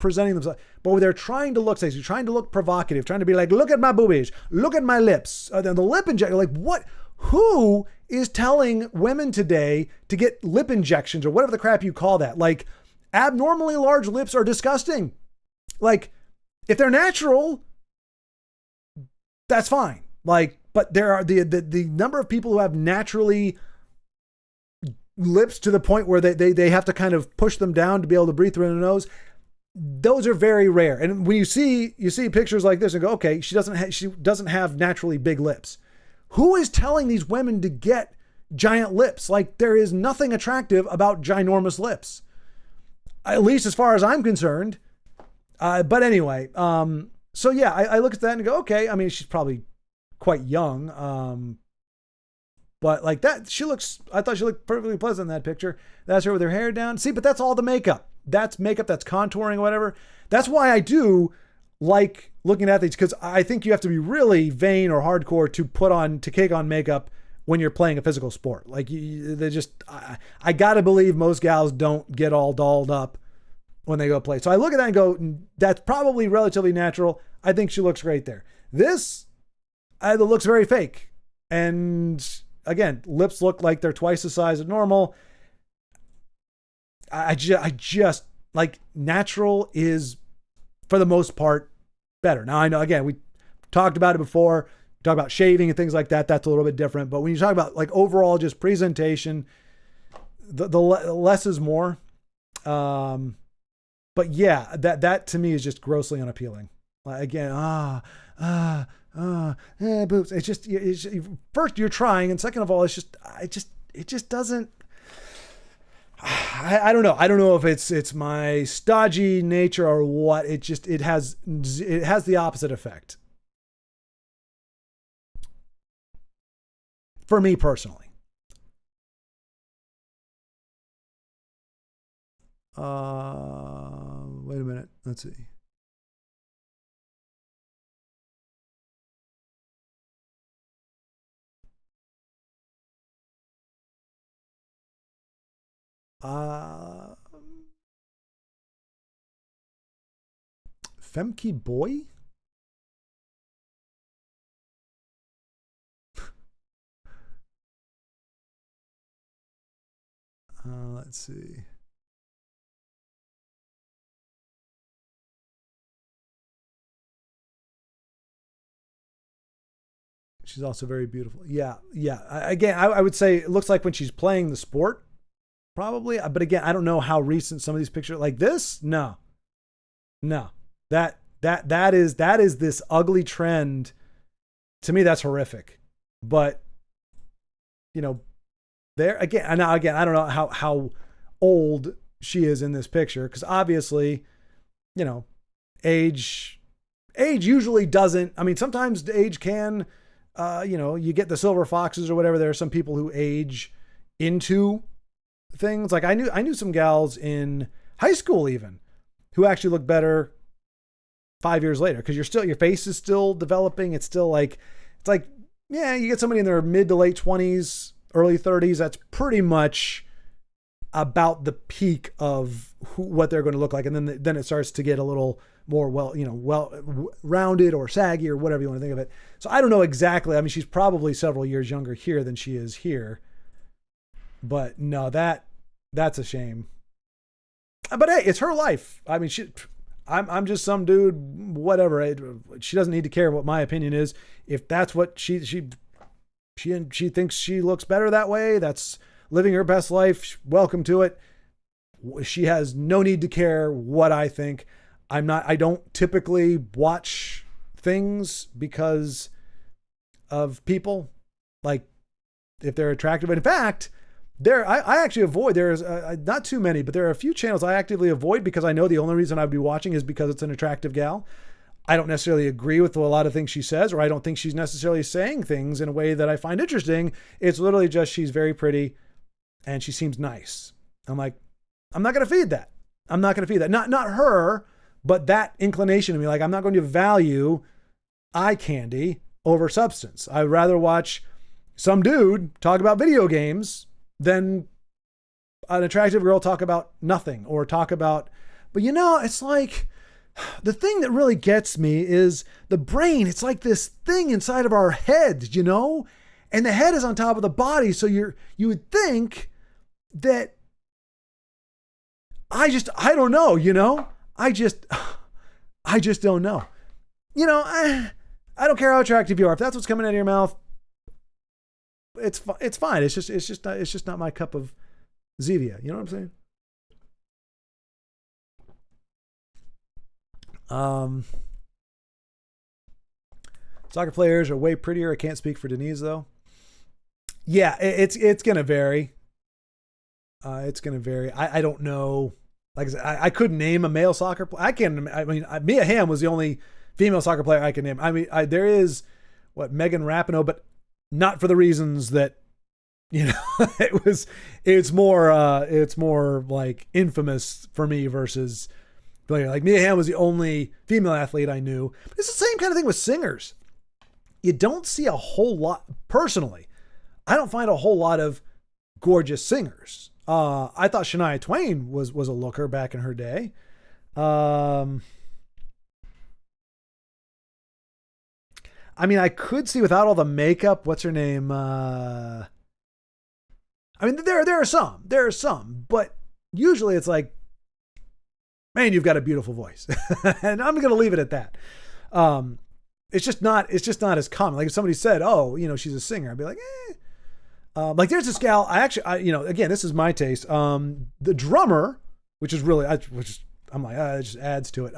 presenting themselves, but where they're trying to look sexy, trying to look provocative, trying to be like, look at my boobies, look at my lips, the lip injection. Like what? Who is telling women today to get lip injections or whatever the crap you call that? Like abnormally large lips are disgusting. Like if they're natural, that's fine. Like, but there are the number of people who have naturally lips to the point where they have to kind of push them down to be able to breathe through their nose. Those are very rare. And when you see pictures like this and go, okay, she doesn't have naturally big lips. Who is telling these women to get giant lips? Like, there is nothing attractive about ginormous lips, at least as far as I'm concerned. But anyway, so yeah, I look at that and go, okay, I mean, she's probably quite young. But like that, I thought she looked perfectly pleasant in that picture. That's her with her hair down. See, but that's all the makeup. That's makeup, that's contouring, whatever. That's why I do like looking at these, because I think you have to be really vain or hardcore to cake on makeup when you're playing a physical sport. Like, I gotta believe most gals don't get all dolled up when they go play. So I look at that and go, that's probably relatively natural. I think she looks great there. This looks very fake. And again, lips look like they're twice the size of normal. I just like, natural is for the most part better. Now I know, again, we talked about it before, talk about shaving and things like that. That's a little bit different. But when you talk about like overall just presentation, the less is more. But yeah, that to me is just grossly unappealing. Like, again, boobs. It's just first you're trying, and second of all, it just doesn't. I don't know. I don't know if it's my stodgy nature or what. It has the opposite effect for me personally. Wait a minute. Let's see. Femke Boy? Let's see. She's also very beautiful. Yeah. Again, I would say it looks like when she's playing the sport, probably. But again, I don't know how recent some of these pictures like this. No. That is this ugly trend. To me, that's horrific. But there again, and now again, I don't know how old she is in this picture, because obviously, age usually doesn't. I mean, sometimes age can, you get the silver foxes or whatever. There are some people who age into things. Like I knew some gals in high school even who actually look better 5 years later, because your face is still developing. It's still like, yeah, you get somebody in their mid to late 20s, early 30s. That's pretty much about the peak of what they're going to look like. And then it starts to get a little more well rounded or saggy or whatever you want to think of it. So I don't know exactly. I mean, she's probably several years younger here than she is here. But no, that's a shame. But hey, it's her life. I mean, I'm just some dude, whatever. She doesn't need to care what my opinion is. If that's what she thinks she looks better that way, that's living her best life. Welcome to it. She has no need to care what I think. I don't typically watch things because of people, like if they're attractive. And in fact, I actually avoid, there's not too many, but there are a few channels I actively avoid because I know the only reason I'd be watching is because it's an attractive gal. I don't necessarily agree with a lot of things she says, or I don't think she's necessarily saying things in a way that I find interesting. It's literally just, she's very pretty and she seems nice. I'm like, I'm not going to feed that. I'm not going to feed that. Not her, but that inclination to me. Like, I'm not going to value eye candy over substance. I'd rather watch some dude talk about video games than an attractive girl talk about nothing or talk about, but it's like the thing that really gets me is the brain. It's like this thing inside of our head, and the head is on top of the body. So you would think that I don't know, I just don't know. I don't care how attractive you are. If that's what's coming out of your mouth, it's fine. It's just not my cup of Zevia. You know what I'm saying? Soccer players are way prettier. I can't speak for Denise though. Yeah, it's gonna vary. It's gonna vary. I don't know. Like I said, I couldn't name a male soccer player. I mean, Mia Hamm was the only female soccer player I can name. I mean, there is Megan Rapinoe, but not for the reasons that, you know, it's more like infamous for me versus like Mia Hamm was the only female athlete I knew. But it's the same kind of thing with singers. You don't see a whole lot, personally. I don't find a whole lot of gorgeous singers. I thought Shania Twain was a looker back in her day. I mean, I could see without all the makeup. What's her name? I mean, there are some, but usually it's like, man, you've got a beautiful voice, and I'm going to leave it at that. It's just not as common. Like if somebody said, oh, you know, she's a singer, I'd be like, eh. Like there's this gal, you know, again, this is my taste. The drummer, which is really, I'm like, it just adds to it.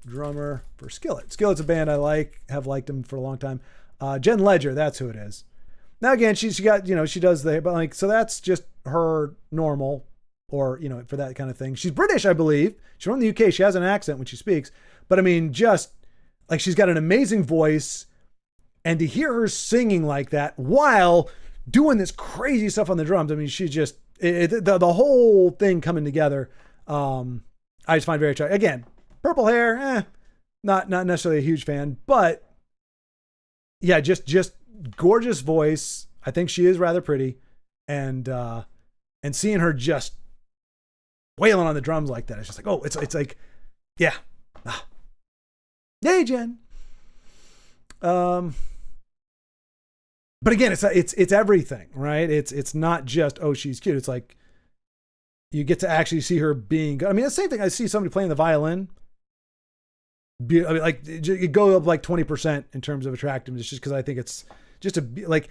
Drummer for Skillet. Skillet's a band I have liked them for a long time. Jen Ledger, that's who it is. Now again, she got, you know, she does but like, so that's just her normal, or, you know, for that kind of thing. She's British, I believe. She's from the UK. She has an accent when she speaks, but I mean, just like she's got an amazing voice, and to hear her singing like that while doing this crazy stuff on the drums. I mean, she just, the whole thing coming together. I just find very attractive. Again, purple hair, not necessarily a huge fan, but yeah, just gorgeous voice. I think she is rather pretty, and seeing her just wailing on the drums like that, it's just like, oh, it's like, yeah. Yay, Jen. But again, it's everything, right? It's not just, oh, she's cute. It's like you get to actually see her being good. I mean, the same thing. I see somebody playing the violin. I mean, like it go up like 20% in terms of attractiveness, just because I think it's just like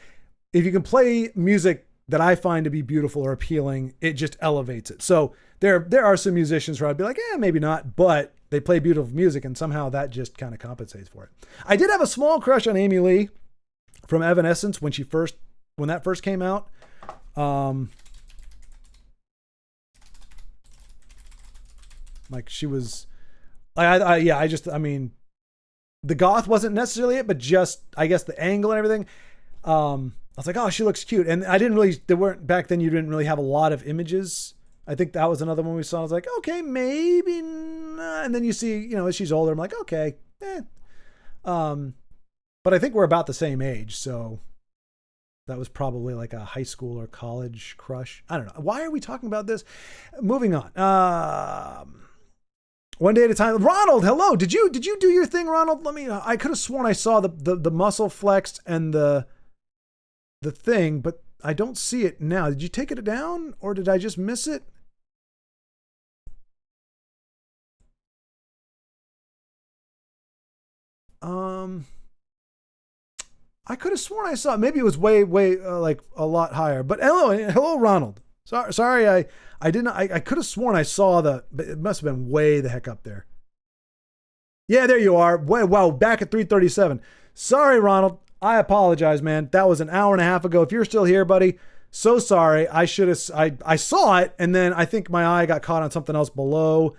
if you can play music that I find to be beautiful or appealing, it just elevates it. So there are some musicians where I'd be like, maybe not, but they play beautiful music, and somehow that just kind of compensates for it. I did have a small crush on Amy Lee from Evanescence when that first came out. Like she was, I mean, the goth wasn't necessarily it, but just, I guess the angle and everything. I was like, oh, she looks cute. And back then you didn't really have a lot of images. I think that was another one we saw. I was like, okay, maybe not. And then you see, you know, as she's older, I'm like, okay, but I think we're about the same age, so that was probably like a high school or college crush. I don't know. Why are we talking about this? Moving on. One day at a time. Ronald, hello. Did you do your thing, Ronald? I could have sworn I saw the muscle flexed and the thing, but I don't see it now. Did you take it down, or did I just miss it? I could have sworn I saw it. Maybe it was way like a lot higher. But hello, Ronald. Sorry, I didn't. I could have sworn I saw but it must have been way the heck up there. Yeah, there you are. Wow, back at 3:37. Sorry, Ronald. I apologize, man. That was an hour and a half ago. If you're still here, buddy, so sorry. I should have. I saw it, and then I think my eye got caught on something else below.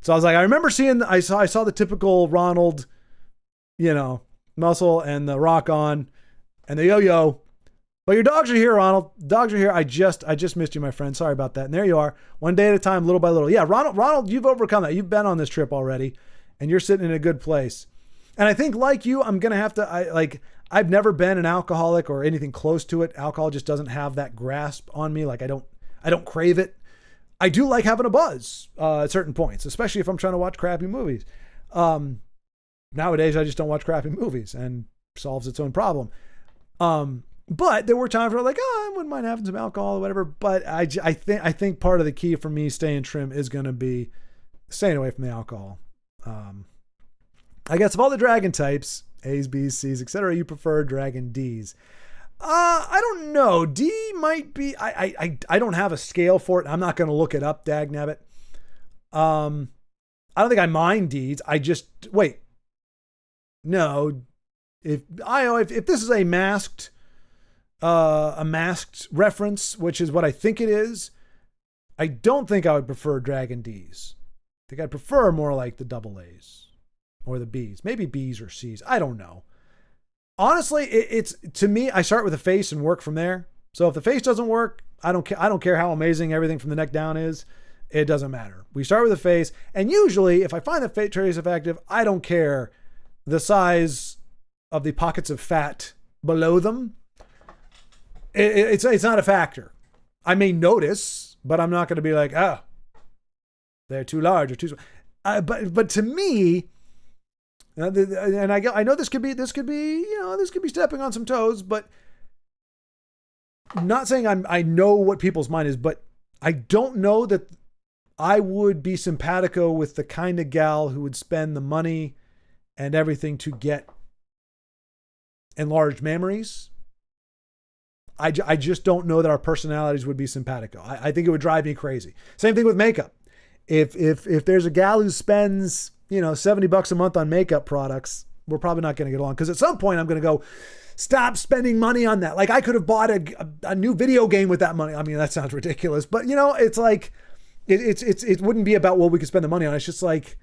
So I was like, I remember seeing. I saw the typical Ronald, you know, muscle and the rock on and the yo-yo. But your dogs are here, Ronald. Dogs are here. I just missed you, my friend. Sorry about that. And there you are. One day at a time, little by little. Yeah, Ronald, you've overcome that. You've been on this trip already, and you're sitting in a good place. And I think, like you, I'm going to have to, I've never been an alcoholic or anything close to it. Alcohol just doesn't have that grasp on me. Like I don't crave it. I do like having a buzz at certain points, especially if I'm trying to watch crappy movies. Nowadays, I just don't watch crappy movies, and solves its own problem. But there were times where I'm like, I wouldn't mind having some alcohol or whatever. But I think part of the key for me staying trim is going to be staying away from the alcohol. I guess of all the dragon types, A's, B's, C's, etc. You prefer Dragon D's. I don't know. D might be. I don't have a scale for it. I'm not going to look it up. Dag nabbit. I don't think I mind D's. I just wait. No, if this is a masked reference, which is what I think it is, I don't think I would prefer Dragon D's. I think I'd prefer more like the double A's or the B's, maybe B's or C's. I don't know. Honestly, it's to me, I start with the face and work from there. So if the face doesn't work, I don't care how amazing everything from the neck down is. It doesn't matter. We start with the face, and usually, if I find the face trace effective, I don't care the size of the pockets of fat below them. It's not a factor. I may notice, but I'm not going to be like, oh, they're too large or too small. But to me, and I know this could be stepping on some toes, but not saying I know what people's mind is, but I don't know that I would be simpatico with the kind of gal who would spend the money and everything to get enlarged mammaries. I just don't know that our personalities would be simpatico. I think it would drive me crazy. Same thing with makeup. If there's a gal who spends, $70 a month on makeup products, we're probably not going to get along. Because at some point I'm going to go, stop spending money on that. Like I could have bought a new video game with that money. I mean, that sounds ridiculous, but it's like, it wouldn't be about what we could spend the money on. It's just like,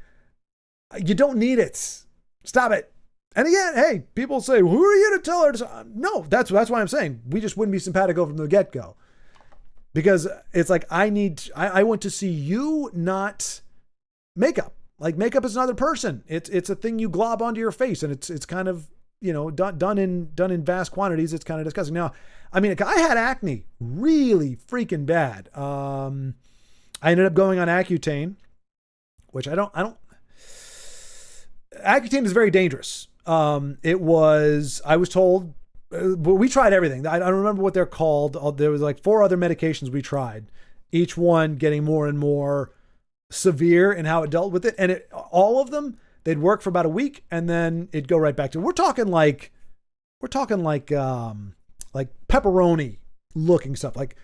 you don't need it. Stop it. And again, hey, people say, who are you to tell her to? No, that's why I'm saying we just wouldn't be simpatico from the get-go. Because it's like, I want to see you, not makeup. Like makeup is another person. It's a thing you glob onto your face, and it's kind of, done in vast quantities. It's kind of disgusting. Now, I mean, I had acne really freaking bad. I ended up going on Accutane, which I don't. Accutane is very dangerous. I was told, but we tried everything. I don't remember what they're called. There was like 4 other medications we tried, each one getting more and more severe in how it dealt with it. And all of them, they'd work for about a week and then it'd go right back to, we're talking like pepperoni looking stuff, like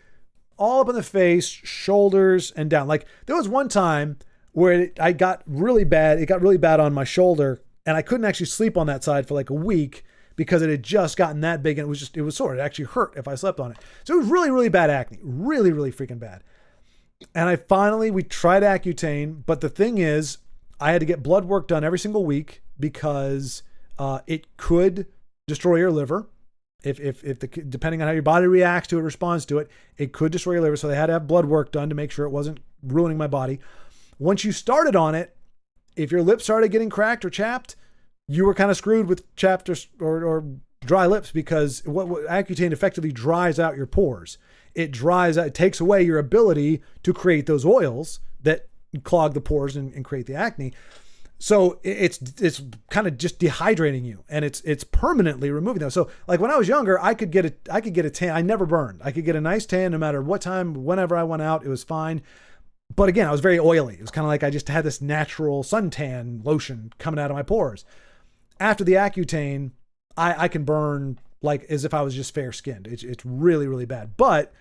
all up in the face, shoulders and down. Like there was one time where it got really bad on my shoulder, and I couldn't actually sleep on that side for like a week because it had just gotten that big, and it was sore. It actually hurt if I slept on it. So it was really, really bad acne, really, really freaking bad. And we tried Accutane, but the thing is, I had to get blood work done every single week because it could destroy your liver. Depending on how your body reacts to it, responds to it, it could destroy your liver. So they had to have blood work done to make sure it wasn't ruining my body. Once you started on it, if your lips started getting cracked or chapped, you were kind of screwed with chapped or dry lips, because what Accutane effectively dries out your pores. It takes away your ability to create those oils that clog the pores and create the acne. So it's kind of just dehydrating you, and it's permanently removing them. So like when I was younger, I could get a tan. I never burned. I could get a nice tan no matter what time, whenever I went out, it was fine. But again, I was very oily. It was kind of like I just had this natural suntan lotion coming out of my pores. After the Accutane, I can burn like as if I was just fair skinned. It's really, really bad. But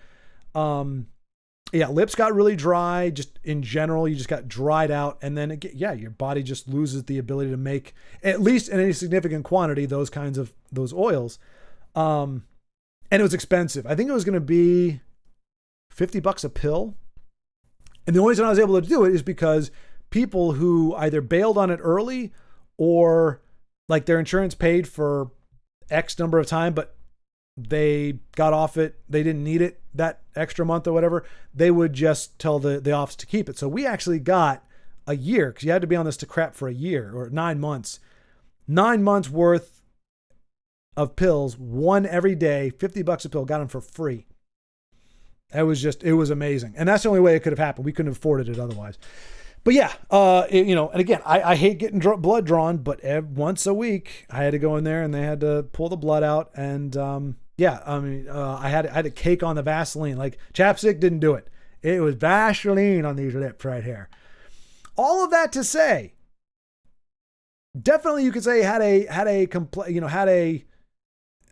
lips got really dry. Just in general, you just got dried out. And then your body just loses the ability to make, at least in any significant quantity, those oils. And it was expensive. I think it was going to be $50 a pill. And the only reason I was able to do it is because people who either bailed on it early, or like their insurance paid for X number of time, but they got off it, they didn't need it that extra month or whatever, they would just tell the office to keep it. So we actually got a year, because you had to be on this to crap for a year or 9 months. 9 months worth of pills, one every day, $50 a pill, got them for free. It was amazing. And that's the only way it could have happened. We couldn't have afforded it otherwise. But yeah, and again, I hate getting blood drawn, but once a week I had to go in there and they had to pull the blood out. And I had to cake on the Vaseline. Like chapstick didn't do it. It was Vaseline on these lips right here. All of that to say, definitely you could say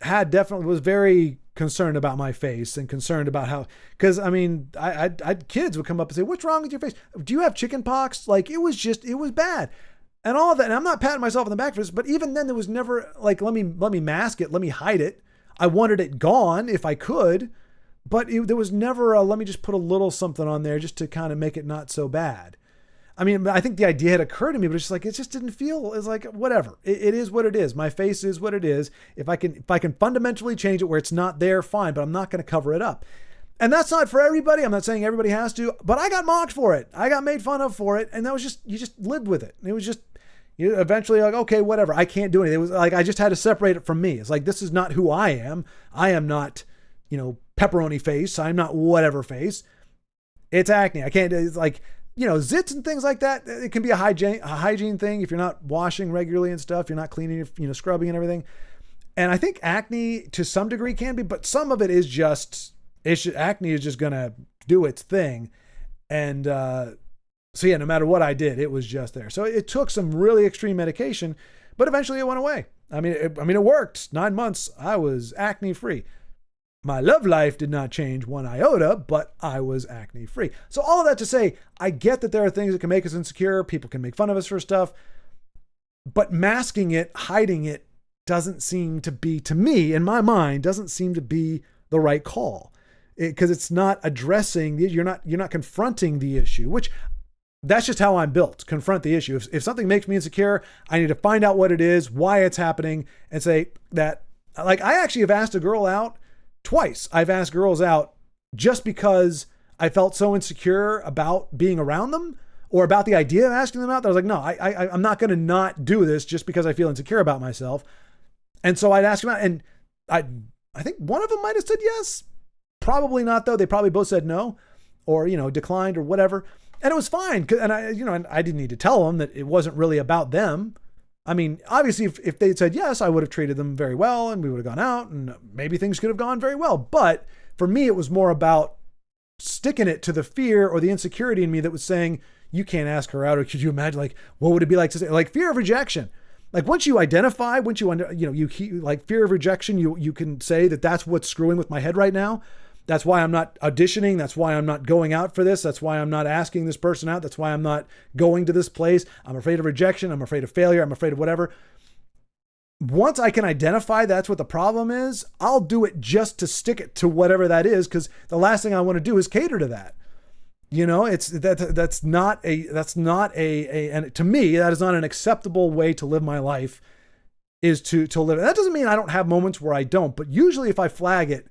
had definitely was very concerned about my face and concerned about how, because I mean, I kids would come up and say, "What's wrong with your face? Do you have chicken pox?" Like it was bad. And all of that. And I'm not patting myself on the back for this, but even then there was never like, let me mask it. Let me hide it. I wanted it gone if I could, but there was never let me just put a little something on there just to kind of make it not so bad. I mean, I think the idea had occurred to me, but it's just like, it just didn't feel, it's like, whatever. It is what it is. My face is what it is. If I can fundamentally change it where it's not there, fine, but I'm not going to cover it up. And that's not for everybody. I'm not saying everybody has to, but I got mocked for it. I got made fun of for it. And that was just, you just lived with it. It was just, you eventually like, okay, whatever. I can't do anything. It was like, I just had to separate it from me. It's like, this is not who I am. I am not, pepperoni face. I'm not whatever face. It's acne. I can't, it's like, zits and things like that. It can be a hygiene thing. If you're not washing regularly and stuff, you're not cleaning, scrubbing and everything. And I think acne to some degree can be, but some of it is just, acne is just going to do its thing. And, so yeah, no matter what I did, it was just there. So it took some really extreme medication, but eventually it went away. I mean, it worked. 9 months, I was acne free. My love life did not change one iota, but I was acne free. So all of that to say, I get that there are things that can make us insecure. People can make fun of us for stuff, but masking it, hiding it doesn't seem to be, to me, in my mind, doesn't seem to be the right call, because it's not addressing, you're not confronting the issue, which that's just how I'm built. Confront the issue. If something makes me insecure, I need to find out what it is, why it's happening, and say that, like, I actually have asked a girl out twice. I've asked girls out just because I felt so insecure about being around them or about the idea of asking them out. That I was like, no, I'm not going to not do this just because I feel insecure about myself. And so I'd ask them out, and I think one of them might have said yes. Probably not though. They probably both said no, or, declined or whatever. And it was fine. And I didn't need to tell them that it wasn't really about them. I mean, obviously if they'd said yes, I would have treated them very well and we would have gone out and maybe things could have gone very well. But for me, it was more about sticking it to the fear or the insecurity in me that was saying, you can't ask her out. Or could you imagine, like, what would it be like to say, like, fear of rejection? Like once you identify, like fear of rejection, you can say that that's what's screwing with my head right now. That's why I'm not auditioning. That's why I'm not going out for this. That's why I'm not asking this person out. That's why I'm not going to this place. I'm afraid of rejection. I'm afraid of failure. I'm afraid of whatever. Once I can identify that's what the problem is, I'll do it just to stick it to whatever that is, because the last thing I want to do is cater to that. That's not a and to me, that is not an acceptable way to live my life, is to live. That doesn't mean I don't have moments where I don't, but usually if I flag it,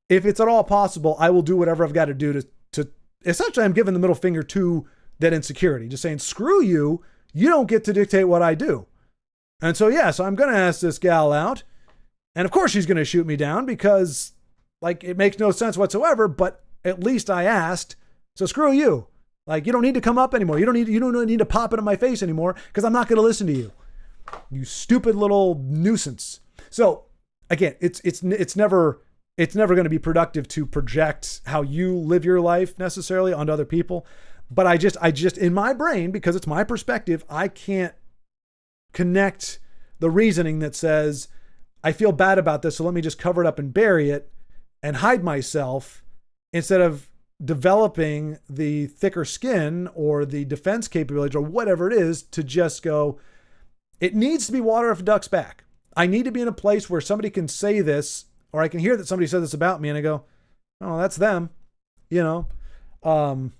if it's at all possible, I will do whatever I've got to do to essentially, I'm giving the middle finger to that insecurity, just saying, screw you. You don't get to dictate what I do. And so, so I'm going to ask this gal out, and of course she's going to shoot me down because, like, it makes no sense whatsoever, but at least I asked. So screw you. Like, you don't need to come up anymore. You don't need to pop it in my face anymore, because I'm not going to listen to you. You stupid little nuisance. So again, it's never going to be productive to project how you live your life necessarily onto other people. But I just in my brain, because it's my perspective, I can't connect the reasoning that says, I feel bad about this, so let me just cover it up and bury it and hide myself, instead of developing the thicker skin or the defense capabilities or whatever it is to just go, it needs to be water off a duck's back. I need to be in a place where somebody can say this, or I can hear that somebody said this about me, and I go, oh, that's them. Somebody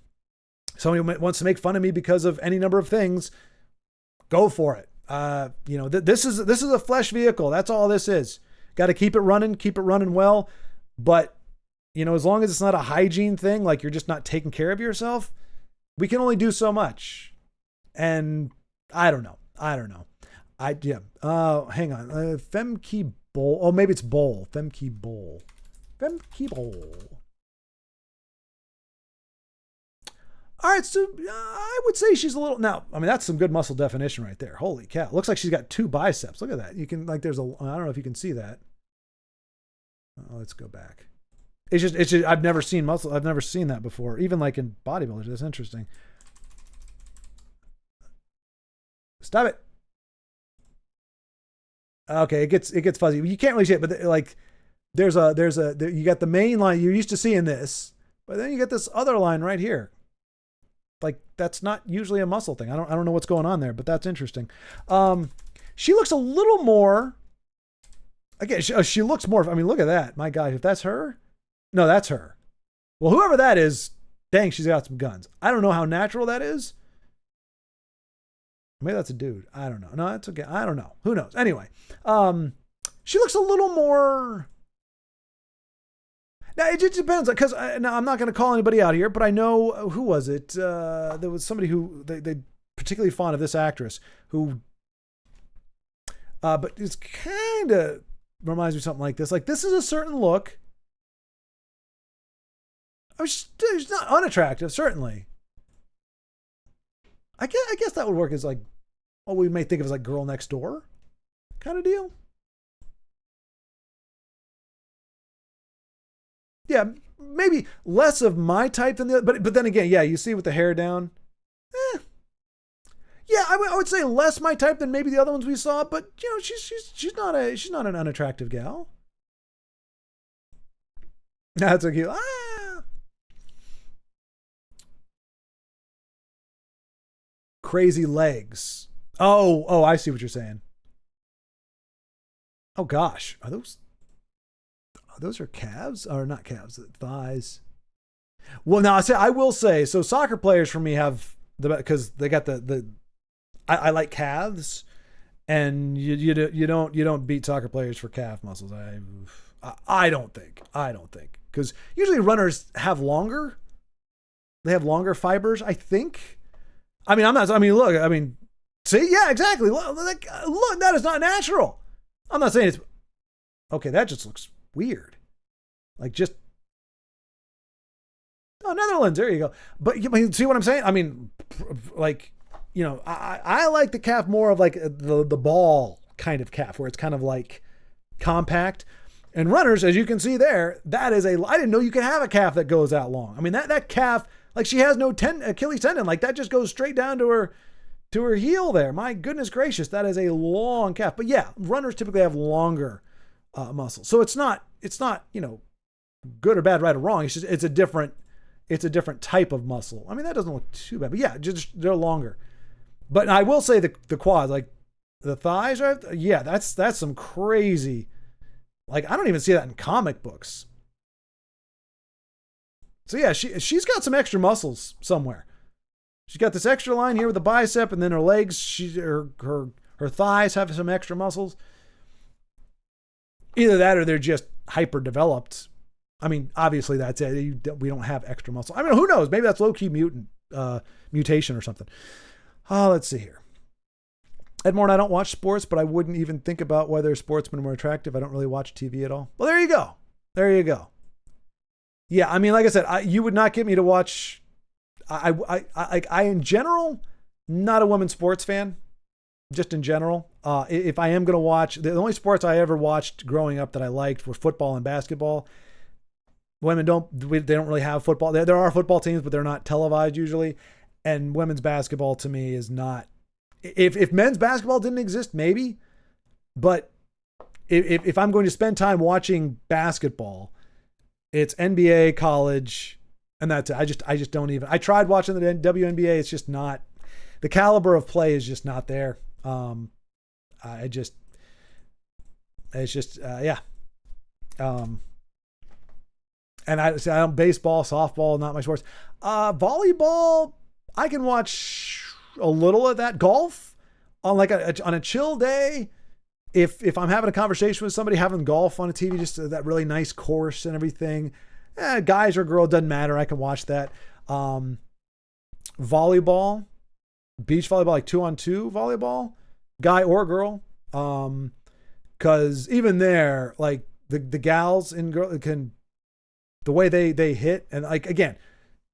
wants to make fun of me because of any number of things. Go for it. This is a flesh vehicle. That's all this is. Got to keep it running well. But, as long as it's not a hygiene thing, like you're just not taking care of yourself, we can only do so much. And I don't know. Hang on. Femke Bowl. Oh, maybe it's Bowl. Femke Bowl. All right, so I would say she's a little, now, I mean, that's some good muscle definition right there. Holy cow. Looks like she's got 2 biceps. Look at that. You can, like, I don't know if you can see that. Oh, let's go back. It's just, I've never seen muscle. I've never seen that before. Even like in bodybuilders. That's interesting. Stop it. Okay, it gets fuzzy. You can't really see it, but like you got the main line you're used to seeing this, but then you get this other line right here. Like that's not usually a muscle thing. I don't know what's going on there, but that's interesting. She looks a little more. Again, she looks more. I mean, look at that. My God, if that's her, no, that's her. Well, whoever that is, dang, she's got some guns. I don't know how natural that is. Maybe that's a dude. I don't know. No, that's okay. I don't know. Who knows? Anyway, she looks a little more. Now it just depends, because now I'm not going to call anybody out here, but I know who was it? There was somebody who they particularly fond of this actress who, but it's kind of reminds me of something like this. Like this is a certain look. I mean, she's not unattractive, certainly. I guess that would work as like, what we may think of as like girl next door kind of deal. Yeah, maybe less of my type than the other, but then again, yeah, you see with the hair down. Yeah, I would say less my type than maybe the other ones we saw, but you know, she's not an unattractive gal. That's so cute. Crazy legs. Oh, I see what you're saying. Oh gosh, are those her calves or not calves? Thighs. Well, now I will say so. Soccer players for me have because they got the. I like calves, and you don't beat soccer players for calf muscles. I don't think because usually runners have longer. They have longer fibers, I think. I mean, look. I mean, see, yeah, exactly. Look, that is not natural. I'm not saying it's okay. That just looks weird. Like just Netherlands. There you go. But you see what I'm saying? I mean, like you know, I like the calf more of like the ball kind of calf where it's kind of like compact. And runners, as you can see there, that is I didn't know you could have a calf that goes that long. I mean, that calf. Like she has no Achilles tendon. Like that just goes straight down to her heel there. My goodness gracious, that is a long calf. But yeah, runners typically have longer muscles. So it's not you know good or bad, right or wrong. It's just it's a different type of muscle. I mean that doesn't look too bad. But yeah, just they're longer. But I will say the quads, like the thighs, right? Yeah, that's some crazy. Like I don't even see that in comic books. So yeah, she's got some extra muscles somewhere. She's got this extra line here with the bicep, and then her legs, her thighs have some extra muscles. Either that or they're just hyper developed. I mean, obviously that's it. We don't have extra muscle. I mean, who knows? Maybe that's low-key mutation or something. Let's see here. Edmore and I don't watch sports, but I wouldn't even think about whether sportsmen are more attractive. I don't really watch TV at all. Well, there you go. There you go. Yeah, I mean, like I said, you would not get me to watch. I in general, not a women's sports fan. Just in general, if I am going to watch, the only sports I ever watched growing up that I liked were football and basketball. Women they don't really have football. There are football teams, but they're not televised usually. And women's basketball to me is not. If men's basketball didn't exist, maybe, but if I'm going to spend time watching basketball. It's NBA, college, and that's it. I just don't even. I tried watching the WNBA. It's just not. The caliber of play is just not there. It's just yeah. And I don't baseball, softball, not my sports. Volleyball, I can watch a little of that. Golf on like on a chill day. If I'm having a conversation with somebody having golf on a TV, just that really nice course and everything, guys or girl, doesn't matter. I can watch that. Volleyball, beach volleyball, like 2-on-2 volleyball, guy or girl. Cause even there, like the gals and girls the way they hit and like, again,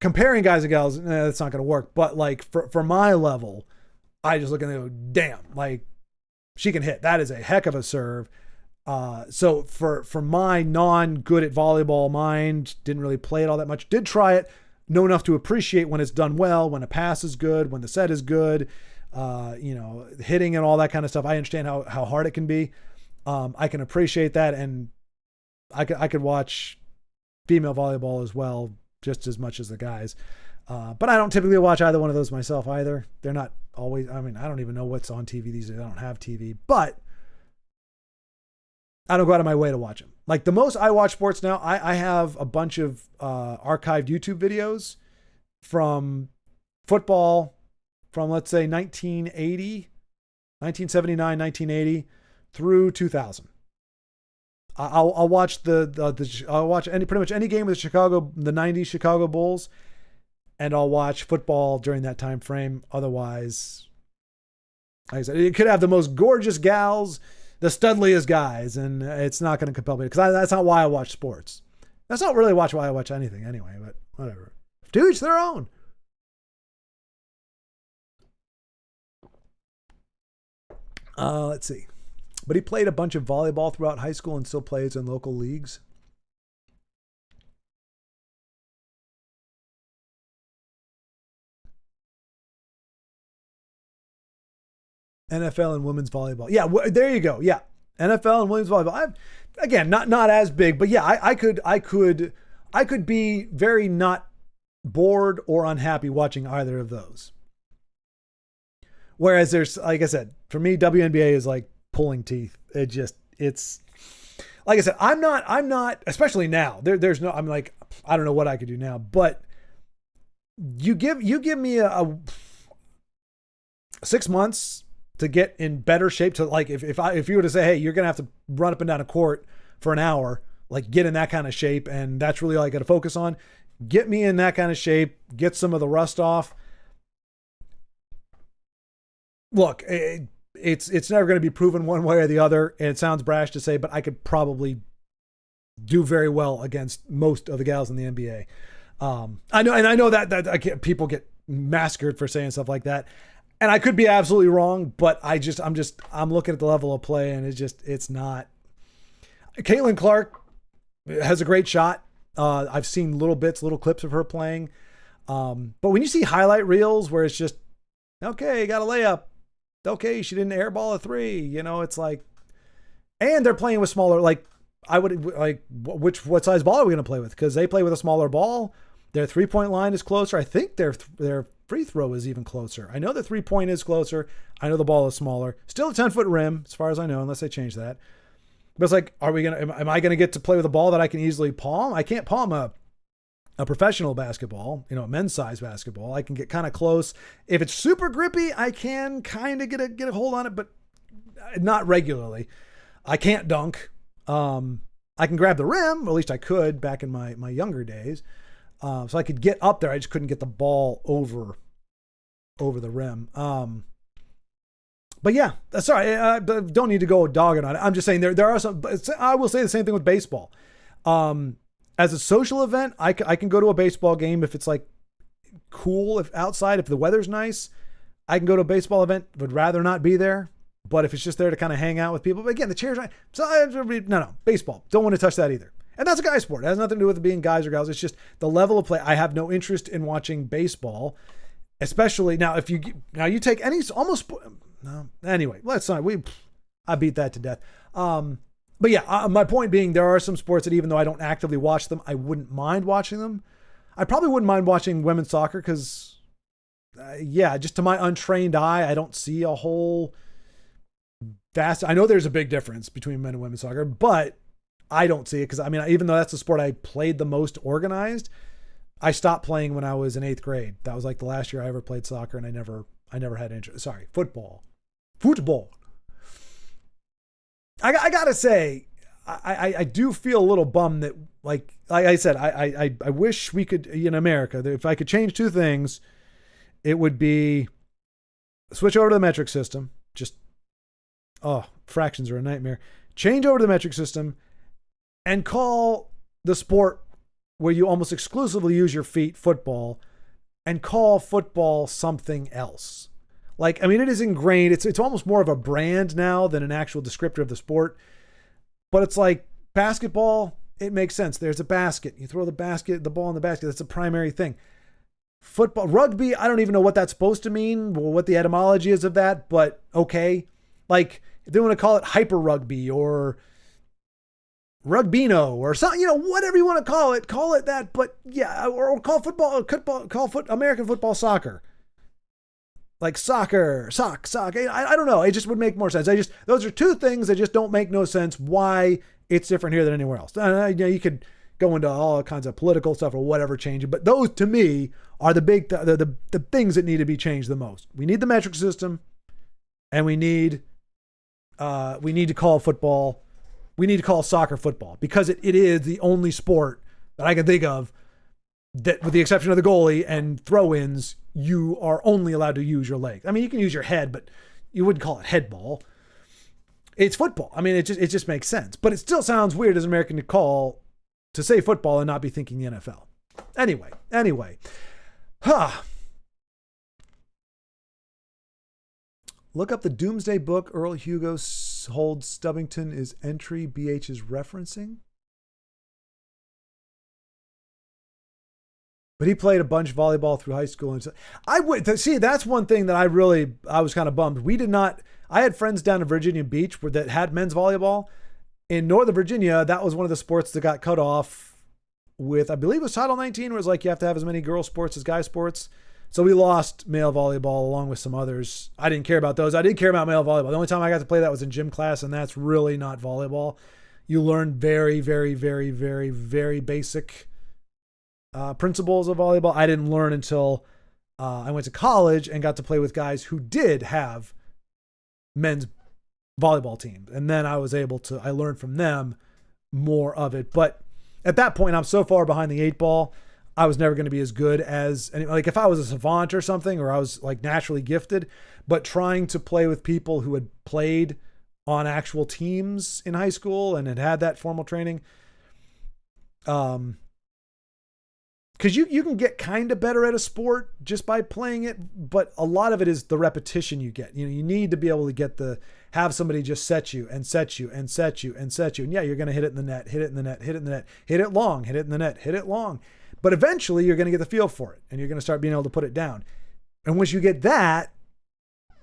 comparing guys and gals, that's not going to work. But like for my level, I just look and go, damn, like, she can hit. That is a heck of a serve. So for my non-good at volleyball mind, didn't really play it all that much. Did try it. Know enough to appreciate when it's done well, when a pass is good, when the set is good, hitting and all that kind of stuff. I understand how hard it can be. I can appreciate that, and I could watch female volleyball as well, just as much as the guys. But I don't typically watch either one of those myself either. They're not always, I mean, I don't even know what's on TV these days. I don't have TV, but I don't go out of my way to watch them. Like the most I watch sports now, I have a bunch of archived YouTube videos from football from, let's say, 1979, 1980 through 2000. I'll watch I'll watch pretty much any game of the 90s Chicago Bulls, and I'll watch football during that time frame. Otherwise, like I said, it could have the most gorgeous gals, the studliest guys, and it's not going to compel me, because that's not why I watch sports. That's not really why I watch anything anyway, but whatever. To each their own. Let's see. But he played a bunch of volleyball throughout high school and still plays in local leagues. NFL and women's volleyball. Yeah, there you go. Yeah, NFL and women's volleyball. Again, not as big, but yeah, I could be very not bored or unhappy watching either of those. Whereas there's, like I said, for me, WNBA is like pulling teeth. It's like I said, I'm not, especially now. There's no, I'm like, I don't know what I could do now, but you give me a 6 months to get in better shape, to like, if you were to say, hey, you're going to have to run up and down a court for an hour, like get in that kind of shape. And that's really all I got to focus on. Get me in that kind of shape, get some of the rust off. Look, it's never going to be proven one way or the other. And it sounds brash to say, but I could probably do very well against most of the gals in the NBA. I know that people get massacred for saying stuff like that. And I could be absolutely wrong, but I'm looking at the level of play, and it's not. Caitlin Clark has a great shot. I've seen little clips of her playing. But when you see highlight reels where it's just, okay, got a layup. Okay, she didn't airball a three. You know, it's like, and they're playing with smaller, like, I would like, what size ball are we going to play with? Because they play with a smaller ball. Their 3-point line is closer. I think their free throw is even closer. I know the 3-point is closer. I know the ball is smaller. Still a 10-foot rim, as far as I know, unless they change that. But it's like, am I going to get to play with a ball that I can easily palm? I can't palm a professional basketball, a men's size basketball. I can get kind of close. If it's super grippy, I can kind of get a hold on it, but not regularly. I can't dunk. I can grab the rim, or at least I could back in my younger days. So I could get up there. I just couldn't get the ball over the rim. But yeah, sorry. I don't need to go dogging on it. I'm just saying there are some. I will say the same thing with baseball. As a social event, I can go to a baseball game if it's like cool, if outside, if the weather's nice. I can go to a baseball event. Would rather not be there. But if it's just there to kind of hang out with people, but again, the chairs. No, baseball. Don't want to touch that either. And that's a guy sport. It has nothing to do with it being guys or gals. It's just the level of play. I have no interest in watching baseball, especially now. If you take any almost no. Anyway, let's not. I beat that to death. But yeah, my point being, there are some sports that even though I don't actively watch them, I wouldn't mind watching them. I probably wouldn't mind watching women's soccer because, just to my untrained eye, I don't see a whole vast. I know there's a big difference between men and women's soccer, but I don't see it because, even though that's the sport I played the most organized, I stopped playing when I was in 8th grade. That was like the last year I ever played soccer, and I never had interest. Sorry, football. I gotta say, I do feel a little bummed that, like I said, I wish we could, in America, if I could change two things, it would be switch over to the metric system. Fractions are a nightmare. Change over to the metric system and call the sport where you almost exclusively use your feet football, and call football something else. Like, it is ingrained. It's almost more of a brand now than an actual descriptor of the sport. But it's like basketball, it makes sense. There's a basket. You throw the ball in the basket. That's the primary thing. Football, rugby, I don't even know what that's supposed to mean, or what the etymology is of that, but okay. Like, if they want to call it hyper rugby or rugbino or something, whatever you want to call it that. But yeah, or call American football soccer. Like soccer, sock. I don't know. It just would make more sense. Those are two things that just don't make no sense why it's different here than anywhere else. You could go into all kinds of political stuff or whatever changing, but those to me are the big, the things that need to be changed the most. We need the metric system, and we need to call football. We need to call soccer football because it is the only sport that I can think of that, with the exception of the goalie and throw-ins, you are only allowed to use your legs. I mean, you can use your head, but you wouldn't call it head ball. It's football. I mean, it just makes sense. But it still sounds weird as an American to say football and not be thinking the NFL. Anyway. Look up the Doomsday Book. Earl Hugo holds Stubbington is entry BH is referencing. But he played a bunch of volleyball through high school. And I would see, that's one thing that I was kind of bummed. We did not, I had friends down in Virginia Beach that had men's volleyball. In Northern Virginia, that was one of the sports that got cut off with, I believe it was Title 19, where it was like you have to have as many girl sports as guy sports. So we lost male volleyball along with some others. I didn't care about those. I did care about male volleyball. The only time I got to play that was in gym class, and that's really not volleyball. You learn very, very, very, very, very basic principles of volleyball. I didn't learn until I went to college and got to play with guys who did have men's volleyball teams. And then I learned from them more of it. But at that point, I'm so far behind the 8 ball, I was never going to be as good as, like if I was a savant or something, or I was like naturally gifted, but trying to play with people who had played on actual teams in high school and had that formal training, because you can get kind of better at a sport just by playing it, but a lot of it is the repetition you get. You need to be able to have somebody just set you. And yeah, you're going to hit it in the net, hit it long, hit it in the net, hit it long. But eventually you're going to get the feel for it, and you're going to start being able to put it down. And once you get that,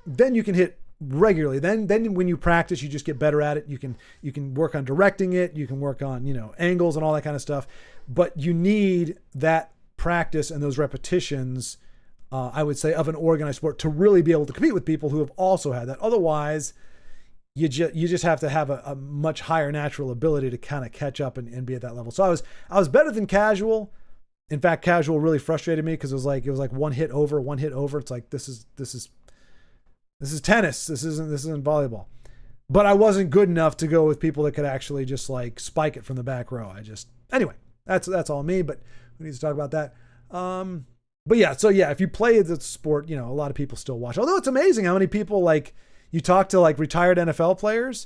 then you can hit regularly. Then when you practice, you just get better at it. You can work on directing it. You can work on, angles and all that kind of stuff. But you need that practice and those repetitions, I would say, of an organized sport to really be able to compete with people who have also had that. Otherwise, you just have to have a much higher natural ability to kind of catch up and be at that level. So I was better than casual. In fact, casual really frustrated me because it was like one hit over. It's like this is tennis. This isn't volleyball. But I wasn't good enough to go with people that could actually just like spike it from the back row. Anyway, that's all me, but we need to talk about that. But yeah, so yeah, if you play the sport, a lot of people still watch. Although it's amazing how many people, like, you talk to like retired NFL players,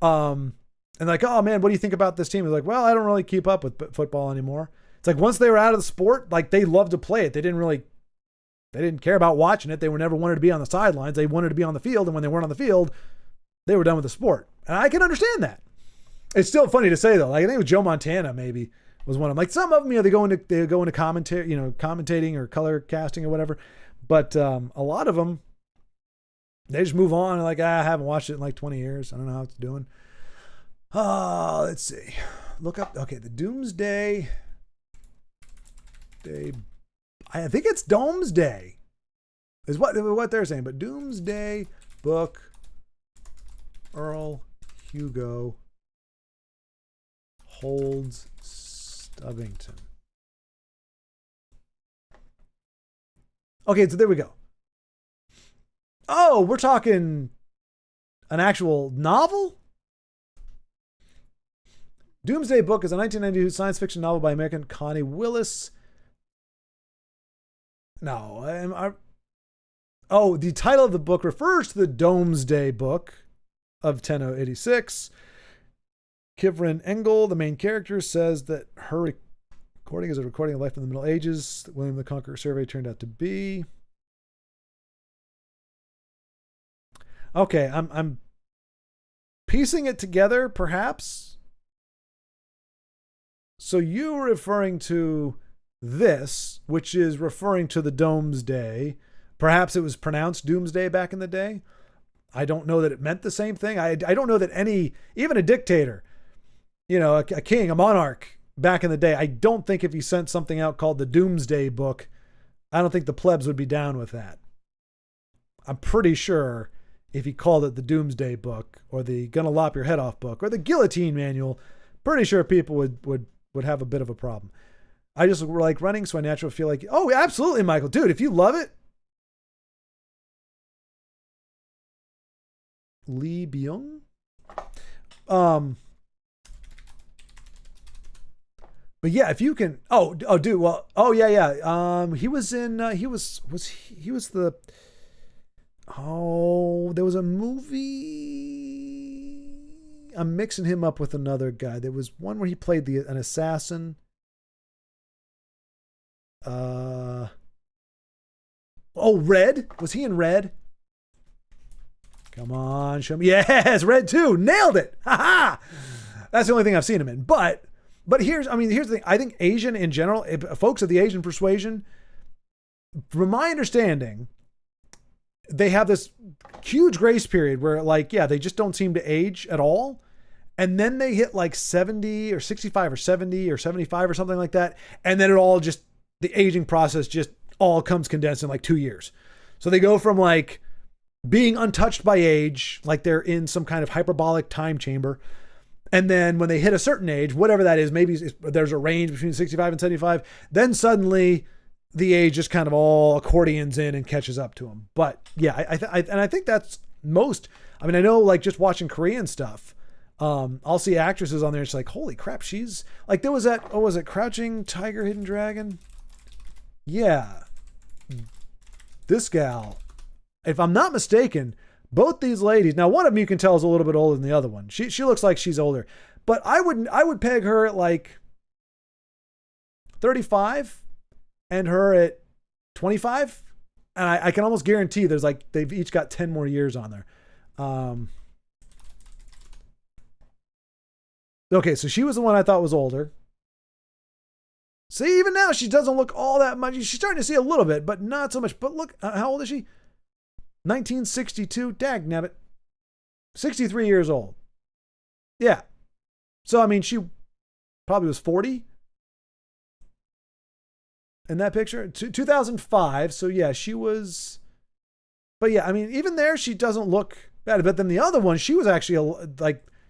and like, oh man, what do you think about this team? They're like, well, I don't really keep up with football anymore. It's like once they were out of the sport, like they loved to play it. They didn't care about watching it. They never wanted to be on the sidelines. They wanted to be on the field. And when they weren't on the field, they were done with the sport. And I can understand that. It's still funny to say though. Like I think it was Joe Montana maybe was one of them. Like some of them, they go into commentary, commentating or color casting or whatever. But a lot of them, they just move on. Like, I haven't watched it in like 20 years. I don't know how it's doing. Let's see. Look up. Okay, the Doomsday Day. I think it's Domesday is what they're saying. But Doomsday Book, Earl Hugo holds Stubbington. Okay, so there we go. Oh, we're talking an actual novel? Doomsday Book is a 1992 science fiction novel by American Connie Willis. No, the title of the book refers to the Domesday Book of 1086. Kivrin Engel, the main character, says that her recording is a recording of life in the Middle Ages. The William the Conqueror survey turned out to be. Okay, I'm piecing it together, perhaps. So you were referring to this, which is referring to the Domesday. Perhaps it was pronounced Doomsday back in the day. I don't know that it meant the same thing. I don't know that even a dictator, a king, a monarch back in the day, I don't think if he sent something out called the Doomsday Book, I don't think the plebs would be down with that. I'm pretty sure if he called it the Doomsday Book or the Gonna Lop Your Head Off book or the Guillotine Manual, pretty sure people would have a bit of a problem. I just like running, so I naturally feel like, oh, absolutely, Michael. Dude, if you love it. Lee Byung? But yeah, if you can, dude, well, yeah. He was in, there was a movie. I'm mixing him up with another guy. There was one where he played an assassin. Red? Was he in Red? Come on, show me. Yes, Red 2. Nailed it. Ha. That's the only thing I've seen him in. But here's the thing. I think Asian in general, folks of the Asian persuasion, from my understanding, they have this huge grace period where they just don't seem to age at all. And then they hit like 70 or 65 or 70 or 75 or something like that. And then the aging process just all comes condensed in like 2 years. So they go from like being untouched by age, like they're in some kind of hyperbolic time chamber. And then when they hit a certain age, whatever that is, maybe there's a range between 65 and 75, then suddenly the age just kind of all accordions in and catches up to them. But yeah, I think that's most, I know like just watching Korean stuff, I'll see actresses on there. It's like, holy crap. She's like, there was that, was it Crouching Tiger, Hidden Dragon? Yeah. This gal, if I'm not mistaken, both these ladies, now one of them you can tell is a little bit older than the other one. She looks like she's older, but I would peg her at like 35 and her at 25. And I can almost guarantee there's like, they've each got 10 more years on there. Okay. So she was the one I thought was older. See, even now she doesn't look all that much. She's starting to see a little bit, but not so much. But look, how old is she? 1962. Dagnabbit. 63 years old. Yeah. So, she probably was 40 in that picture. 2005. So, yeah, she was. But yeah, even there, she doesn't look bad. But then the other one, she was actually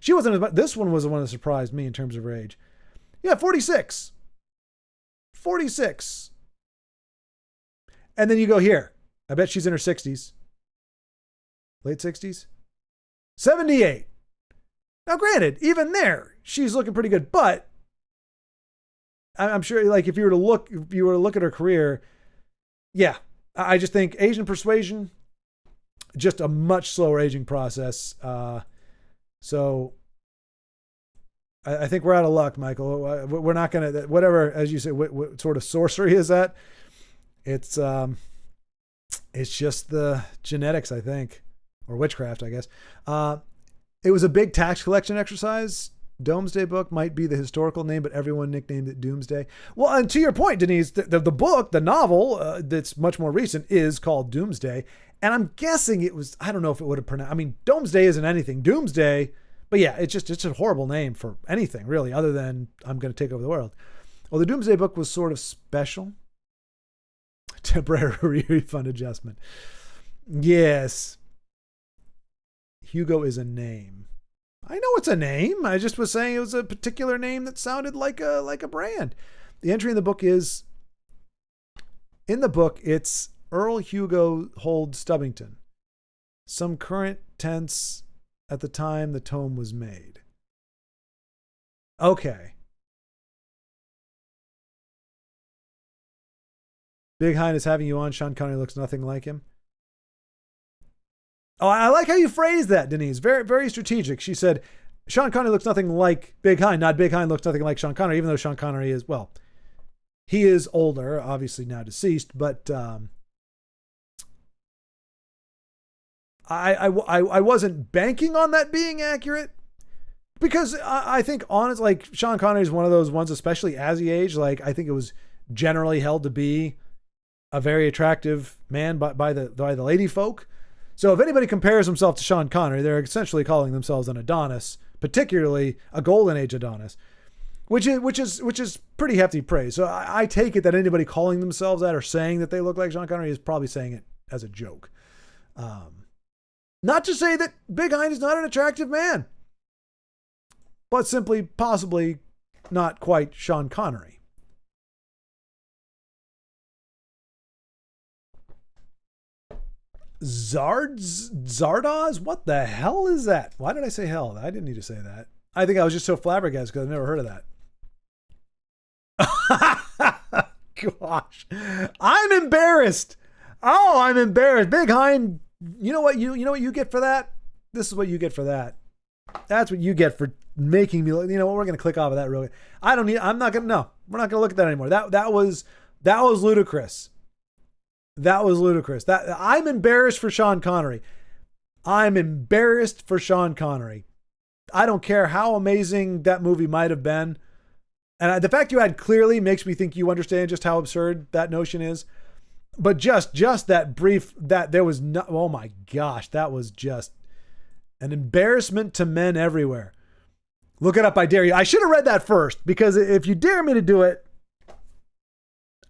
she wasn't as much. This one was the one that surprised me in terms of her age. Yeah, 46. 46. And then you go here. I bet she's in her 60s. Late 60s. 78. Now, granted, even there, she's looking pretty good. But I'm sure, like, if you were to look at her career, yeah, I just think Asian persuasion, just a much slower aging process. So I think we're out of luck, Michael. We're not going to, whatever, as you say, what sort of sorcery is that? It's just the genetics, I think, or witchcraft, I guess. It was a big tax collection exercise. Doomsday Book might be the historical name, but everyone nicknamed it Doomsday. Well, and to your point, Denise, the book, the novel that's much more recent is called Doomsday. And I'm guessing it was, I don't know if it would have pronounced, Doomsday isn't anything. Doomsday, but yeah, it's a horrible name for anything, really, other than I'm going to take over the world. Well, the Doomsday Book was sort of special. Temporary refund adjustment. Yes. Hugo is a name. I know it's a name. I just was saying it was a particular name that sounded like a brand. The entry in the book is, it's Earl Hugo Hold Stubbington. Some current tense at the time the tome was made. Okay. Big Hein is having you on. Sean Connery looks nothing like him. Oh, I like how you phrased that, Denise. Very, very strategic. She said, Sean Connery looks nothing like Big Hein, not Big Hein looks nothing like Sean Connery, even though Sean Connery is, well, he is older, obviously now deceased, but I wasn't banking on that being accurate, because I think, honestly, like, Sean Connery is one of those ones, especially as he aged, like, I think it was generally held to be a very attractive man by the lady folk. So if anybody compares himself to Sean Connery, they're essentially calling themselves an Adonis, particularly a Golden Age Adonis, which is pretty hefty praise. So I take it that anybody calling themselves that or saying that they look like Sean Connery is probably saying it as a joke. Not to say that Big Hind is not an attractive man, but simply possibly not quite Sean Connery. Zardoz? What the hell is that? Why did I say hell? I didn't need to say that. I think I was just so flabbergasted because I've never heard of that. Gosh. I'm embarrassed. Oh, I'm embarrassed. Big Hind, you know what you get for that? This is what you get for that. That's what you get for making me look. You know what? We're going to click off of that real quick. We're not going to look at that anymore. That was ludicrous. That was ludicrous. I'm embarrassed for Sean Connery. I'm embarrassed for Sean Connery. I don't care how amazing that movie might have been. And the fact you had clearly makes me think you understand just how absurd that notion is. But just that brief, that there was no, oh my gosh, that was just an embarrassment to men everywhere. Look it up, I dare you. I should have read that first, because if you dare me to do it,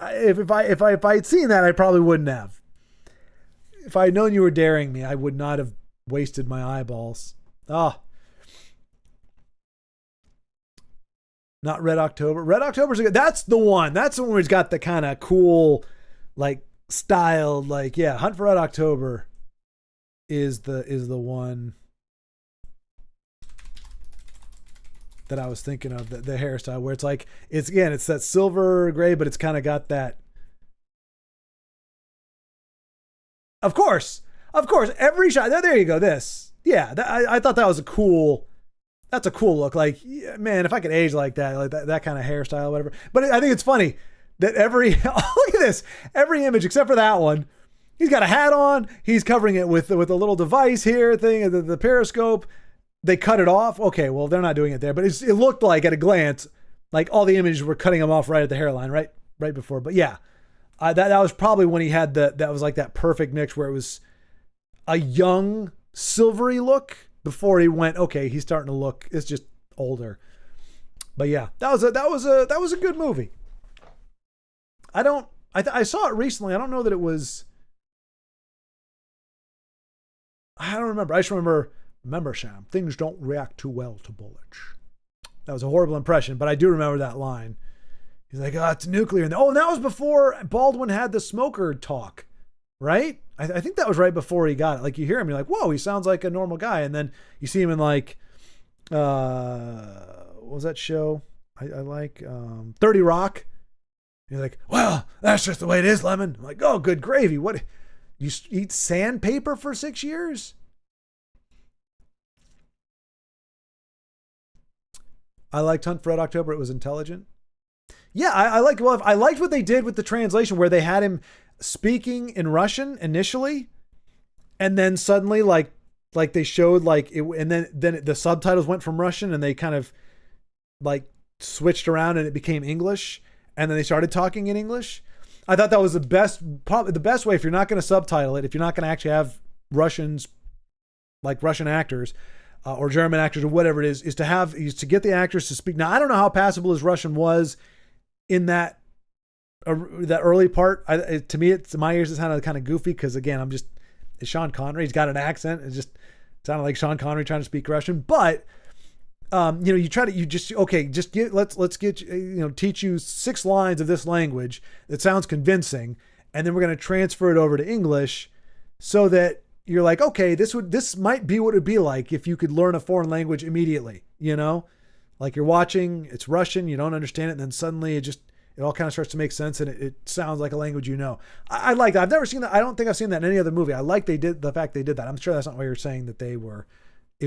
if I had seen that, I probably wouldn't have. If I had known you were daring me, I would not have wasted my eyeballs. Not Red October. Red October's good. That's the one. That's the one where he's got the kind of cool, like styled, like, yeah. Hunt for Red October is the one that I was thinking of, the hairstyle where it's like, it's that silver gray, but it's kind of got that. Of course, every shot. There you go. This, yeah. I thought that was that's a cool look. Like, man, if I could age like that kind of hairstyle, whatever. But I think it's funny that look at this, every image except for that one, he's got a hat on. He's covering it with a little device here, the periscope. They cut it off. Okay, well, they're not doing it there, but it looked like at a glance, like all the images were cutting him off right at the hairline, right before. But yeah, that was probably when he had that was like that perfect mix where it was a young silvery look before he went, okay, he's starting to look, it's just older. But yeah, that was a good movie. I saw it recently. I don't know that it was, I don't remember. I just remember, Sam, things don't react too well to bullets. That was a horrible impression, but I do remember that line. He's like, oh, it's nuclear. And that was before Baldwin had the smoker talk, right? I think that was right before he got it. Like, you hear him, you're like, whoa, he sounds like a normal guy. And then you see him in like, what was that show I like? 30 Rock. He's like, well, that's just the way it is, Lemon. I'm like, oh, good gravy. What? You eat sandpaper for 6 years? I liked Hunt for Red October. It was intelligent. Yeah, I liked what they did with the translation, where they had him speaking in Russian initially, and then suddenly like they showed like it, and then the subtitles went from Russian, and they kind of like switched around, and it became English, and then they started talking in English. I thought that was probably the best way, if you're not going to subtitle it, if you're not going to actually have Russians, like Russian actors, or German actors, or whatever it is to get the actors to speak. Now, I don't know how passable his Russian was in that early part. To me, to my ears, it sounded kind of goofy, because again, it's Sean Connery. He's got an accent. It just sounded like Sean Connery trying to speak Russian. But let's teach you 6 lines of this language that sounds convincing, and then we're going to transfer it over to English, so that you're like, okay, this might be what it would be like if you could learn a foreign language immediately, like you're watching, it's Russian, you don't understand it, and then suddenly it all kind of starts to make sense, and it sounds like a language. I like that. I've never seen that. I don't think I've seen that in any other movie. I like the fact they did that. I'm sure that's not why you're saying that it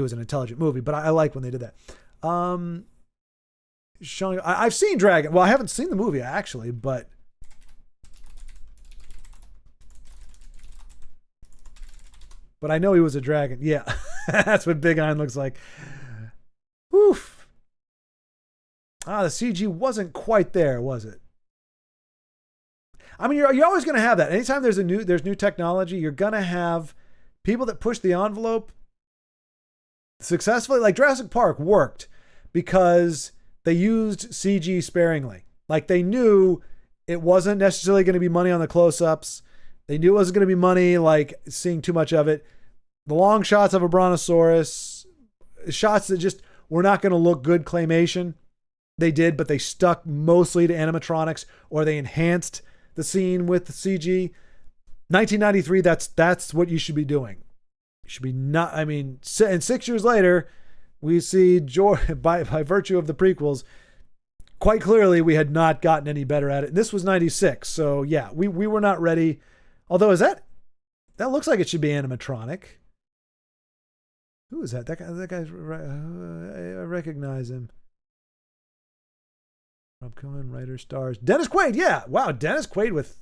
was an intelligent movie, but I like when they did that. I've seen Dragon. Well, I haven't seen the movie actually, but I know he was a dragon. Yeah, that's what Big Hind looks like. Oof. The CG wasn't quite there, was it? I mean, you're always going to have that. Anytime there's new technology, you're going to have people that push the envelope successfully, like Jurassic Park worked because they used CG sparingly. Like they knew it wasn't necessarily going to be money on the close-ups. They knew it wasn't going to be money like seeing too much of it. The long shots of a brontosaurus, shots that just were not going to look good claymation. They did, but they stuck mostly to animatronics, or they enhanced the scene with the CG. 1993, that's what you should be doing. You should be not, I mean, and 6 years later, we see by virtue of the prequels, quite clearly we had not gotten any better at it. And this was 96, so yeah, we were not ready. Although, that looks like it should be animatronic. Who is that? That guy's, I recognize him. Rob Cohen, writer, stars. Dennis Quaid, yeah. Wow, Dennis Quaid with...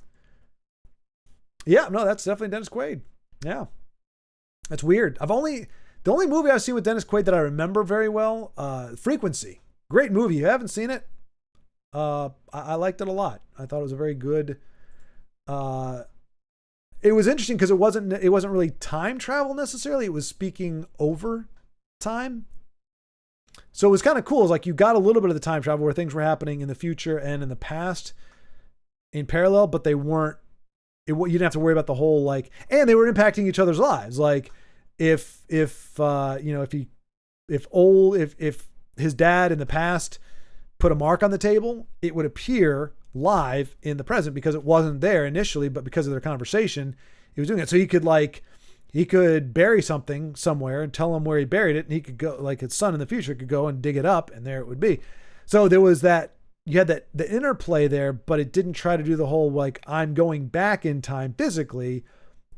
Yeah, no, that's definitely Dennis Quaid. Yeah. That's weird. The only movie I've seen with Dennis Quaid that I remember very well, Frequency. Great movie. You haven't seen it? I liked it a lot. I thought it was a very good... It was interesting because it wasn't really time travel necessarily. It was speaking over time. So it was kind of cool. It's like you got a little bit of the time travel where things were happening in the future and in the past in parallel, but they weren't, you didn't have to worry about the whole like, and they were impacting each other's lives. Like if his dad in the past put a mark on the table, it would appear live in the present because it wasn't there initially, but because of their conversation, he was doing it. So he could bury something somewhere and tell him where he buried it, and he could go, like his son in the future could go and dig it up, and there it would be. So there was that, you had that the interplay there, but it didn't try to do the whole like I'm going back in time physically.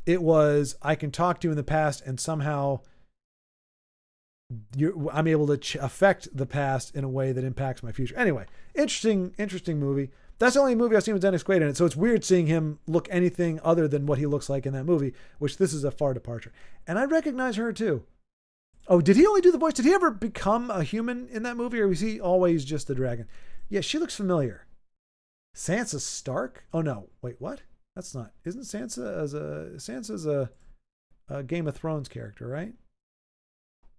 It was I can talk to you in the past and somehow I'm able to affect the past in a way that impacts my future. Anyway, interesting movie. That's the only movie I've seen with Dennis Quaid in it. So it's weird seeing him look anything other than what he looks like in that movie, which this is a far departure. And I recognize her too. Oh, did he only do the voice? Did he ever become a human in that movie, or was he always just the dragon? Yeah, she looks familiar. Sansa Stark? Oh no, wait, what? That's not. Isn't Sansa's a Game of Thrones character, right?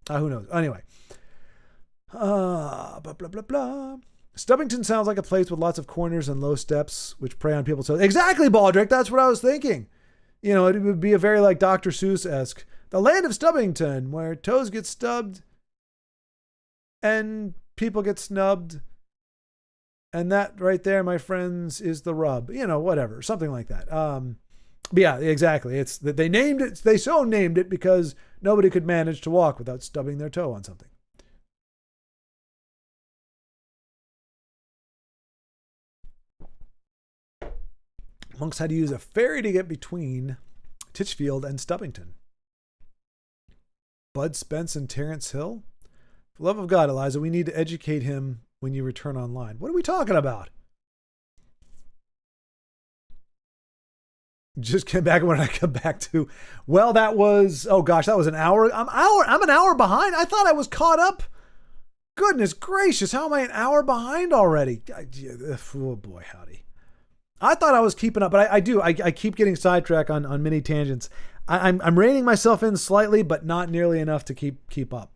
Who knows? Anyway. Blah, blah, blah, blah. Stubbington sounds like a place with lots of corners and low steps, which prey on people's toes. Exactly, Baldrick. That's what I was thinking. You know, it would be a very like Dr. Seuss-esque. The land of Stubbington, where toes get stubbed and people get snubbed. And that right there, my friends, is the rub. You know, whatever. Something like that. But yeah, exactly. It's that they named it. They so named it because nobody could manage to walk without stubbing their toe on something. Monks had to use a ferry to get between Titchfield and Stubbington. Bud Spence and Terrence Hill? For the love of God, Eliza, we need to educate him when you return online. What are we talking about? Just came back. When did I come back to? Well, that was, oh gosh, that was an hour. I'm an hour behind. I thought I was caught up. Goodness gracious, how am I an hour behind already? Oh boy, howdy. I thought I was keeping up, but I keep getting sidetracked on mini tangents. I'm reining myself in slightly, but not nearly enough to keep up.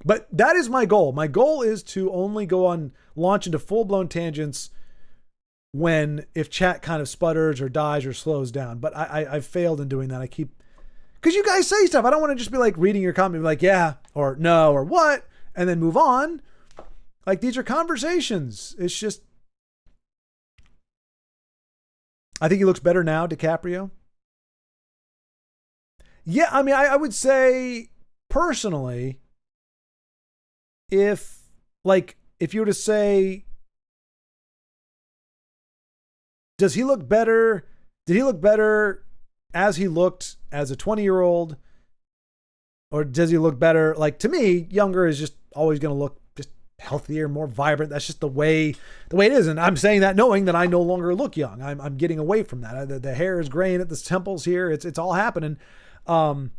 But that is my goal. My goal is to only launch into full-blown tangents if chat kind of sputters or dies or slows down. But I've failed in doing that. Because you guys say stuff. I don't want to just be like reading your comment, be like, yeah, or no, or what, and then move on. Like, these are conversations. It's just, I think he looks better now, DiCaprio. Yeah, I mean, I would say personally, if you were to say, does he look better? Did he look better as he looked as a 20-year-old? Or does he look better? Like, to me, younger is just always going to look just healthier, more vibrant. That's just the way it is. And I'm saying that knowing that I no longer look young. I'm getting away from that. The hair is graying at the temples here. It's all happening. But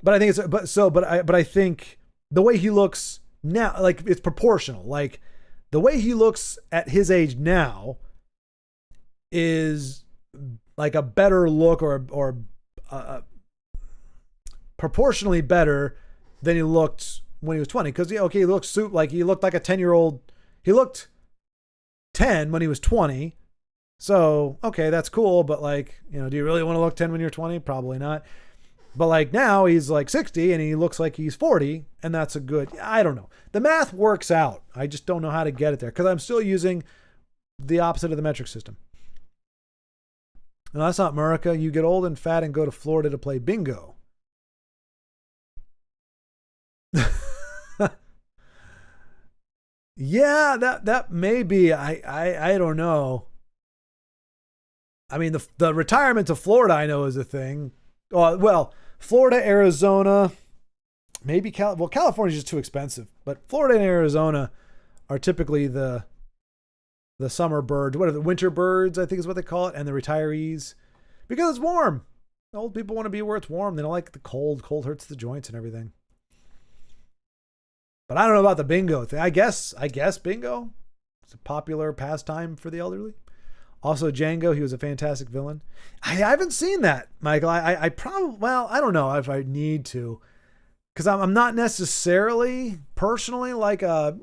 I think I think the way he looks now, like, it's proportional. Like, the way he looks at his age now is like a better look or proportionally better than he looked when he was 20. Because, he looked like a 10-year-old. He looked 10 when he was 20. So, okay, that's cool. But like, do you really want to look 10 when you're 20? Probably not. But like now he's like 60 and he looks like he's 40. And that's a good, I don't know. The math works out. I just don't know how to get it there because I'm still using the opposite of the metric system. No, that's not America. You get old and fat and go to Florida to play bingo. Yeah, that may be. I don't know. I mean, the retirement to Florida I know is a thing. Well, Florida, Arizona, maybe California's just too expensive. But Florida and Arizona are typically the summer birds. What are the winter birds? I think is what they call it, and the retirees because it's warm. Old people want to be where it's warm. They don't like the cold. Cold hurts the joints and everything. But I don't know about the bingo thing. I guess bingo is a popular pastime for the elderly. Also, Django, he was a fantastic villain. I haven't seen that, Michael. I probably, I don't know if I need to. Because I'm not necessarily, personally, like with,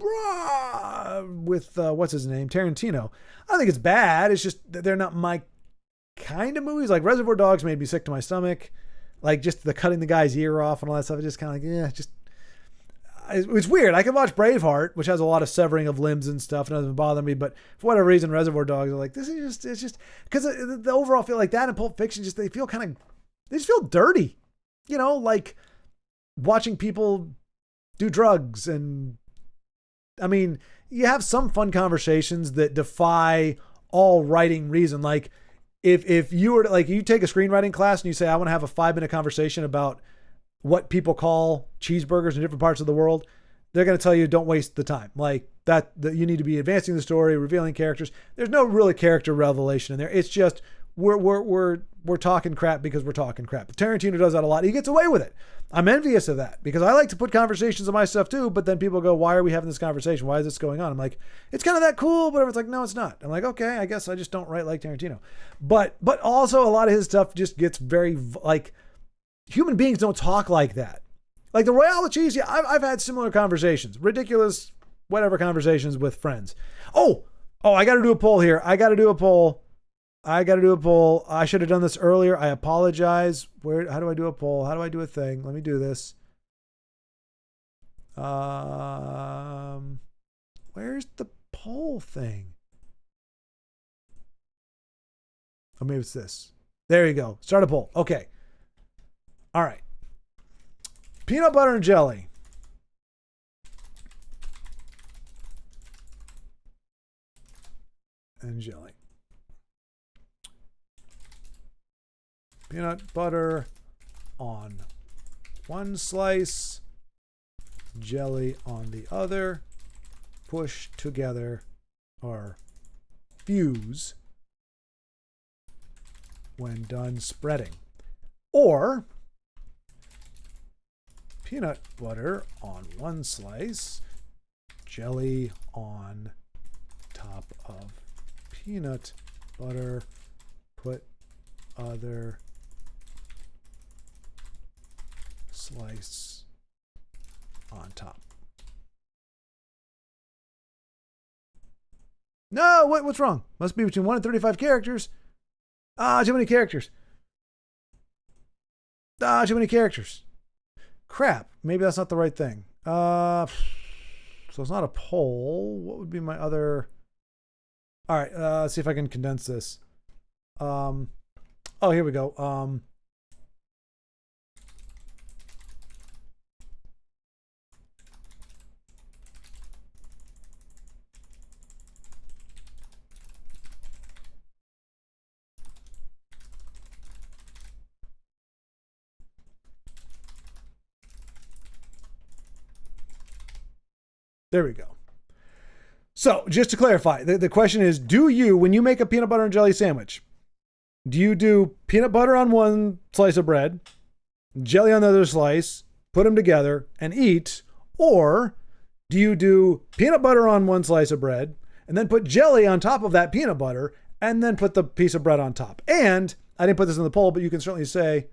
what's his name, Tarantino. I don't think it's bad. It's just they're not my kind of movies. Like Reservoir Dogs made me sick to my stomach. Like just the cutting the guy's ear off and all that stuff. It's just kind of like, it's weird. I can watch Braveheart, which has a lot of severing of limbs and stuff, and it doesn't bother me. But for whatever reason, Reservoir Dogs are like, it's just because the overall feel like that and Pulp Fiction, they just feel dirty, like watching people do drugs. And I mean, you have some fun conversations that defy all writing reason. Like if you were to, like, you take a screenwriting class and you say, I want to have a 5-minute conversation about what people call cheeseburgers in different parts of the world, they're going to tell you don't waste the time. Like that you need to be advancing the story, revealing characters. There's no really character revelation in there. It's just we're talking crap because we're talking crap. Tarantino does that a lot. He gets away with it. I'm envious of that because I like to put conversations on my stuff too, but then people go, why are we having this conversation? Why is this going on? I'm like, it's kind of that cool, but it's like, no, it's not. I'm like, okay, I guess I just don't write like Tarantino. But also a lot of his stuff just gets very like, human beings don't talk like that. Like the Royale with cheese, yeah, I've had similar conversations, ridiculous, whatever conversations with friends. Oh, I got to do a poll here. I should have done this earlier. I apologize. How do I do a poll? How do I do a thing? Let me do this. Where's the poll thing? Oh, maybe it's this. There you go. Start a poll. Okay. All right. Peanut butter and jelly. And jelly. Peanut butter on one slice, jelly on the other, push together or fuse when done spreading. Or peanut butter on one slice, jelly on top of peanut butter, put other slice on top. No, what's wrong? Must be between 1 and 35 characters. Too many characters. Too many characters. Crap. Maybe that's not the right thing. So it's not a poll. What would be my other? All right. Let's see if I can condense this. Oh, here we go. There we go. So just to clarify, the question is, do you, when you make a peanut butter and jelly sandwich, do you do peanut butter on one slice of bread, jelly on the other slice, put them together and eat? Or do you do peanut butter on one slice of bread and then put jelly on top of that peanut butter and then put the piece of bread on top? And I didn't put this in the poll, but you can certainly say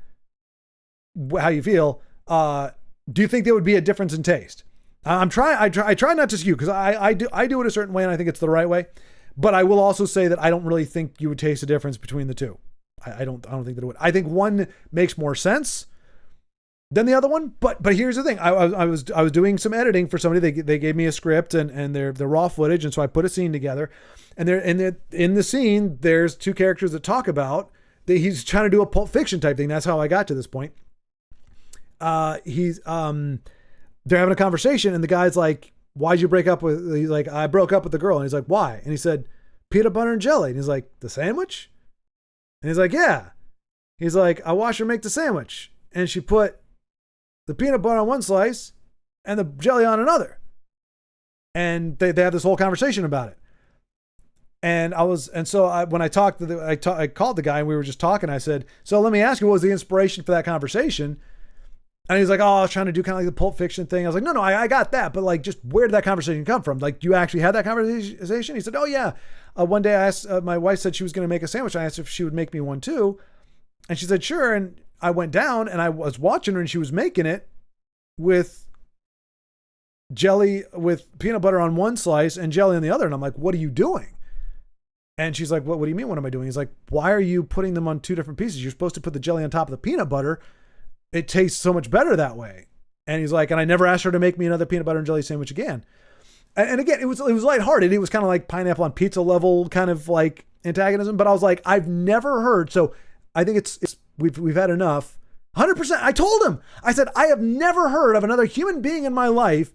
how you feel. Do you think there would be a difference in taste? I try not to skew because I do it a certain way and I think it's the right way. But I will also say that I don't really think you would taste a difference between the two. I don't think that it would. I think one makes more sense than the other one. But here's the thing. I was doing some editing for somebody. They gave me a script and their raw footage, and so I put a scene together. And in the scene, there's two characters that talk about that he's trying to do a Pulp Fiction type thing. That's how I got to this point. They're having a conversation, and the guy's like, "Why'd you break up with?" He's like, "I broke up with the girl." And he's like, "Why?" And he said, "Peanut butter and jelly." And he's like, "The sandwich?" And he's like, "Yeah." He's like, "I watched her make the sandwich, and she put the peanut butter on one slice and the jelly on another." And they have this whole conversation about it. And when I talked to I called the guy and we were just talking. I said, "So let me ask you, what was the inspiration for that conversation?" And he's like, "Oh, I was trying to do kind of like the Pulp Fiction thing." I was like, no, I got that. But like, just where did that conversation come from? Like, you actually had that conversation? He said, "Oh yeah. One day I asked, my wife said she was going to make a sandwich. I asked if she would make me one too. And she said, sure. And I went down and I was watching her and she was making it with jelly, with peanut butter on one slice and jelly on the other." And I'm like, "What are you doing?" And she's like, what do you mean? What am I doing? He's like, "Why are you putting them on two different pieces? You're supposed to put the jelly on top of the peanut butter. It tastes so much better that way." And he's like, "And I never asked her to make me another peanut butter and jelly sandwich again." And again, it was lighthearted. It was kind of like pineapple on pizza level kind of like antagonism. But I was like, I've never heard. So I think we've had enough. 100%. I told him, I said, I have never heard of another human being in my life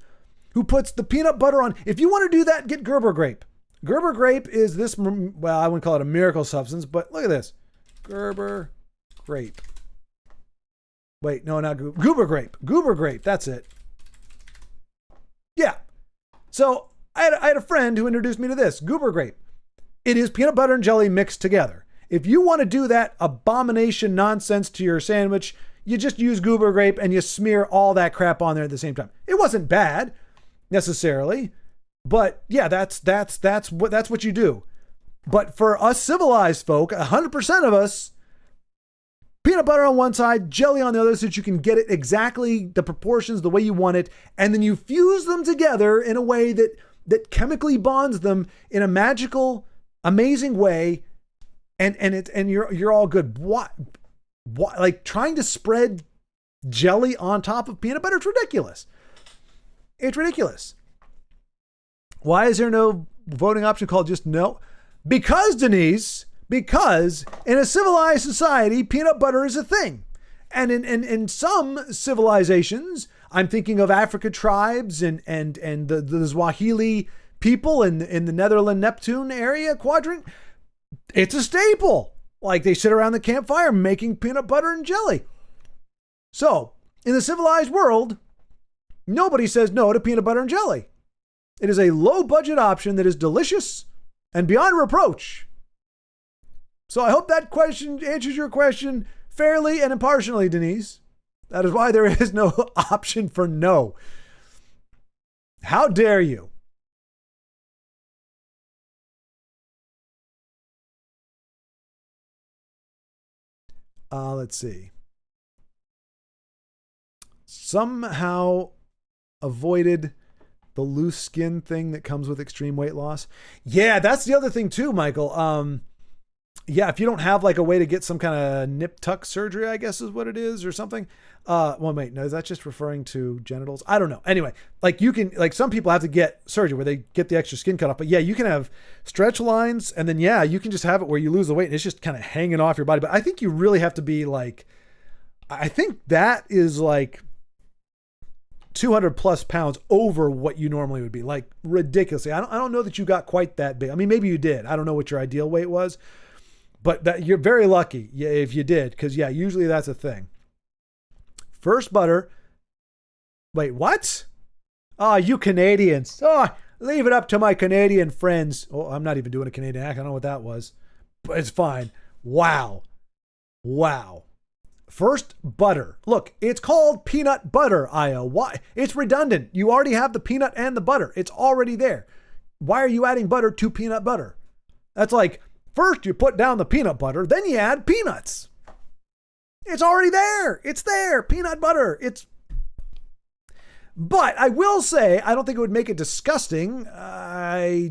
who puts the peanut butter on. If you want to do that, get Gerber grape. Gerber grape is this, well, I wouldn't call it a miracle substance, but look at this. Gerber grape. Wait, no, not Goober grape. Goober grape. That's it. Yeah. So I had a friend who introduced me to this Goober grape. It is peanut butter and jelly mixed together. If you want to do that abomination nonsense to your sandwich, you just use Goober grape and you smear all that crap on there at the same time. It wasn't bad necessarily, but yeah, that's what you do. But for us civilized folk, 100% of us, peanut butter on one side, jelly on the other, so that you can get it exactly the proportions, the way you want it. And then you fuse them together in a way that chemically bonds them in a magical, amazing way. And you're all good. What, like trying to spread jelly on top of peanut butter? It's ridiculous. It's ridiculous. Why is there no voting option called just no? Because, Denise, because in a civilized society, peanut butter is a thing. And in some civilizations, I'm thinking of Africa tribes and the Swahili people in the Netherlands Neptune area quadrant. It's a staple. Like they sit around the campfire making peanut butter and jelly. So in the civilized world, nobody says no to peanut butter and jelly. It is a low budget option that is delicious and beyond reproach. So I hope that question answers your question fairly and impartially, Denise. That is why there is no option for no. How dare you? Let's see. Somehow avoided the loose skin thing that comes with extreme weight loss. Yeah, that's the other thing too, Michael. Yeah, if you don't have like a way to get some kind of nip tuck surgery, I guess is what it is, or something. Well, wait, no, is that just referring to genitals? I don't know. Anyway, like you can, like some people have to get surgery where they get the extra skin cut off. But yeah, you can have stretch lines, and then yeah, you can just have it where you lose the weight and it's just kind of hanging off your body. But I think you really have to be like, I think that is like 200 plus pounds over what you normally would be, like ridiculously. I don't know that you got quite that big. I mean, maybe you did. I don't know what your ideal weight was. But that you're very lucky if you did, because yeah, usually that's a thing. First butter. Wait, what? Oh, you Canadians. Oh, leave it up to my Canadian friends. Oh, I'm not even doing a Canadian accent. I don't know what that was, but it's fine. Wow. First butter. Look, it's called peanut butter, Io. Why? It's redundant. You already have the peanut and the butter. It's already there. Why are you adding butter to peanut butter? That's like, first, you put down the peanut butter, then you add peanuts. It's already there. It's there. Peanut butter. It's But I will say, I don't think it would make it disgusting. I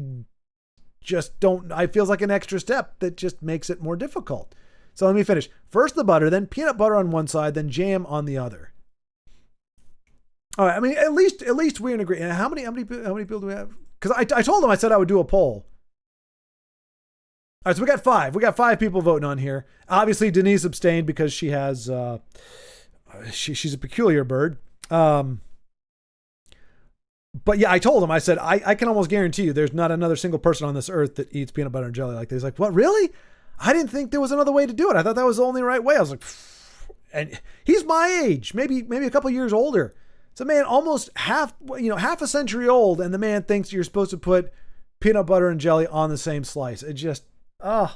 just don't, I feels like an extra step that just makes it more difficult. So let me finish. First the butter, then peanut butter on one side, then jam on the other. All right. I mean, at least we're in agreement. How many people do we have? Because I told them, I said I would do a poll. All right, so we got 5. We got 5 people voting on here. Obviously, Denise abstained because she has she's a peculiar bird. But yeah, I told him, I said, I can almost guarantee you there's not another single person on this earth that eats peanut butter and jelly like this. He's like, what, really? I didn't think there was another way to do it. I thought that was the only right way. I was like, pfft. And he's my age, maybe a couple years older. It's a man almost half a century old, and the man thinks you're supposed to put peanut butter and jelly on the same slice. It just, I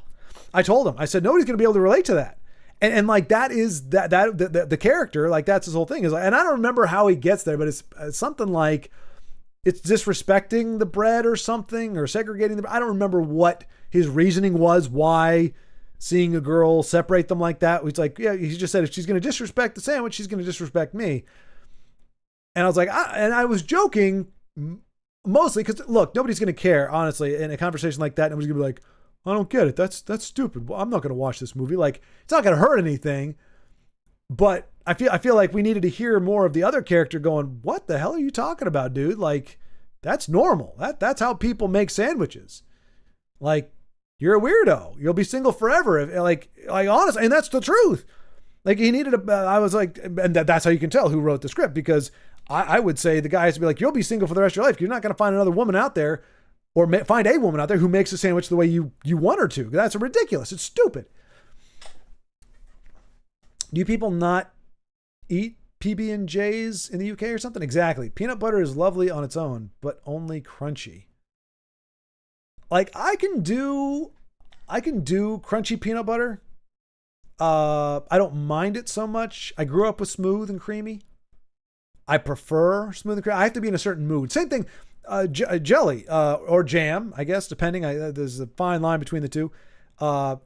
told him, I said, nobody's going to be able to relate to that. And like, that is the character, like that's his whole thing is like, and I don't remember how he gets there, but it's something like it's disrespecting the bread or something, or segregating the bread. I don't remember what his reasoning was, why seeing a girl separate them like that. He's like, yeah, he just said, if she's going to disrespect the sandwich, she's going to disrespect me. And I was like, I was joking mostly because look, nobody's going to care, honestly, in a conversation like that. Nobody's going to be like, I don't get it. That's stupid. Well, I'm not going to watch this movie. Like, it's not going to hurt anything. But I feel like we needed to hear more of the other character going, what the hell are you talking about, dude? Like, that's normal. That's how people make sandwiches. Like, you're a weirdo. You'll be single forever. If, like honestly, and that's the truth. Like, he needed I was like, and that's how you can tell who wrote the script, because I would say the guy has to be like, you'll be single for the rest of your life. You're not going to find another woman out there, or find a woman out there who makes a sandwich the way you want her to. That's ridiculous. It's stupid. Do people not eat PB&Js in the UK or something? Exactly. Peanut butter is lovely on its own, but only crunchy. Like, I can do crunchy peanut butter. I don't mind it so much. I grew up with smooth and creamy. I prefer smooth and creamy. I have to be in a certain mood. Same thing, jelly or jam, I guess, depending. There's a fine line between the two.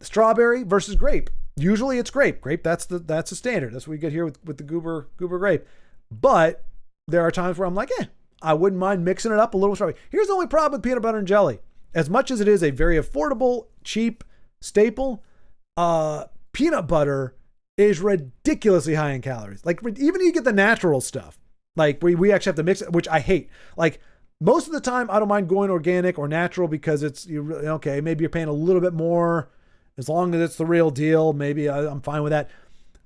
Strawberry versus grape. Usually it's grape. Grape, that's the standard. That's what we get here with the goober grape. But there are times where I'm like, I wouldn't mind mixing it up a little strawberry. Here's the only problem with peanut butter and jelly. As much as it is a very affordable, cheap staple, peanut butter is ridiculously high in calories. Like, even if you get the natural stuff, like we actually have to mix it, which I hate. Like, most of the time I don't mind going organic or natural because it's okay. Maybe you're paying a little bit more as long as it's the real deal. Maybe I'm fine with that.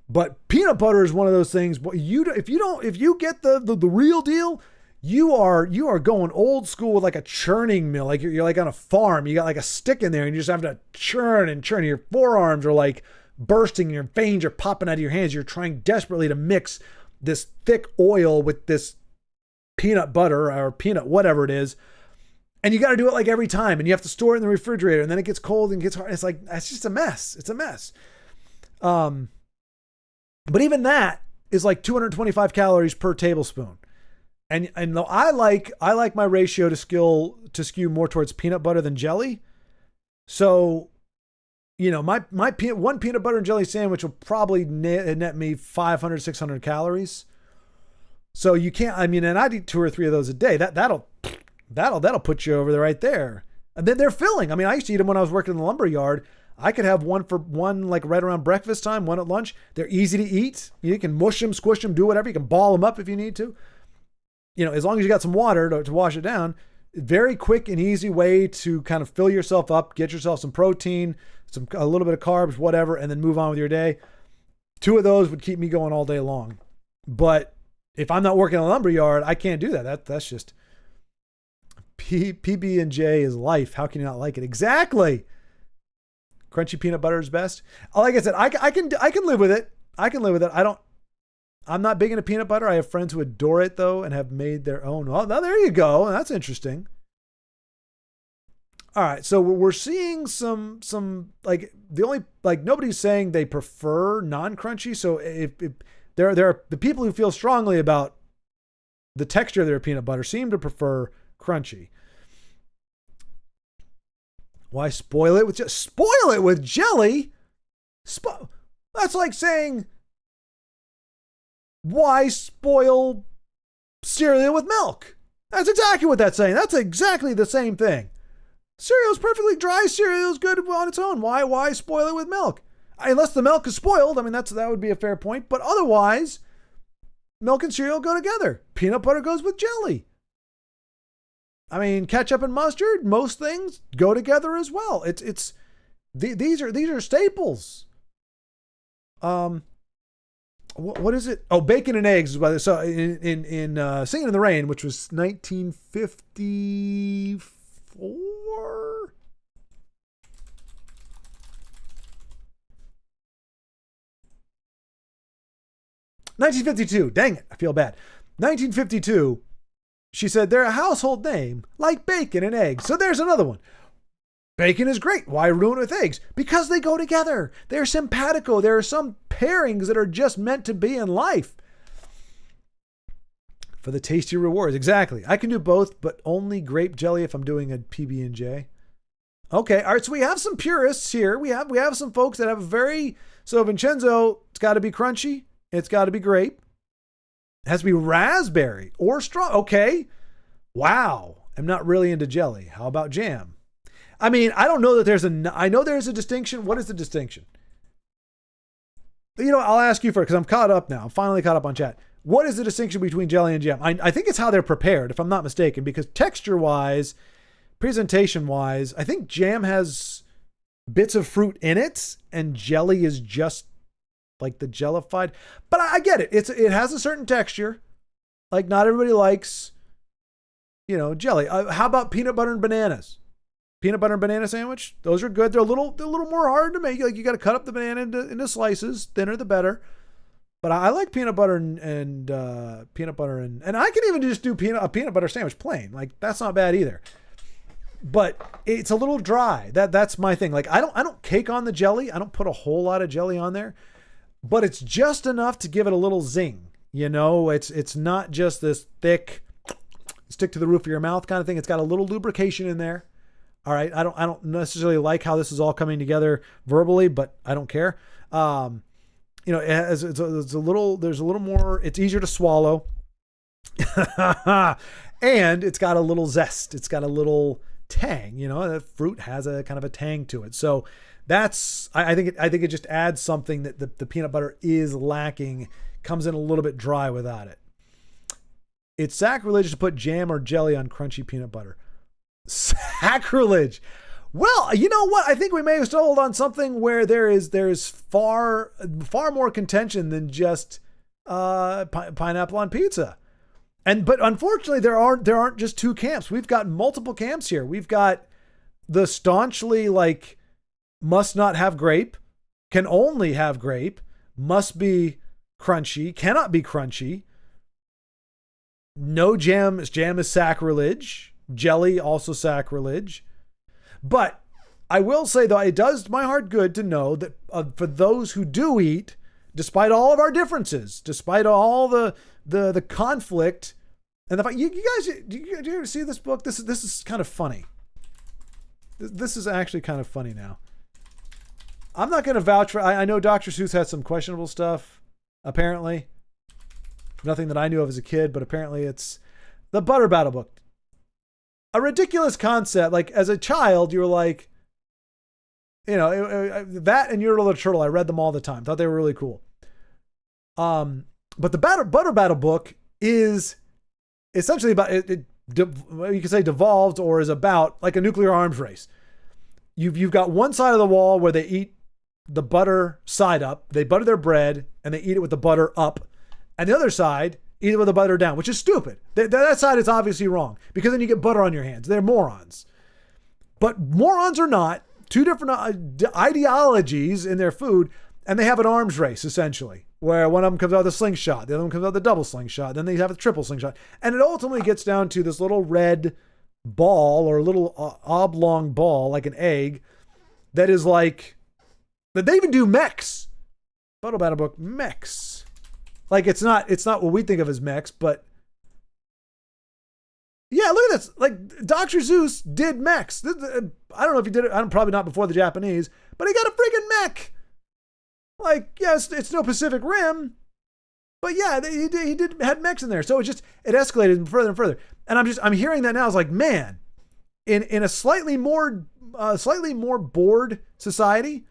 But peanut butter is one of those things. If you get the real deal, you are going old school with like a churning mill. Like you're like on a farm. You got like a stick in there and you just have to churn and churn. Your forearms are like bursting. Your veins are popping out of your hands. You're trying desperately to mix this thick oil with this peanut butter or peanut whatever it is. And you got to do it like every time, and you have to store it in the refrigerator, and then it gets cold and gets hard. It's like, it's just a mess. It's a mess. But even that is like 225 calories per tablespoon. And though I like my ratio to skew more towards peanut butter than jelly. So, my one peanut butter and jelly sandwich will probably net me 500, 600 calories. So you can't, and I'd eat 2 or 3 of those a day. That'll put you over there right there. And then they're filling. I used to eat them when I was working in the lumber yard. I could have one like right around breakfast time, one at lunch. They're easy to eat. You can mush them, squish them, do whatever. You can ball them up if you need to. As long as you got some water to wash it down. Very quick and easy way to kind of fill yourself up, get yourself some protein, a little bit of carbs, whatever, and then move on with your day. 2 of those would keep me going all day long. But if I'm not working in a lumber yard, I can't do that. That's just PB&J is life. How can you not like it? Exactly. Crunchy peanut butter is best. Like I said, I can live with it. I can live with it. I'm not big into peanut butter. I have friends who adore it though and have made their own. Well, now there you go. That's interesting. All right, so we're seeing some like the only like nobody's saying they prefer non-crunchy. So if there are the people who feel strongly about the texture of their peanut butter seem to prefer crunchy. Why spoil it with jelly? That's like saying, why spoil cereal with milk. That's exactly what that's saying. That's exactly the same thing. Cereal's perfectly dry. Cereal's good on its own. Why spoil it with milk? Unless the milk is spoiled. I mean, that would be a fair point. But otherwise, milk and cereal go together. Peanut butter goes with jelly. I mean, ketchup and mustard, most things go together as well. These are staples. What is it? Oh, bacon and eggs. So in Singing in the Rain, which was 1954. 1952. Dang it, I feel bad. 1952. She said they're a household name like bacon and eggs. So there's another one. Bacon is great. Why ruin it with eggs? Because they go together. They're simpatico. There are some pairings that are just meant to be in life. For the tasty rewards. Exactly. I can do both, but only grape jelly if I'm doing a PB&J. Okay. All right. So we have some purists here. We have some folks that have a very... So Vincenzo, it's got to be crunchy. It's got to be grape. It has to be raspberry or straw. Okay. Wow. I'm not really into jelly. How about jam? I mean, I don't know that I know there's a distinction. What is the distinction? You know, I'll ask you first because I'm caught up now. I'm finally caught up on chat. What is the distinction between jelly and jam? I think it's how they're prepared, if I'm not mistaken, because texture-wise, presentation-wise, I think jam has bits of fruit in it and jelly is just like the jellified. But I get it. It has a certain texture. Like not everybody likes, jelly. How about peanut butter and bananas? Peanut butter and banana sandwich. Those are good. They're a little more hard to make. Like you got to cut up the banana into slices. Thinner the better. But I like peanut butter and peanut butter and I can even just do a peanut butter sandwich plain. Like that's not bad either. But it's a little dry. That's my thing. Like I don't cake on the jelly. I don't put a whole lot of jelly on there. But it's just enough to give it a little zing. It's not just this thick stick to the roof of your mouth kind of thing. It's got a little lubrication in there. All right. I don't necessarily like how this is all coming together verbally, but I don't care. There's a little more, it's easier to swallow. And it's got a little zest. It's got a little tang, the fruit has a kind of a tang to it. So I think it just adds something that the peanut butter is lacking, comes in a little bit dry without it. It's sacrilegious to put jam or jelly on crunchy peanut butter. Sacrilege. Well, you know what? I think we may have stumbled on something where there's far more contention than just pineapple on pizza. But unfortunately, there aren't just two camps. We've got multiple camps here. We've got the staunchly must not have grape, can only have grape, must be crunchy, cannot be crunchy. No jam is sacrilege. Jelly also sacrilege. But I will say, though, it does my heart good to know that for those who do eat, despite all of our differences, despite all the conflict, and the fact, you guys, do you ever see this book? This is kind of funny. This is actually kind of funny now. I'm not going to vouch for. I know Dr. Seuss had some questionable stuff. Apparently, nothing that I knew of as a kid, but apparently it's the Butter Battle book. A ridiculous concept. Like as a child, you were like, that and Your Little Turtle. I read them all the time. Thought they were really cool. But the Butter Battle book is essentially about it. You could say devolved or is about like a nuclear arms race. You've got one side of the wall where they eat the butter side up. They butter their bread and they eat it with the butter up, and the other side eat it with the butter down, which is stupid. That side is obviously wrong because then you get butter on your hands. They're morons. But morons are not. Two different ideologies in their food, and they have an arms race, essentially, where one of them comes out with a slingshot, the other one comes out with a double slingshot, then they have a triple slingshot. And it ultimately gets down to this little red ball or a little oblong ball, like an egg, that is like, that they even do mechs. Butter Battle book, mechs. Like it's not what we think of as mechs, but yeah, look at this. Like Dr. Seuss did mechs. I don't know if he did it. Probably not before the Japanese, but he got a freaking mech. Like, yes, it's no Pacific Rim, But yeah, he did had mix in there. So it escalated further and further. And I'm hearing that now. I was like, man, in a slightly more bored society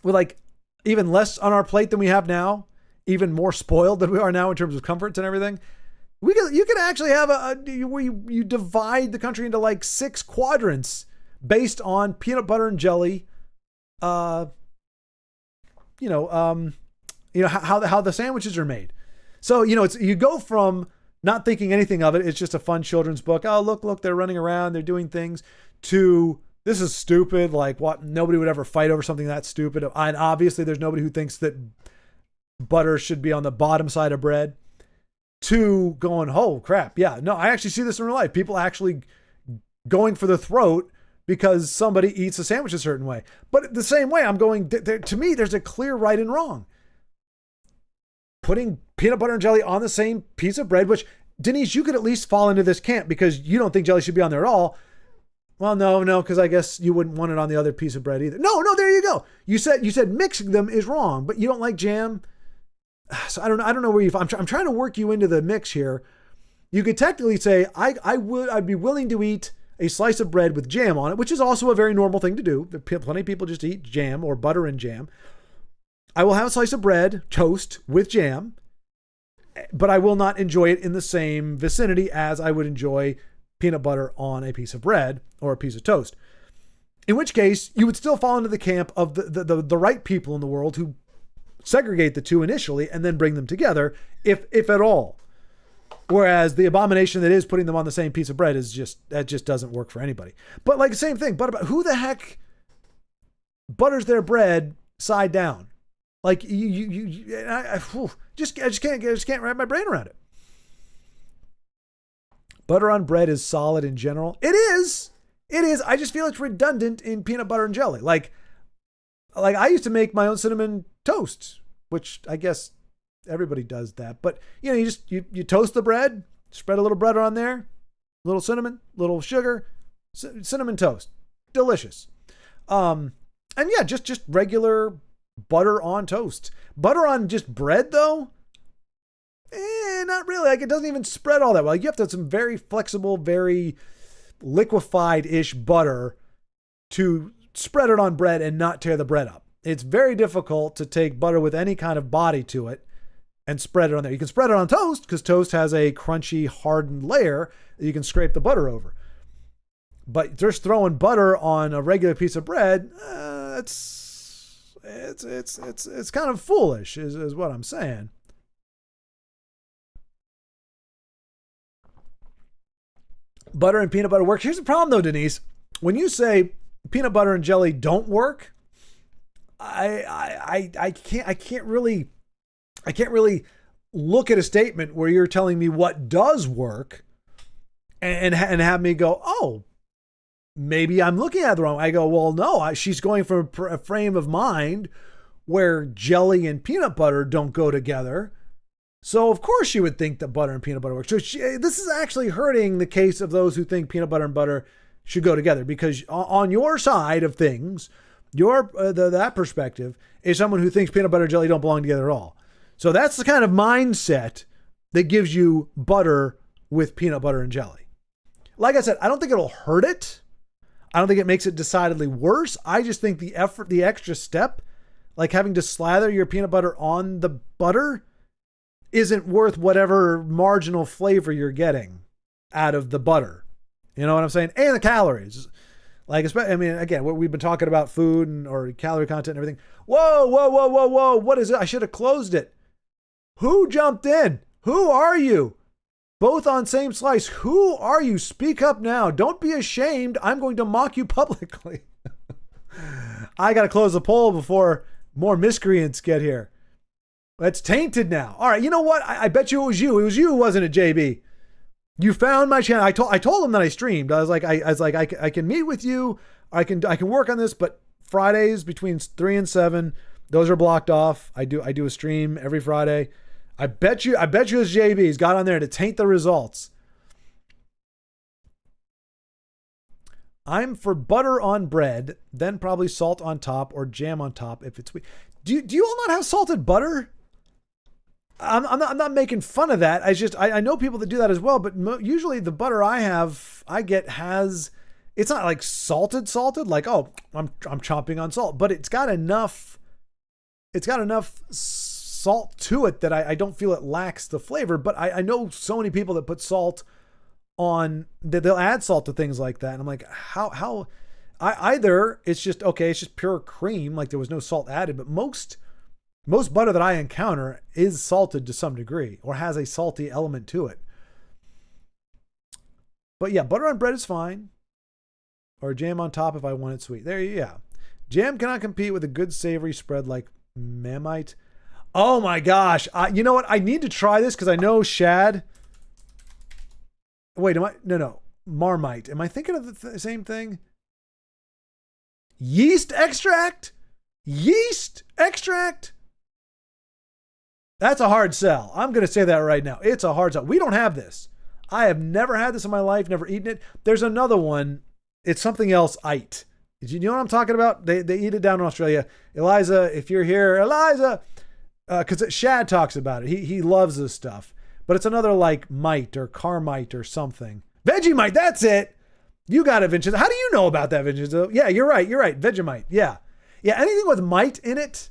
with like even less on our plate than we have now, even more spoiled than we are now in terms of comforts and everything, you could actually have where you divide the country into like 6 quadrants based on peanut butter and jelly, how the sandwiches are made. So, you go from not thinking anything of it, it's just a fun children's book. Oh, look, they're running around, they're doing things, to this is stupid. Like, what? Nobody would ever fight over something that stupid. And obviously there's nobody who thinks that butter should be on the bottom side of bread, to going, oh crap. Yeah, no, I actually see this in real life. People actually going for the throat because somebody eats a sandwich a certain way. But the same way I'm going, to me, there's a clear right and wrong. Putting peanut butter and jelly on the same piece of bread, which, Denise, you could at least fall into this camp because you don't think jelly should be on there at all. Well, no, because I guess you wouldn't want it on the other piece of bread either. No, there you go. You said mixing them is wrong, but you don't like jam. So I don't know where I'm trying to work you into the mix here. You could technically say I'd be willing to eat a slice of bread with jam on it, which is also a very normal thing to do. Plenty of people just eat jam or butter and jam. I will have a slice of bread, toast with jam, but I will not enjoy it in the same vicinity as I would enjoy peanut butter on a piece of bread or a piece of toast. In which case, you would still fall into the camp of the right people in the world who segregate the two initially and then bring them together, if at all. Whereas the abomination that is putting them on the same piece of bread that just doesn't work for anybody. But like the same thing, but about who the heck butters their bread side down? Like I just can't wrap my brain around it. Butter on bread is solid in general. It is. I just feel it's redundant in peanut butter and jelly. Like I used to make my own cinnamon toast, which I guess everybody does that. But you toast the bread, spread a little butter on there, a little cinnamon, little sugar, cinnamon toast, delicious. And yeah, just regular butter on toast. Butter on just bread though, not really. Like, it doesn't even spread all that well. You have to have some very flexible, very liquefied-ish butter to spread it on bread and not tear the bread up. It's very difficult to take butter with any kind of body to it and spread it on there. You can spread it on toast because toast has a crunchy, hardened layer that you can scrape the butter over. But just throwing butter on a regular piece of bread, it's kind of foolish, is what I'm saying. Butter and peanut butter work. Here's the problem though, Denise. When you say peanut butter and jelly don't work, I can't really look at a statement where you're telling me what does work and have me go, oh, maybe I'm looking at it wrong. I go, well, no, she's going from a frame of mind where jelly and peanut butter don't go together. So of course you would think that butter and peanut butter work. So this is actually hurting the case of those who think peanut butter and butter should go together, because on your side of things, that perspective is someone who thinks peanut butter and jelly don't belong together at all. So that's the kind of mindset that gives you butter with peanut butter and jelly. Like I said, I don't think it'll hurt it. I don't think it makes it decidedly worse. I just think the effort, the extra step, like having to slather your peanut butter on the butter, isn't worth whatever marginal flavor you're getting out of the butter. You know what I'm saying? And the calories. Like, I mean, again, we've been talking about food or calorie content and everything. Whoa. What is it? I should have closed it. Who jumped in? Who are you? Both on same slice. Who are you? Speak up now. Don't be ashamed. I'm going to mock you publicly. I got to close the poll before more miscreants get here. It's tainted now. All right, you know what? I bet you it was you. It was you, wasn't it, JB? You found my channel. I told him that I streamed. I was like, I can meet with you. I can work on this, but Fridays between 3 and 7, those are blocked off. I do a stream every Friday. I bet you it's JB. He's got on there to taint the results. I'm for butter on bread, then probably salt on top or jam on top if it's sweet. Do you all not have salted butter? I'm not making fun of that. I know people that do that as well, but usually the butter I get has, it's not like salted, like, oh, I'm chomping on salt, but it's got enough salt to it that I don't feel it lacks the flavor. But I know so many people that put salt on, that they'll add salt to things like that. And I'm like, how either it's just, okay, it's just pure cream, like there was no salt added, but most butter that I encounter is salted to some degree or has a salty element to it. But yeah, butter on bread is fine. Or jam on top if I want it sweet. Yeah. Jam cannot compete with a good savory spread like Marmite. Oh my gosh. You know what? I need to try this because I know Shad. Wait, No. Marmite. Am I thinking of the same thing? Yeast extract? Yeast extract? That's a hard sell. I'm going to say that right now. It's a hard sell. We don't have this. I have never had this in my life, never eaten it. There's another one. It's something else, Ite. You know what I'm talking about? They eat it down in Australia. Eliza, if you're here, Eliza, because Shad talks about it. He loves this stuff. But it's another like mite or Carmite or something. Vegemite, that's it. You got it, Vincenzo. How do you know about that, Vincenzo? Yeah, you're right. Vegemite. Yeah. Yeah, anything with mite in it.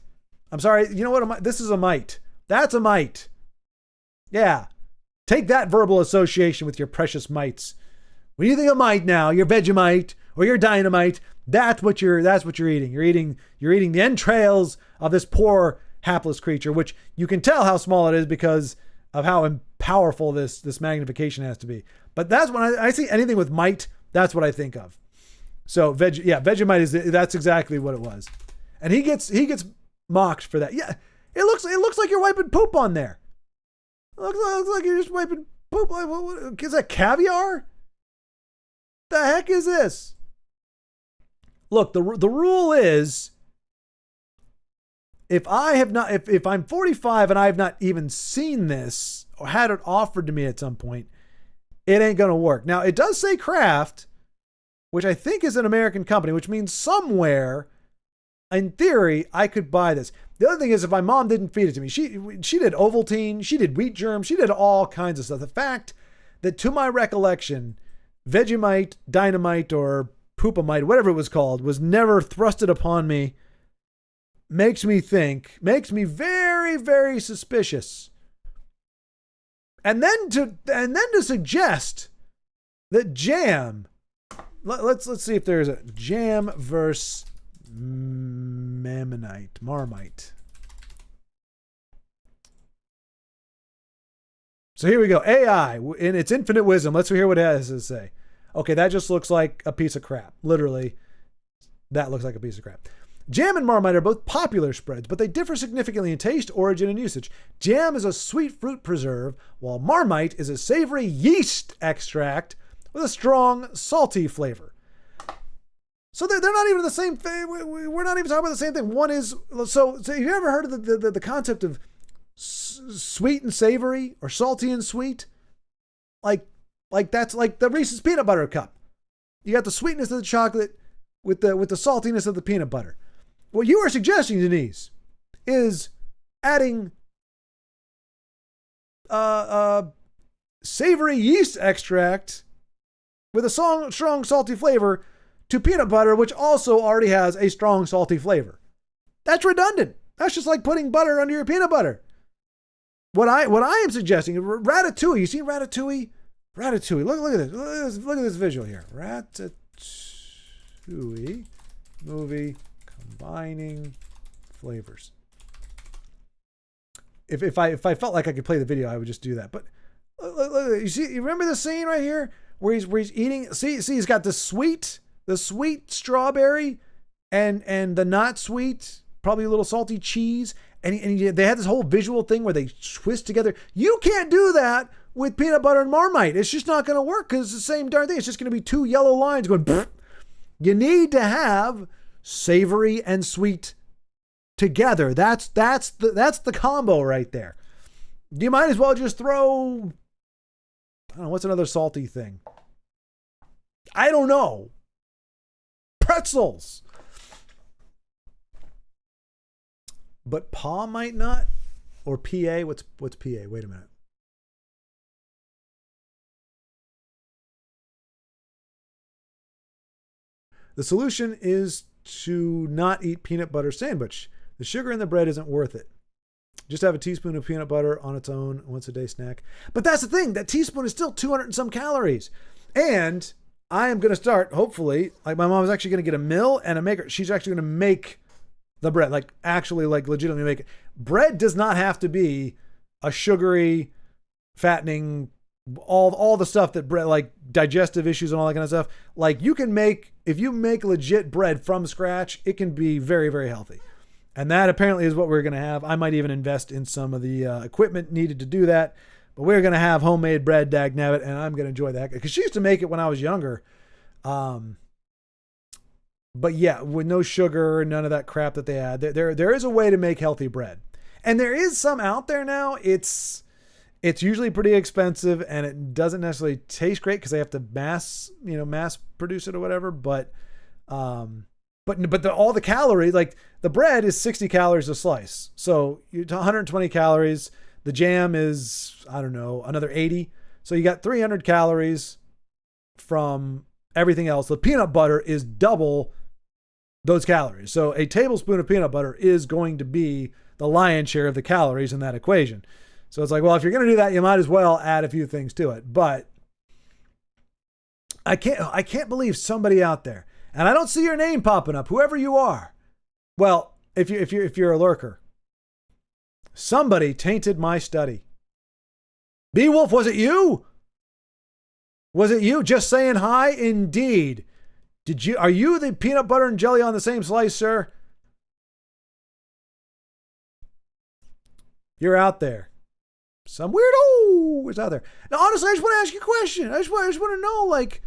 I'm sorry. You know what? This is a mite. That's a mite. Yeah. Take that verbal association with your precious mites. When you think of mite now, your Vegemite or your Dynamite, that's what you're eating. You're eating the entrails of this poor hapless creature, which you can tell how small it is because of how powerful this magnification has to be. But that's when I see anything with mite, that's what I think of. So Vegemite that's exactly what it was. And he gets mocked for that. Yeah. It looks like you're wiping poop on there. It looks like you're just wiping poop. What, is that caviar? The heck is this? Look, the rule is, if I'm 45 and I have not even seen this or had it offered to me at some point, it ain't gonna work. Now it does say Kraft, which I think is an American company, which means somewhere, in theory, I could buy this. The other thing is, if my mom didn't feed it to me, she did Ovaltine, she did wheat germ, she did all kinds of stuff. The fact that, to my recollection, Vegemite, Dynamite, or Poopamite, whatever it was called, was never thrusted upon me, makes me very, very suspicious. And then to suggest that jam, let's see if there's a jam versus Marmite. So here we go. AI in its infinite wisdom. Let's hear what it has to say. Okay, that just looks like a piece of crap. Literally, that looks like a piece of crap. Jam and Marmite are both popular spreads, but they differ significantly in taste, origin, and usage. Jam is a sweet fruit preserve, while Marmite is a savory yeast extract with a strong, salty flavor. So they're not even the same thing. We're not even talking about the same thing. One is, so have you ever heard of the concept of sweet and savory, or salty and sweet? Like that's like the Reese's peanut butter cup. You got the sweetness of the chocolate with the saltiness of the peanut butter. What you are suggesting, Denise, is adding savory yeast extract with a strong salty flavor to peanut butter, which also already has a strong salty flavor. That's redundant. That's just like putting butter under your peanut butter. What I am suggesting, Ratatouille. You see Ratatouille? Ratatouille. Look at this. Look at this visual here. Ratatouille movie combining flavors. If I felt like I could play the video, I would just do that. But look, you remember the scene right here where he's eating? See, he's got the sweet strawberry and the not sweet, probably a little salty cheese. And they had this whole visual thing where they twist together. You can't do that with peanut butter and Marmite. It's just not going to work because it's the same darn thing. It's just going to be two yellow lines going. Pfft. You need to have savory and sweet together. That's the combo right there. You might as well just throw, I don't know, what's another salty thing? I don't know. Pretzels. But Pa might not or PA. What's PA? Wait a minute. The solution is to not eat peanut butter sandwich. The sugar in the bread isn't worth it. Just have a teaspoon of peanut butter on its own, once a day snack. But that's the thing. That teaspoon is still 200 and some calories. And I am going to start, hopefully, like my mom is actually going to get a mill and a maker. She's actually going to make the bread, like actually like legitimately make it. Bread does not have to be a sugary, fattening, all the stuff that bread, like digestive issues and all that kind of stuff. Like you can make, if you make legit bread from scratch, it can be very, very healthy. And that apparently is what we're going to have. I might even invest in some of the equipment needed to do that. But we're going to have homemade bread, dagnabbit, and I'm going to enjoy that. Because she used to make it when I was younger. But yeah, with no sugar, none of that crap that they add. There is a way to make healthy bread. And there is some out there now. It's usually pretty expensive, and it doesn't necessarily taste great because they have to mass produce it or whatever. But all the calories, like the bread is 60 calories a slice. So you're 120 calories. The jam is, I don't know, another 80. So you got 300 calories from everything else. The peanut butter is double those calories. So a tablespoon of peanut butter is going to be the lion's share of the calories in that equation. So it's like, well, if you're going to do that, you might as well add a few things to it. But I can't believe somebody out there, and I don't see your name popping up, whoever you are. Well, if you're a lurker, somebody tainted my study. Beowulf, was it you? Was it you? Just saying hi? Indeed. Are you the peanut butter and jelly on the same slice, sir? You're out there. Some weirdo is out there. Now, honestly, I just want to ask you a question. I just want to know, like,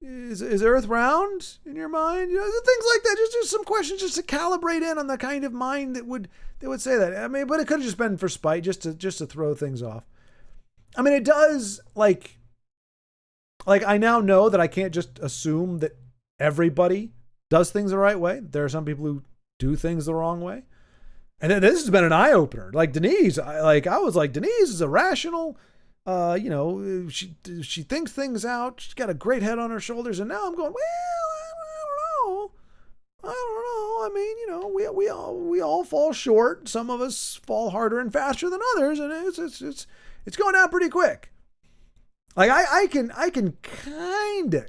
is Earth round in your mind? Things like that. Just some questions, just to calibrate in on the kind of mind that would say that. I mean, but it could have just been for spite, just to throw things off. I mean, it does like I now know that I can't just assume that everybody does things the right way. There are some people who do things the wrong way. And then this has been an eye opener. Like Denise, I was like, Denise is a rational. She thinks things out. She's got a great head on her shoulders. And now I'm going, well, I don't know. I mean, we all fall short. Some of us fall harder and faster than others, and it's going down pretty quick. Like I can kinda.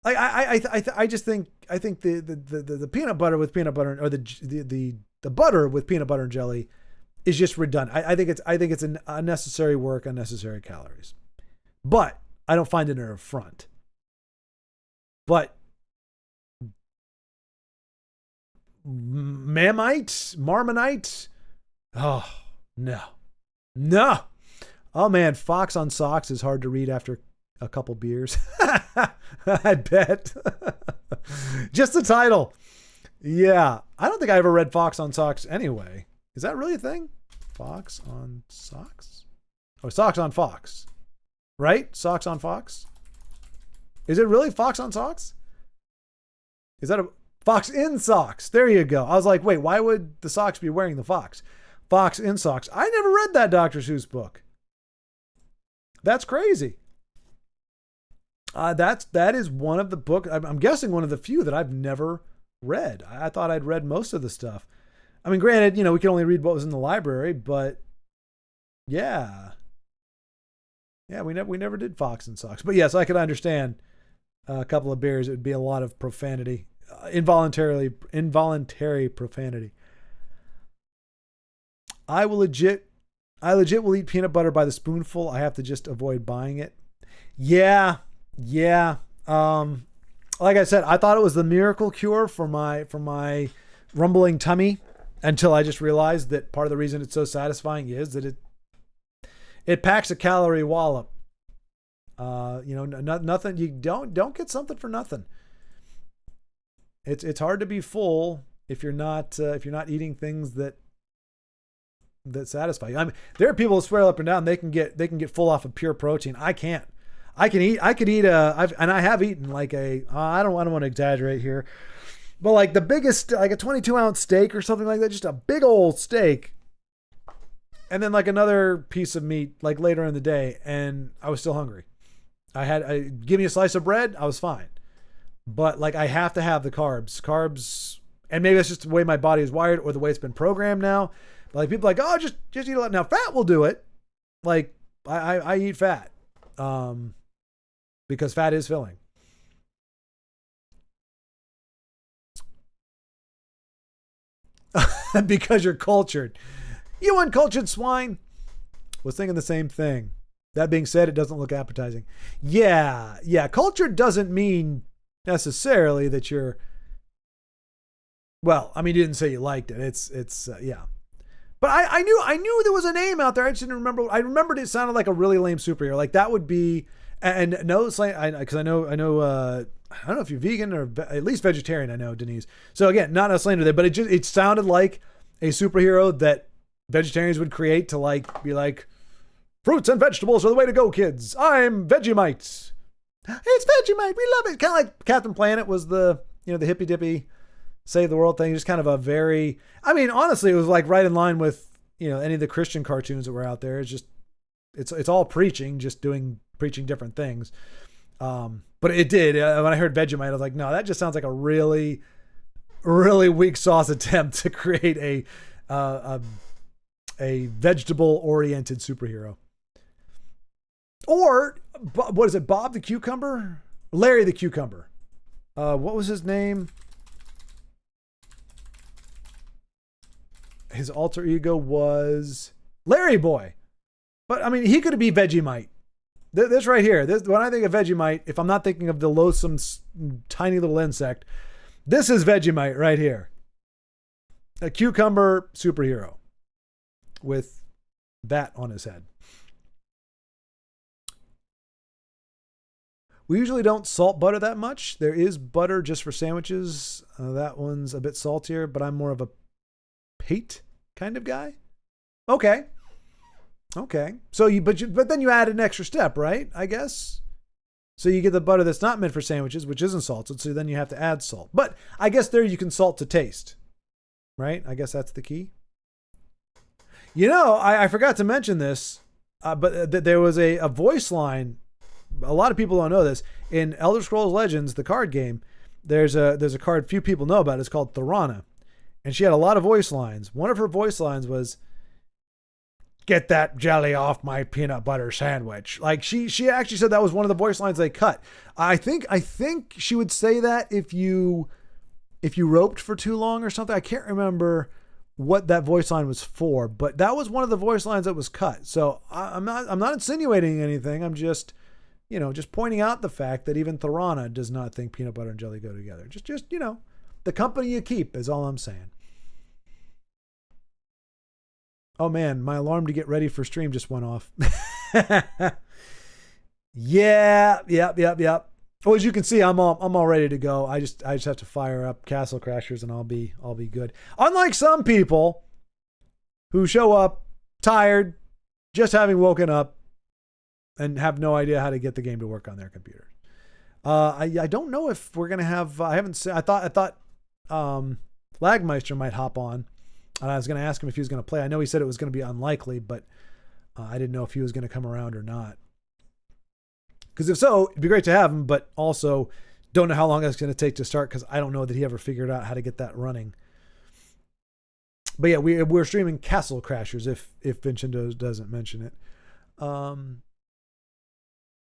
Like I just think the peanut butter with peanut butter, or the butter with peanut butter and jelly is just redundant. I think it's an unnecessary work, unnecessary calories. But I don't find it an affront. But Marmite, oh no. Oh man, Fox on Socks is hard to read after a couple beers. I bet. Just the title. Yeah. I don't think I ever read Fox on Socks anyway. Is that really a thing? Fox on Socks? Oh, Socks on Fox. Right? Socks on Fox? Is it really Fox on Socks? Is that a Fox in Socks? There you go. I was like, wait, why would the socks be wearing the fox? Fox in Socks. I never read that Dr. Seuss book. That's crazy. That is one of the books, I'm guessing one of the few that I've never read. I thought I'd read most of the stuff. I mean, granted, we can only read what was in the library, but yeah, we never did Fox and Socks. But yes, I could understand a couple of beers. It would be a lot of profanity, involuntary profanity. I legit will eat peanut butter by the spoonful. I have to just avoid buying it. Yeah. Like I said, I thought it was the miracle cure for my rumbling tummy, until I just realized that part of the reason it's so satisfying is that it packs a calorie wallop. Nothing. You don't get something for nothing. It's hard to be full if you're not eating things that satisfy you. I mean, there are people who swear up and down they can get full off of pure protein. I can't. I could eat I have eaten like I don't want to exaggerate here, But like the biggest, like a 22-ounce steak or something like that, just a big old steak. And then like another piece of meat like later in the day, and I was still hungry. Give me a slice of bread, I was fine. But like I have to have the carbs, and maybe that's just the way my body is wired or the way it's been programmed now. But like people are like, oh, just eat a lot. Now fat will do it. Like I eat fat, because fat is filling. Because you're cultured. You uncultured swine. Was thinking the same thing. That being said, it doesn't look appetizing. Yeah. Cultured doesn't mean necessarily that you're. Well, I mean, you didn't say you liked it. It's yeah. But I knew there was a name out there. I just didn't remember. I remembered it sounded like a really lame superhero. Like that would be. And no, it's like because I know. I don't know if you're vegan or at least vegetarian. I know, Denise. So again, not a slander there, but it sounded like a superhero that vegetarians would create to like be like, fruits and vegetables are the way to go, kids. I'm Vegemite. It's Vegemite. We love it. Kind of like Captain Planet was the hippy dippy save the world thing. Just kind of a very. I mean, honestly, it was like right in line with any of the Christian cartoons that were out there. It's just it's all preaching, just preaching different things. But it did. When I heard Vegemite, I was like, no, that just sounds like a really, really weak sauce attempt to create a vegetable-oriented superhero. Or, what is it, Bob the Cucumber? Larry the Cucumber. What was his name? His alter ego was Larry Boy. But, I mean, he could be Vegemite. This right here, when I think of Vegemite, if I'm not thinking of the loathsome, tiny little insect, this is Vegemite right here. A cucumber superhero with that on his head. We usually don't salt butter that much. There is butter just for sandwiches. That one's a bit saltier, but I'm more of a pate kind of guy. Okay. So but then you add an extra step, right? I guess. So you get the butter that's not meant for sandwiches, which isn't salted. So then you have to add salt. But I guess there you can salt to taste, right? I guess that's the key. I forgot to mention this, but there was a voice line. A lot of people don't know this. In Elder Scrolls Legends, the card game, there's a card few people know about. It's called Thorana, and she had a lot of voice lines. One of her voice lines was, "Get that jelly off my peanut butter sandwich." Like she actually said that was one of the voice lines they cut. I think she would say that if you roped for too long or something. I can't remember what that voice line was for, but that was one of the voice lines that was cut. So I'm not insinuating anything. I'm just pointing out the fact that even Thorana does not think peanut butter and jelly go together. Just the company you keep is all I'm saying. Oh man, my alarm to get ready for stream just went off. Yep. Well, as you can see, I'm all ready to go. I just have to fire up Castle Crashers and I'll be good. Unlike some people who show up tired, just having woken up and have no idea how to get the game to work on their computer. I don't know if we're gonna have. I haven't seen. I thought Lagmeister might hop on. And I was going to ask him if he was going to play. I know he said it was going to be unlikely, but I didn't know if he was going to come around or not. Because if so, it'd be great to have him, but also don't know how long it's going to take to start because I don't know that he ever figured out how to get that running. But yeah, we're streaming Castle Crashers if Vincenzo doesn't mention it. How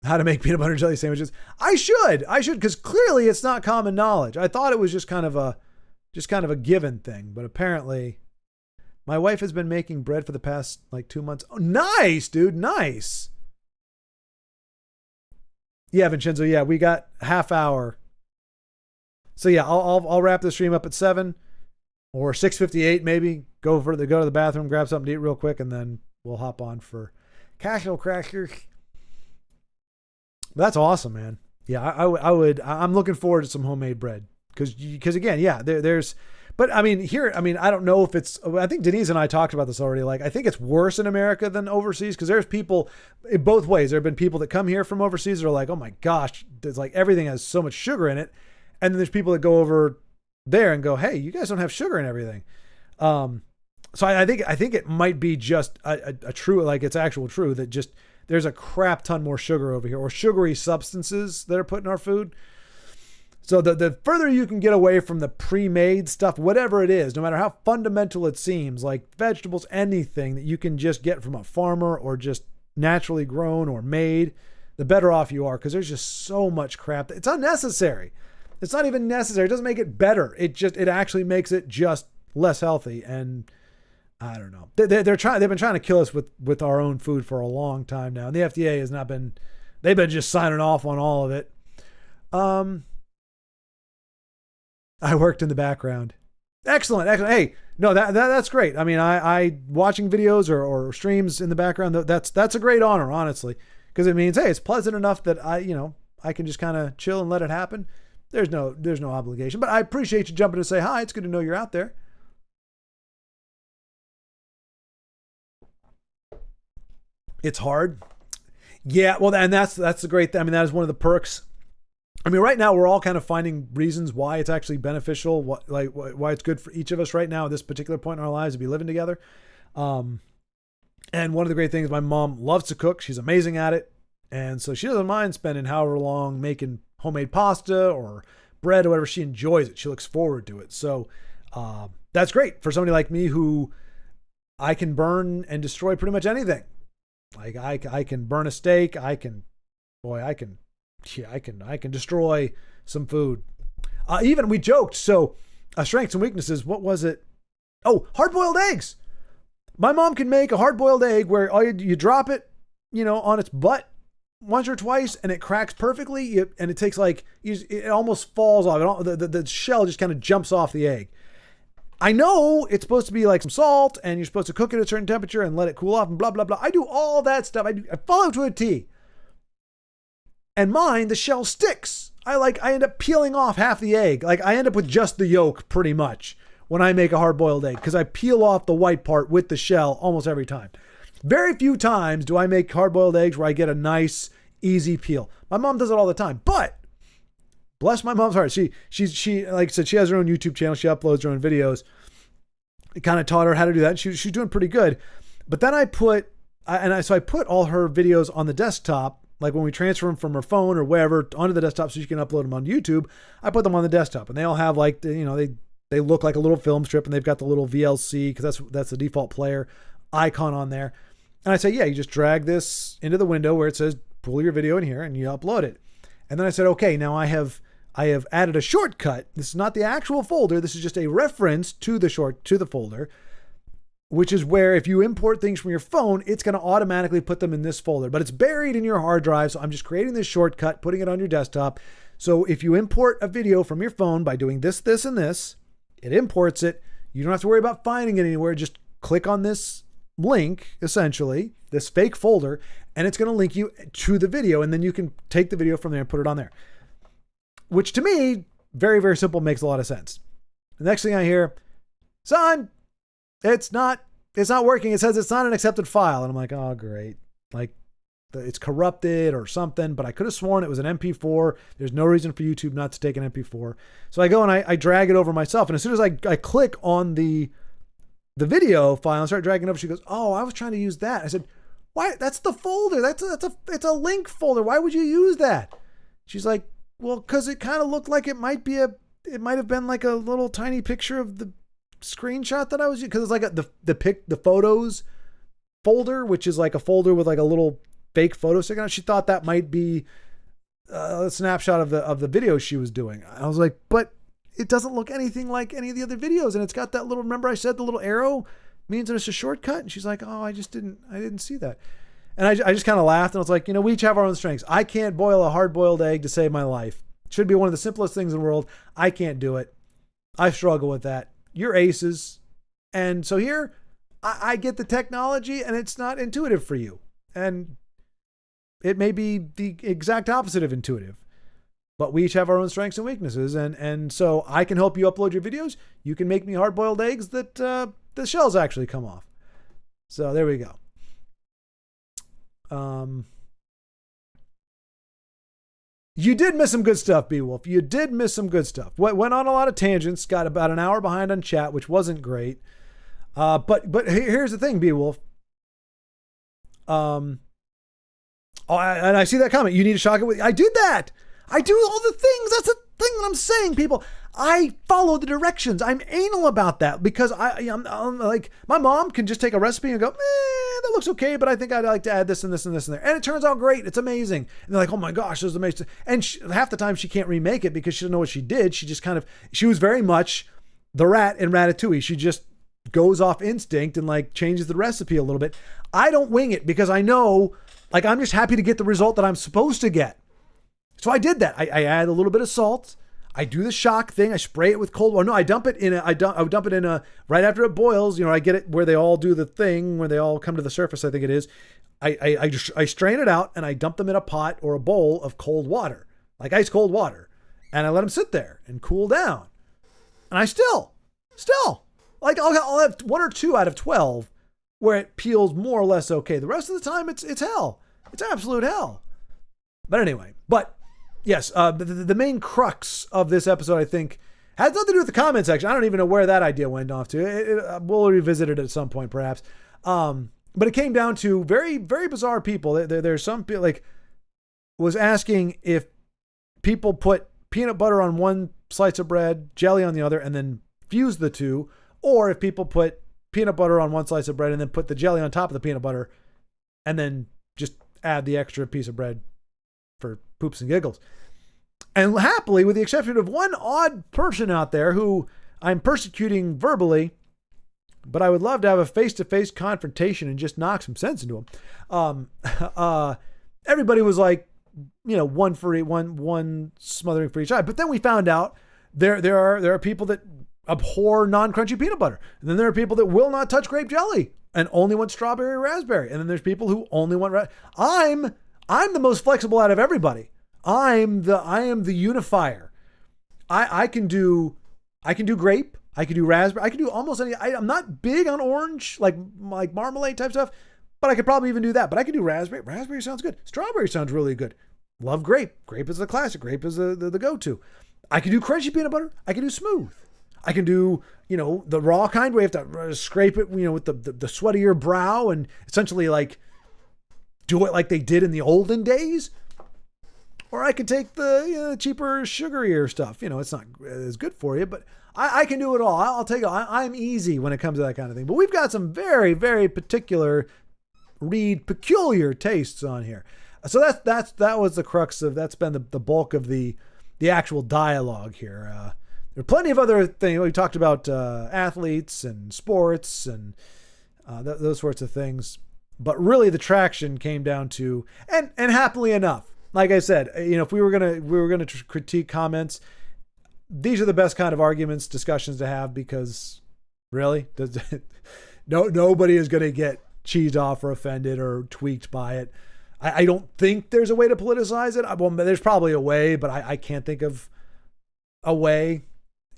to make peanut butter and jelly sandwiches. I should because clearly it's not common knowledge. I thought it was just kind of a given thing, but apparently. My wife has been making bread for the past 2 months. Oh, nice, dude. Nice. Yeah, Vincenzo. Yeah, we got half hour. So yeah, I'll wrap the stream up at 7 or 6:58 maybe. Go to the bathroom, grab something to eat real quick, and then we'll hop on for Castle Crashers. That's awesome, man. Yeah, I would. I'm looking forward to some homemade bread because again, yeah, there's. But I mean, I don't know if it's, I think Denise and I talked about this already. Like, I think it's worse in America than overseas because there's people in both ways. There have been people that come here from overseas that are like, oh my gosh, there's like everything has so much sugar in it. And then there's people that go over there and go, hey, you guys don't have sugar and everything. So I think it might be just a true, like it's actual true that just there's a crap ton more sugar over here, or sugary substances that are put in our food. So the further you can get away from the pre-made stuff, whatever it is, no matter how fundamental it seems, like vegetables, anything that you can just get from a farmer or just naturally grown or made, the better off you are, because there's just so much crap. It's unnecessary. It's not even necessary. It doesn't make it better. It actually makes it just less healthy. And I don't know. They've been trying to kill us with our own food for a long time now. And the FDA has not been, they've been just signing off on all of it. I worked in the background. Excellent. Hey, no, that's great. I mean, I watching videos or streams in the background, that's a great honor, honestly, because it means, hey, it's pleasant enough that I can just kind of chill and let it happen. There's no obligation, but I appreciate you jumping to say hi. It's good to know you're out there. It's hard. Yeah, well, and that's the great thing. I mean, that is one of the perks. I mean, right now we're all kind of finding reasons why it's actually beneficial, why it's good for each of us right now at this particular point in our lives to be living together. And one of the great things, my mom loves to cook. She's amazing at it. And so she doesn't mind spending however long making homemade pasta or bread or whatever. She enjoys it. She looks forward to it. So that's great for somebody like me who I can burn and destroy pretty much anything. Like I can burn a steak. I can destroy some food. Even we joked. So strengths and weaknesses. What was it? Oh, hard-boiled eggs. My mom can make a hard-boiled egg where you drop it, on its butt once or twice, and it cracks perfectly. And it takes it almost falls off. The shell just kind of jumps off the egg. I know it's supposed to be like some salt, and you're supposed to cook it at a certain temperature and let it cool off, and blah blah blah. I do all that stuff. I follow to a T. And mine, the shell sticks. I end up peeling off half the egg. Like I end up with just the yolk pretty much when I make a hard-boiled egg, because I peel off the white part with the shell almost every time. Very few times do I make hard-boiled eggs where I get a nice, easy peel. My mom does it all the time, but bless my mom's heart. She like I said, she has her own YouTube channel. She uploads her own videos. It kind of taught her how to do that. She's doing pretty good. But then I put all her videos on the desktop. Like when we transfer them from her phone or wherever onto the desktop so she can upload them on YouTube, I put them on the desktop, and they all have they look like a little film strip, and they've got the little VLC, because that's the default player icon on there. And I say, yeah, you just drag this into the window where it says pull your video in here, and you upload it. And then I said, okay, now I have added a shortcut. This is not the actual folder. This is just a reference to the folder, which is where if you import things from your phone, it's going to automatically put them in this folder, but it's buried in your hard drive. So I'm just creating this shortcut, putting it on your desktop. So if you import a video from your phone by doing this, this, and this, it imports it. You don't have to worry about finding it anywhere. Just click on this link, essentially, this fake folder, and it's going to link you to the video. And then you can take the video from there and put it on there, which to me, very, very simple, makes a lot of sense. The next thing I hear, son, it's not working. It says it's not an accepted file. And I'm like, oh, great. Like it's corrupted or something, but I could have sworn it was an MP4. There's no reason for YouTube not to take an MP4. So I go and I drag it over myself. And as soon as I click on the video file and start dragging it over, she goes, oh, I was trying to use that. I said, why? That's the folder. It's a link folder. Why would you use that? She's like, well, because it kind of looked like it might have been like a little tiny picture of the screenshot that I was using, because it's like the photos folder, which is like a folder with like a little fake photo sticking out. She thought that might be a snapshot of the video she was doing. I was like, but it doesn't look anything like any of the other videos, and it's got that little, remember I said the little arrow means that it's a shortcut? And she's like, oh, I didn't see that. And I just kind of laughed, and I was like, we each have our own strengths. I can't boil a hard-boiled egg to save my life. It should be one of the simplest things in the world. I can't do it. I struggle with that. You're aces. And so here, I get the technology, and it's not intuitive for you. And it may be the exact opposite of intuitive. But we each have our own strengths and weaknesses. And so I can help you upload your videos. You can make me hard-boiled eggs that the shells actually come off. So there we go. You did miss some good stuff, Beowulf. You did miss some good stuff. Went on a lot of tangents. Got about an hour behind on chat, which wasn't great. But here's the thing, Beowulf. And I see that comment. You need to shock it with. I did that. I do all the things. That's the thing that I'm saying, people. I follow the directions. I'm anal about that because I'm like, my mom can just take a recipe and go, that looks okay, but I think I'd like to add this and this and this in there. And it turns out great. It's amazing. And they're like, oh my gosh, this is amazing. And half the time she can't remake it because she doesn't know what she did. She just she was very much the rat in Ratatouille. She just goes off instinct and like changes the recipe a little bit. I don't wing it because I know, like, I'm just happy to get the result that I'm supposed to get. So I did that. I add a little bit of salt. I do the shock thing. I spray it with cold water. No, I dump it in I would dump it in right after it boils. You know, I get it where they all do the thing where they all come to the surface. I think it is. I strain it out and I dump them in a pot or a bowl of cold water, like ice cold water, and I let them sit there and cool down. And I still, like I'll have 1 or 2 out of 12 where it peels more or less okay. The rest of the time, it's hell. It's absolute hell. But anyway, yes, the main crux of this episode, I think, has nothing to do with the comment section. I don't even know where that idea went off to. We'll revisit it at some point, perhaps. But it came down to very, very bizarre people. There's some people, like, was asking if people put peanut butter on one slice of bread, jelly on the other, and then fuse the two, or if people put peanut butter on one slice of bread and then put the jelly on top of the peanut butter, and then just add the extra piece of bread for poops and giggles. And happily, with the exception of one odd person out there who I'm persecuting verbally, but I would love to have a face-to-face confrontation and just knock some sense into him. Everybody was like, one smothering for each eye. But then we found out there are people that abhor non-crunchy peanut butter. And then there are people that will not touch grape jelly and only want strawberry or raspberry. And then there's people who only want I'm the most flexible out of everybody. I am the unifier. I can do grape. I can do raspberry. I can do almost any. I'm not big on orange, like marmalade type stuff, but I could probably even do that. But I can do raspberry. Raspberry sounds good. Strawberry sounds really good. Love grape. Grape is the classic. Grape is the go-to. I can do crunchy peanut butter. I can do smooth. I can do, the raw kind where you have to scrape it, with the sweat of your brow and essentially like do it like they did in the olden days. Or I could take the cheaper, sugarier stuff. It's not as good for you, but I can do it all. I'll take it. I'm easy when it comes to that kind of thing. But we've got some very, very peculiar tastes on here. So that was the crux of, that's been the bulk of the actual dialogue here. There are plenty of other things. We talked about athletes and sports and those sorts of things. But really the traction came down to, and happily enough, like I said, if we were gonna critique comments, these are the best kind of arguments, discussions to have, because really, nobody is gonna get cheesed off or offended or tweaked by it. I don't think there's a way to politicize it. Well, there's probably a way, but I can't think of a way.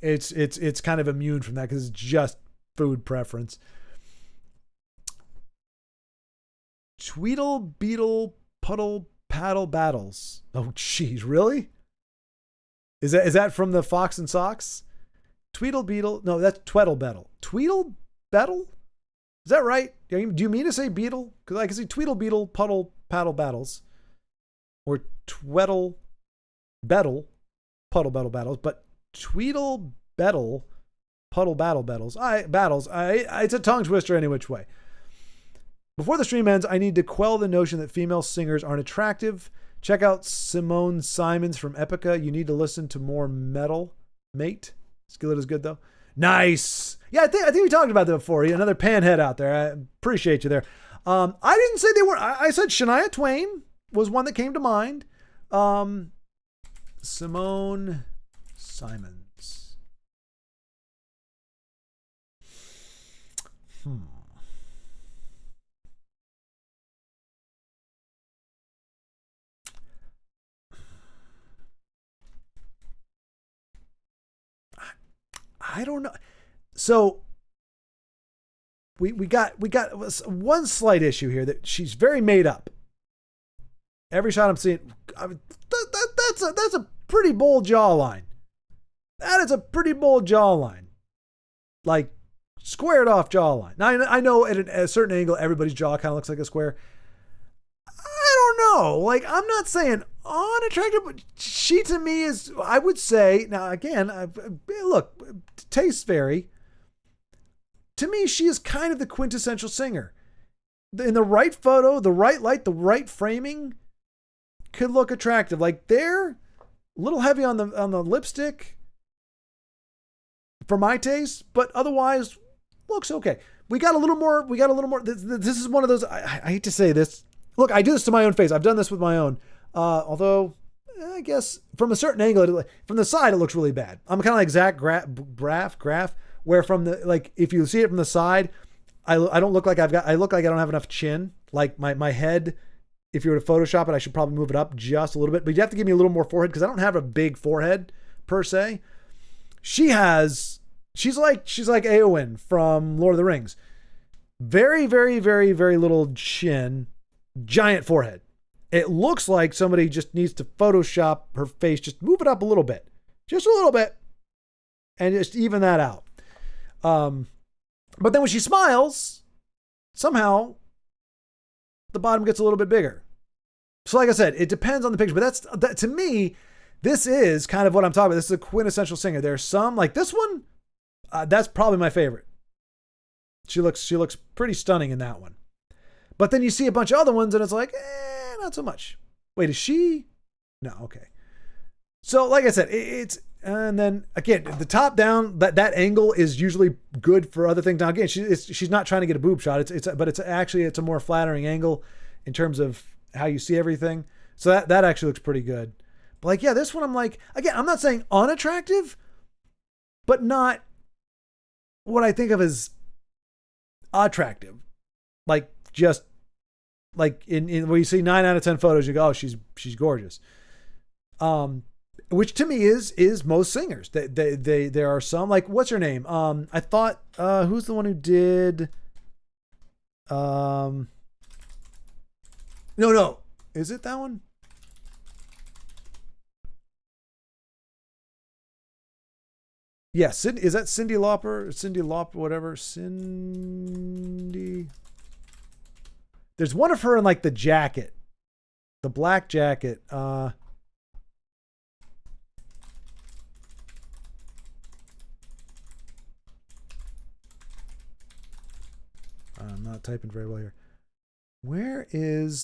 It's kind of immune from that because it's just food preference. Tweedle beetle puddle paddle battles. Oh, geez, really? Is that from the Fox and Socks? Tweedle beetle? No, that's Tweddle Bettle. Tweedle Bettle? Is that right? Do you mean to say beetle? Because I can see Tweedle beetle puddle paddle battles, or Tweddle Bettle puddle battle battles, but Tweedle Bettle puddle battle battles. It's a tongue twister any which way. Before the stream ends, I need to quell the notion that female singers aren't attractive. Check out Simone Simons from Epica. You need to listen to more metal, mate. Skillet is good though. Nice. Yeah, I think we talked about that before. Another panhead out there. I appreciate you there. I didn't say they were. I said Shania Twain was one that came to mind. Simone Simons. I don't know. So we got one slight issue here, that she's very made up. Every shot I'm seeing, I mean, that's a pretty bold jawline. That is a pretty bold jawline. Like, squared off jawline. Now, I know at a certain angle, everybody's jaw kind of looks like a square. I don't know. Like, I'm not saying unattractive, but she to me is, I would say, now again, look, tastes vary. To me, she is kind of the quintessential singer. In the right photo, the right light, the right framing could look attractive. Like, they're a little heavy on the lipstick for my taste, but otherwise looks okay. We got a little more. This is one of those, I hate to say this. Look, I do this to my own face. I've done this with my own. Although, I guess from a certain angle, from the side, it looks really bad. I'm kind of like Zach Graff, where from the, like, if you see it from the side, I don't look like I look like I don't have enough chin. Like my head, if you were to Photoshop it, I should probably move it up just a little bit. But you have to give me a little more forehead because I don't have a big forehead per se. She's like Eowyn from Lord of the Rings. Very, very, very, very little chin, giant forehead. It looks like somebody just needs to Photoshop her face, just move it up a little bit, and just even that out. But then when she smiles, somehow the bottom gets a little bit bigger. So like I said, it depends on the picture, but that to me, this is kind of what I'm talking about. This is a quintessential singer. There's some, like this one, that's probably my favorite. She looks pretty stunning in that one. But then you see a bunch of other ones and it's like, not so much. Wait, is she? No, okay. So like I said, it's, and then again, the top down, that angle is usually good for other things. Now again, she's not trying to get a boob shot. But it's a more flattering angle in terms of how you see everything. So that actually looks pretty good. But like, yeah, this one I'm like, again, I'm not saying unattractive, but not what I think of as attractive. Like just like in where you see 9 out of 10 photos, you go, oh, she's gorgeous. Which to me is most singers. There are some, like, what's her name? I thought, who's the one who did, no, is it that one? Yes, yeah, is that Cyndi Lauper, whatever, Cindy. There's one of her in like the jacket, the black jacket. I'm not typing very well here.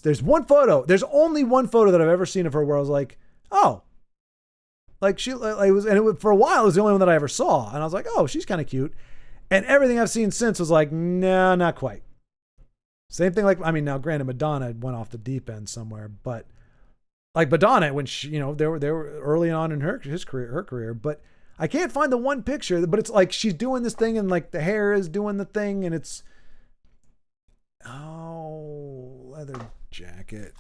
There's one photo. There's only one photo that I've ever seen of her where I was like, oh, like for a while, it was the only one that I ever saw. And I was like, oh, she's kind of cute. And everything I've seen since was like, no, not quite. Same thing. Like, I mean, now granted, Madonna went off the deep end somewhere, but like Madonna, when she, they were early on in her career, but I can't find the one picture, but it's like, she's doing this thing and like the hair is doing the thing and it's, oh, leather jacket.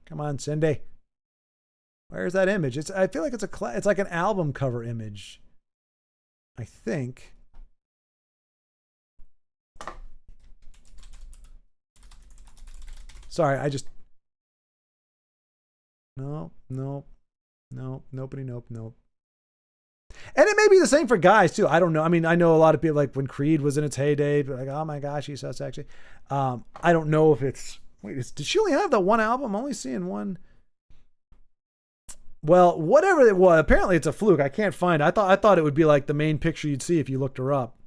Come on, Cindy. Where's that image? I feel like it's like an album cover image. I think. Sorry, nope. And it may be the same for guys too. I don't know. I mean, I know a lot of people, like when Creed was in its heyday, like, oh my gosh, he's so sexy. I don't know if it's, did she only have that one album? I'm only seeing one. Well, whatever it was, apparently it's a fluke. I can't find it. I thought it would be like the main picture you'd see if you looked her up.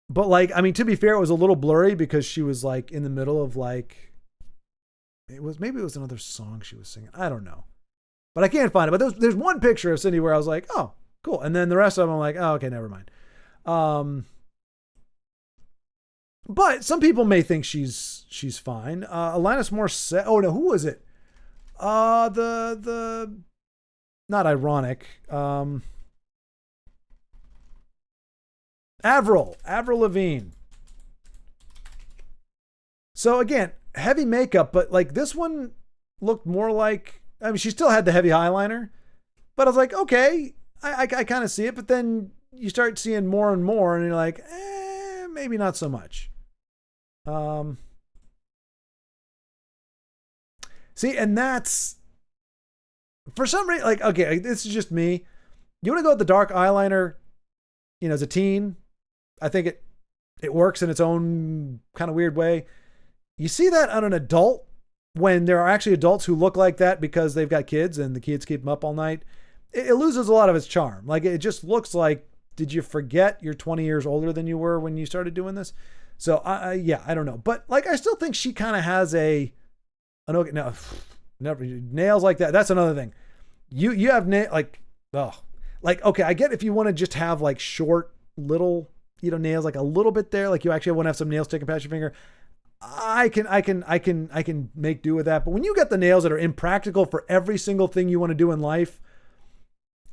But like, I mean, to be fair, it was a little blurry because she was like in the middle of like, maybe it was another song she was singing. I don't know, but I can't find it. But there's one picture of Cindy where I was like, oh, cool. And then the rest of them, I'm like, oh, okay, never mind. But some people may think she's fine. Alanis Morissette. Oh no, who was it? The not ironic. Avril Lavigne. So again, heavy makeup, but like this one looked more like, I mean, she still had the heavy eyeliner, but I was like, okay, I kind of see it, but then you start seeing more and more and you're like, maybe not so much. See, and that's for some reason, like, okay, this is just me. You want to go with the dark eyeliner, as a teen. I think it works in its own kind of weird way. You see that on an adult when there are actually adults who look like that because they've got kids and the kids keep them up all night. It loses a lot of its charm. Like, it just looks like, did you forget you're 20 years older than you were when you started doing this? So, yeah, I don't know. But, like, I still think she kind of has no, never nails like that. That's another thing. You have okay, I get if you want to just have like short little, nails, like a little bit there, like you actually want to have some nails sticking past your finger. I can make do with that. But when you get the nails that are impractical for every single thing you want to do in life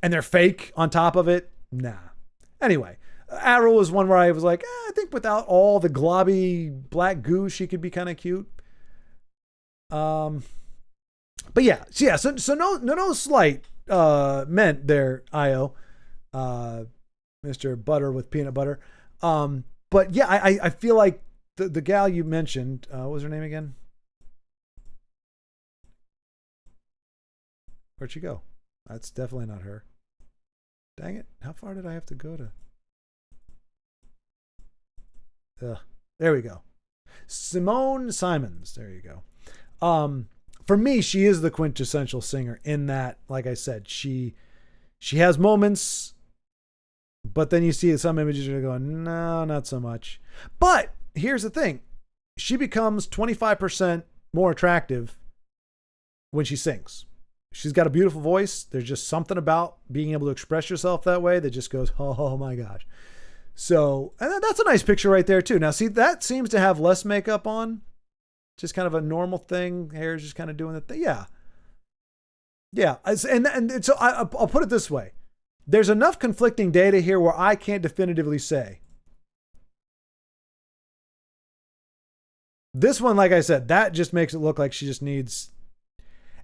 and they're fake on top of it, nah. Anyway, Arrow was one where I was like, I think without all the globby black goo, she could be kind of cute. But yeah, so no slight meant there, Io, Mr. Butter with peanut butter. But yeah, I feel like the gal you mentioned, what was her name again? Where'd she go? That's definitely not her. Dang it! How far did I have to go to? There we go. Simone Simons. There you go. For me, she is the quintessential singer in that, like I said, she has moments, but then you see some images and you're going, no, not so much. But here's the thing. She becomes 25% more attractive when she sings. She's got a beautiful voice. There's just something about being able to express yourself that way that just goes, oh my gosh. So, and that's a nice picture right there too. Now, see, that seems to have less makeup on. Just kind of a normal thing. Hair is just kind of doing the thing. Yeah. Yeah. And so I'll put it this way. There's enough conflicting data here where I can't definitively say. This one, like I said, that just makes it look like she just needs.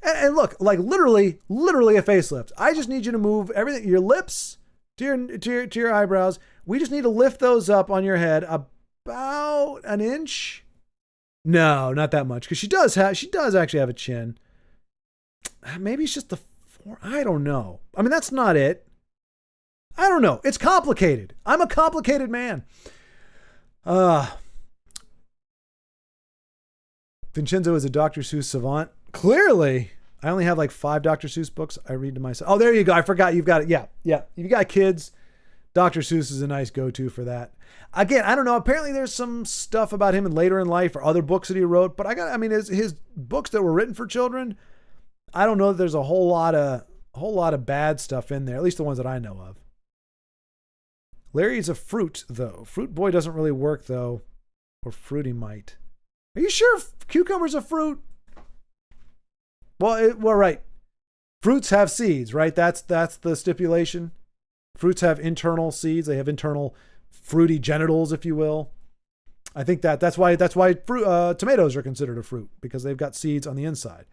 And look, like literally a facelift. I just need you to move everything, your lips to your eyebrows. We just need to lift those up on your head about an inch. No, not that much, because she does actually have a chin. Maybe it's just the four. I don't know. I mean, that's not it. I don't know. It's complicated. I'm a complicated man. Vincenzo is a Dr. Seuss savant. Clearly, I only have like 5 Dr. Seuss books I read to myself. Oh, there you go. I forgot you've got it. Yeah. If you got kids, Dr. Seuss is a nice go-to for that. Again, I don't know. Apparently there's some stuff about him in later in life or other books that he wrote, but his books that were written for children, I don't know that there's a whole lot of bad stuff in there, at least the ones that I know of. Larry's a fruit, though. Fruit Boy doesn't really work, though. Or Fruity might. Are you sure cucumber's a fruit? Well, right. Fruits have seeds, right? That's the stipulation. Fruits have internal seeds. They have internal fruity genitals, if you will. I think that's why tomatoes are considered a fruit, because they've got seeds on the inside.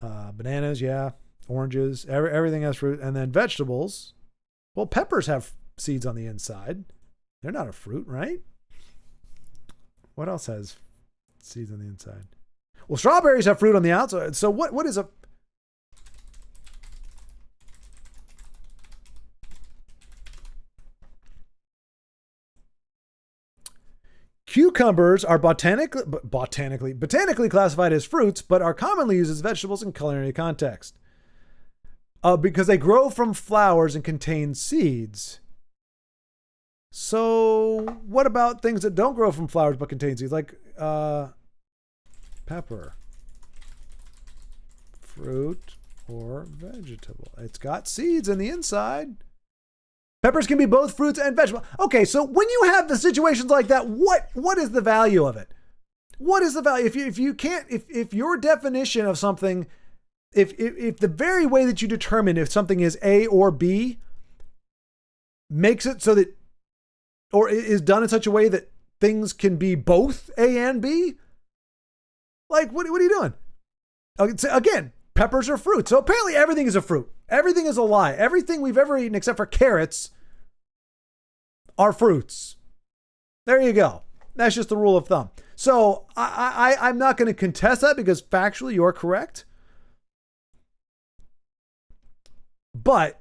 Bananas, yeah. Oranges, everything has fruit. And then vegetables. Well, peppers have seeds on the inside. They're not a fruit, right? What else has seeds on the inside? Well, strawberries have fruit on the outside. So what is a... Cucumbers are botanically classified as fruits, but are commonly used as vegetables in culinary context. Because they grow from flowers and contain seeds. So what about things that don't grow from flowers but contain seeds? Like pepper. Fruit or vegetable. It's got seeds in the inside. Peppers can be both fruits and vegetables. Okay, so when you have the situations like that, what is the value of it? What is the value? If your definition of something, if the very way that you determine if something is A or B makes it so that, or is done in such a way that things can be both A and B, like what are you doing? Again, peppers are fruit. So apparently everything is a fruit. Everything is a lie. Everything we've ever eaten except for carrots are fruits. There you go. That's just the rule of thumb. So I'm not going to contest that because factually you're correct. But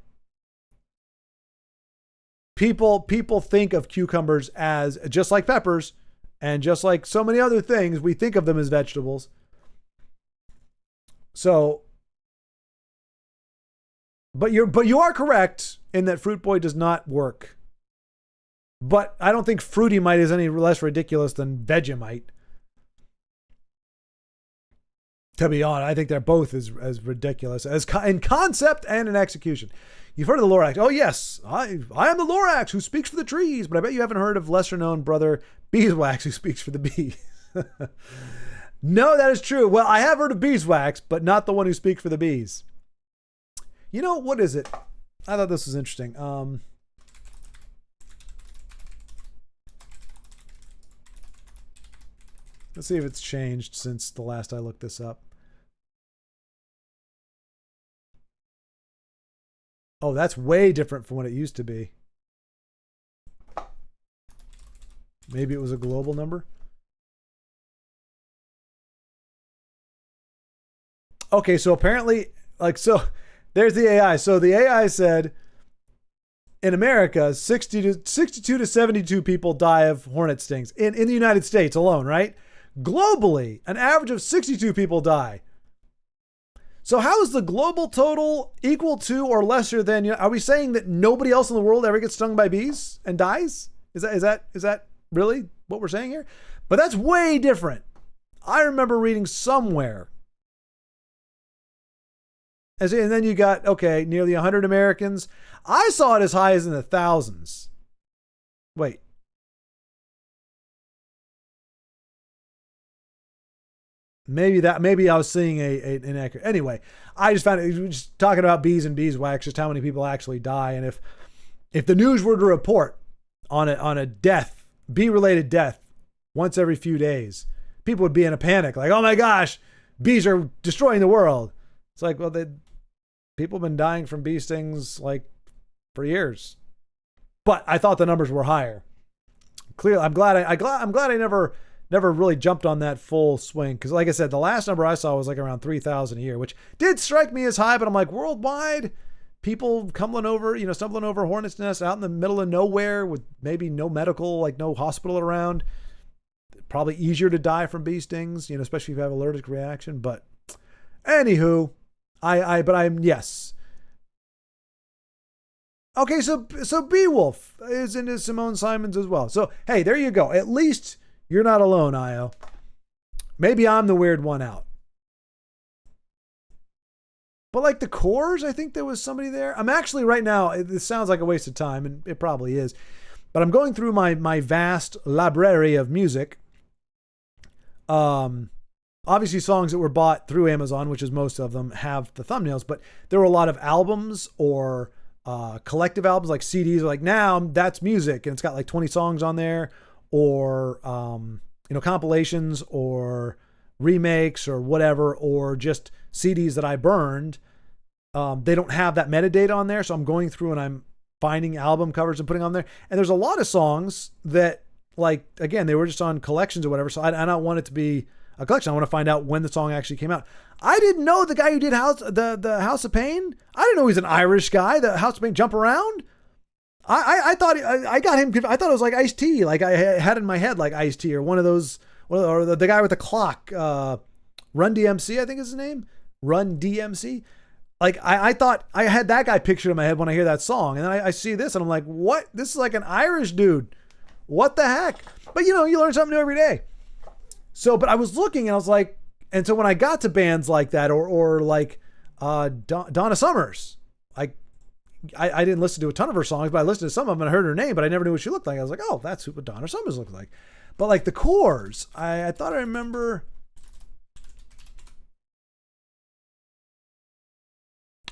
people think of cucumbers as just like peppers and just like so many other things, we think of them as vegetables. So, but you are correct in that Fruit Boy does not work. But I don't think Fruity Mite is any less ridiculous than Vegemite. To be honest, I think they're both as ridiculous as in concept and in execution. You've heard of the Lorax. Oh, yes. I am the Lorax who speaks for the trees, but I bet you haven't heard of lesser known brother Beeswax who speaks for the bees. No, that is true. Well, I have heard of Beeswax, but not the one who speaks for the bees. You know, what is it? I thought this was interesting. Let's see if it's changed since the last I looked this up. Oh, that's way different from what it used to be. Maybe it was a global number. Okay, so apparently, there's the AI. So the AI said in America, 62 to 72 people die of hornet stings in the United States alone, right? Globally, an average of 62 people die. So how is the global total equal to or lesser than? Are we saying that nobody else in the world ever gets stung by bees and dies? Is that really what we're saying here? But that's way different. I remember reading somewhere. And then you got, nearly 100 Americans. I saw it as high as in the thousands. Wait. Maybe I was seeing an inaccurate. Anyway, I just found it just talking about bees and beeswax, just how many people actually die. And if the news were to report on a death, bee-related death, once every few days, people would be in a panic, like, oh my gosh, bees are destroying the world. It's like, well, people have been dying from bee stings like for years. But I thought the numbers were higher. Clearly, I'm glad I never really jumped on that full swing. Because like I said, the last number I saw was like around 3,000 a year, which did strike me as high, but I'm like, worldwide, people stumbling over hornet's nests out in the middle of nowhere with maybe no medical, like no hospital around. Probably easier to die from bee stings, especially if you have allergic reaction. But anywho, yes. Okay, so Beowulf is into Simone Simons as well. So hey, there you go. At least you're not alone, Io. Maybe I'm the weird one out. But like the Cores, I think there was somebody there. I'm actually right now, this sounds like a waste of time, and it probably is. But I'm going through my vast library of music. Obviously songs that were bought through Amazon, which is most of them, have the thumbnails, but there were a lot of albums or collective albums, like CDs, like now that's music, and it's got like 20 songs on there, or compilations or remakes or whatever, or just CDs that I burned. They don't have that metadata on there, so I'm going through and I'm finding album covers and putting on there. And there's a lot of songs that, like, again, they were just on collections or whatever, so I don't want it to be a collection. I want to find out when the song actually came out. I didn't know the guy who did the House of Pain. I didn't know he's an Irish guy. The House of Pain, Jump Around. I thought I got him. I thought it was like Ice-T. Like I had in my head like Ice-T or one of those, or the guy with the clock. Run DMC, I think is his name. Run DMC. Like I thought I had that guy pictured in my head when I hear that song, and then I see this and I'm like, what? This is like an Irish dude. What the heck? But you learn something new every day. So, but I was looking and I was like, and so when I got to bands like that, or like Donna Summers, I didn't listen to a ton of her songs, but I listened to some of them and I heard her name, but I never knew what she looked like. I was like, oh, that's what Donna Summers looked like. But like the Cores, I thought I remember.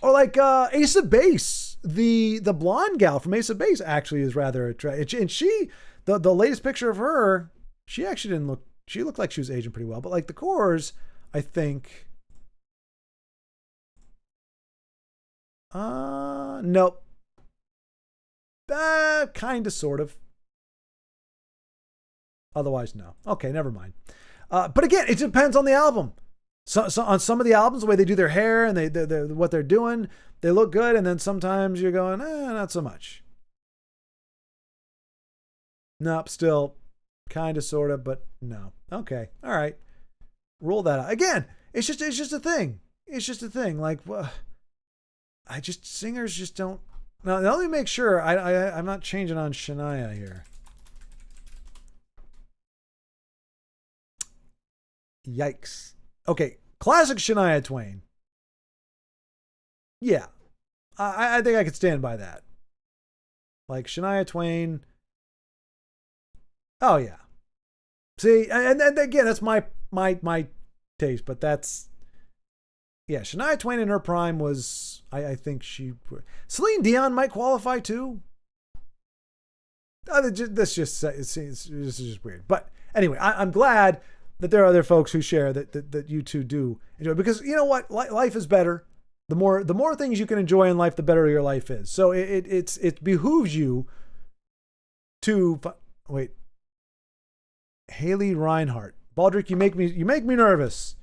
Or like Ace of Base, the blonde gal from Ace of Base actually is rather attractive. And she, the latest picture of her, she actually didn't look. She looked like she was aging pretty well. But like the Cores, I think. Nope. Kind of, sort of. Otherwise, no. Okay, never mind. But again, it depends on the album. So on some of the albums, the way they do their hair and they what they're doing, they look good. And then sometimes you're going, not so much. Nope, still kind of, sort of, but no. Okay, all right. Roll that out. Again, it's just a thing. It's just a thing. Like, singers just don't. Now let me make sure I'm not changing on Shania here. Yikes. Okay, classic Shania Twain. Yeah, I think I could stand by that. Like Shania Twain. Oh yeah. See, and again, that's my taste, but that's, yeah. Shania Twain in her prime was, I think Celine Dion might qualify too. This is just weird. But anyway, I'm glad that there are other folks who share that you two do enjoy, because you know what, life is better. The more things you can enjoy in life, the better your life is. So it behooves you to wait. Haley Reinhart, Baldrick, you make me nervous.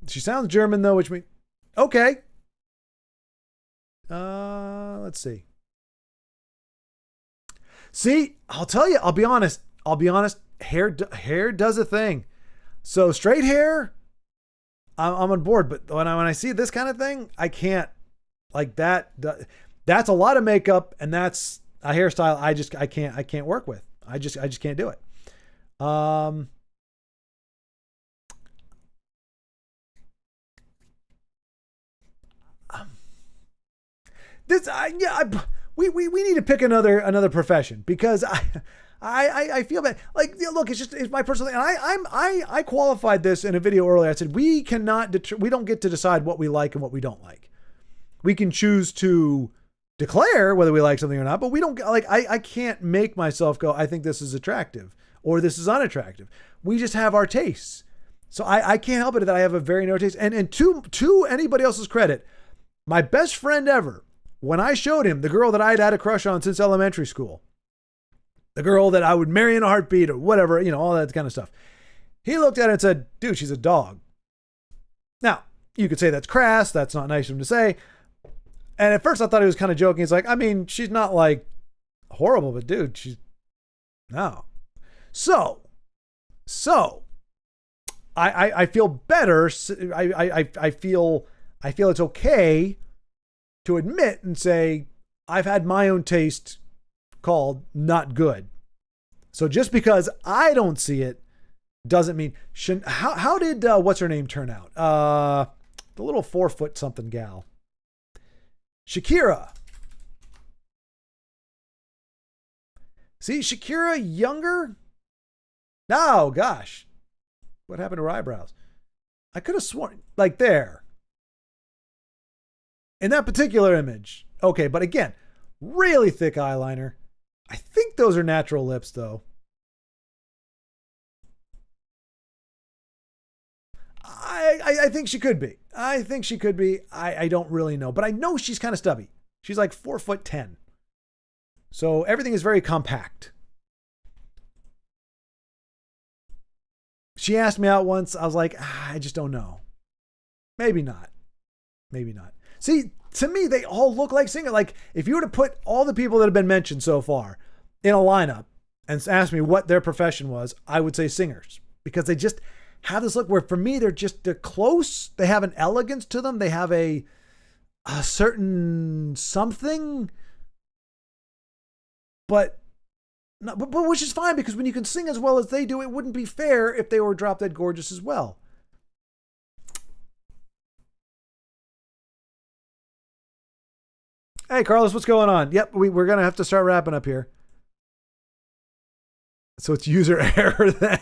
She sounds German though, which means okay. Let's see. See, I'll tell you. I'll be honest. Hair does a thing. So straight hair, I'm on board. But when I see this kind of thing, I can't. Like that. That's a lot of makeup, and that's a hairstyle I can't work with. I just can't do it. We need to pick another profession, because I feel bad. Like, look, it's my personal thing. And I qualified this in a video earlier. I said we don't get to decide what we like and what we don't like. We can choose to declare whether we like something or not, but we don't, like, I can't make myself go, I think this is attractive or this is unattractive. We just have our tastes. So I can't help it that I have a very narrow taste. And to anybody else's credit, my best friend ever, when I showed him the girl that I'd had a crush on since elementary school, the girl that I would marry in a heartbeat or whatever, all that kind of stuff, he looked at it and said, dude, she's a dog. Now, you could say that's crass. That's not nice of him to say. And at first I thought he was kind of joking. He's like, I mean, she's not like horrible, but dude, no. So I feel better. I feel it's okay to admit and say, I've had my own taste called not good. So just because I don't see it doesn't mean, how did, what's her name turn out? The little 4-foot something gal. Shakira. See, Shakira younger? Oh, gosh. What happened to her eyebrows? I could have sworn, like there. In that particular image. Okay, but again, really thick eyeliner. I think those are natural lips, though. I think she could be. I don't really know, but I know she's kind of stubby. She's like 4'10". So everything is very compact. She asked me out once. I was like, I just don't know. Maybe not. See, to me, they all look like singers. Like, if you were to put all the people that have been mentioned so far in a lineup and ask me what their profession was, I would say singers, because they just have this look where, for me, they're close. They have an elegance to them. They have a certain something, but which is fine, because when you can sing as well as they do, it wouldn't be fair if they were drop dead gorgeous as well. Hey, Carlos, what's going on? Yep, we're going to have to start wrapping up here. So it's user error then.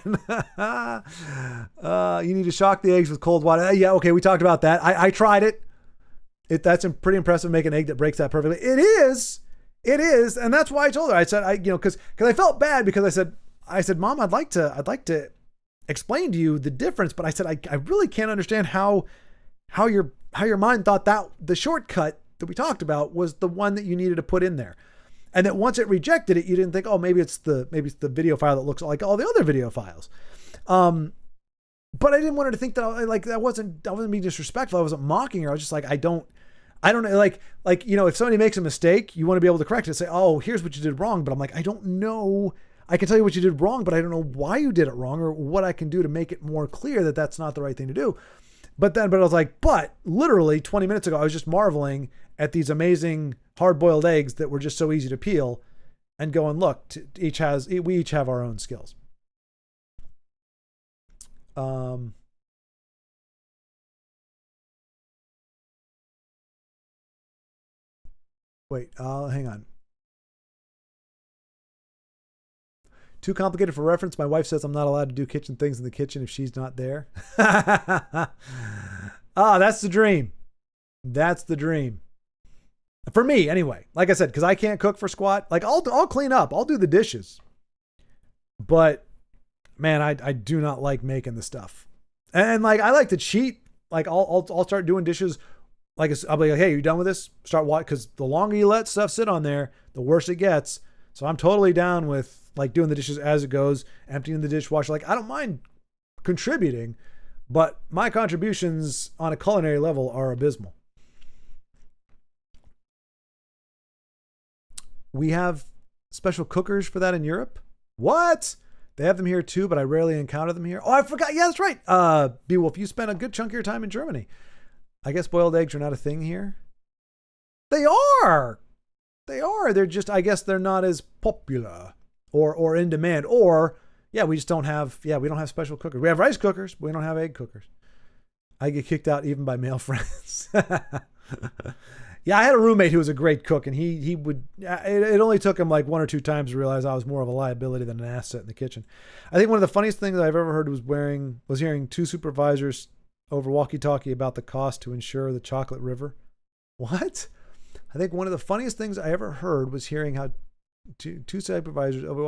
You need to shock the eggs with cold water. Yeah, okay, we talked about that. I tried it. That's pretty impressive, make an egg that breaks that perfectly. It is. And that's why I told her. I said, because I felt bad, because I said, Mom, I'd like to explain to you the difference, but I said, I really can't understand how your mind thought that the shortcut that we talked about was the one that you needed to put in there. And that once it rejected it, you didn't think, oh, maybe it's the video file that looks like all the other video files. But I didn't want her to think that I wasn't being disrespectful. I wasn't mocking her. I was just like, I don't know, like, if somebody makes a mistake, you want to be able to correct it, say, oh, here's what you did wrong. But I'm like, I don't know. I can tell you what you did wrong, but I don't know why you did it wrong or what I can do to make it more clear that that's not the right thing to do. But I was like, but literally 20 minutes ago, I was just marveling at these amazing hard-boiled eggs that were just so easy to peel, and going, look, we each have our own skills. Wait, hang on. Too complicated for reference. My wife says I'm not allowed to do kitchen things in the kitchen if she's not there. That's the dream. That's the dream. For me, anyway. Like I said, because I can't cook for squat. Like I'll clean up. I'll do the dishes. But man, I do not like making the stuff. And like I like to cheat. Like I'll start doing dishes. Like I'll be like, hey, you done with this? Start watching, because the longer you let stuff sit on there, the worse it gets. So I'm totally down with like doing the dishes as it goes, emptying the dishwasher. Like I don't mind contributing, but my contributions on a culinary level are abysmal. We have special cookers for that in Europe. What? They have them here too, but I rarely encounter them here. Oh, I forgot. Yeah, that's right. Beowulf, you spent a good chunk of your time in Germany. I guess boiled eggs are not a thing here. They are. They're just, I guess they're not as popular or in demand. Or, yeah, we don't have special cookers. We have rice cookers, but we don't have egg cookers. I get kicked out even by male friends. Yeah, I had a roommate who was a great cook, and he would, it only took him like one or two times to realize I was more of a liability than an asset in the kitchen. I think one of the funniest things I've ever heard was hearing two supervisors over walkie-talkie about the cost to insure the Chocolate River. What? I think one of the funniest things I ever heard was hearing how two supervisors over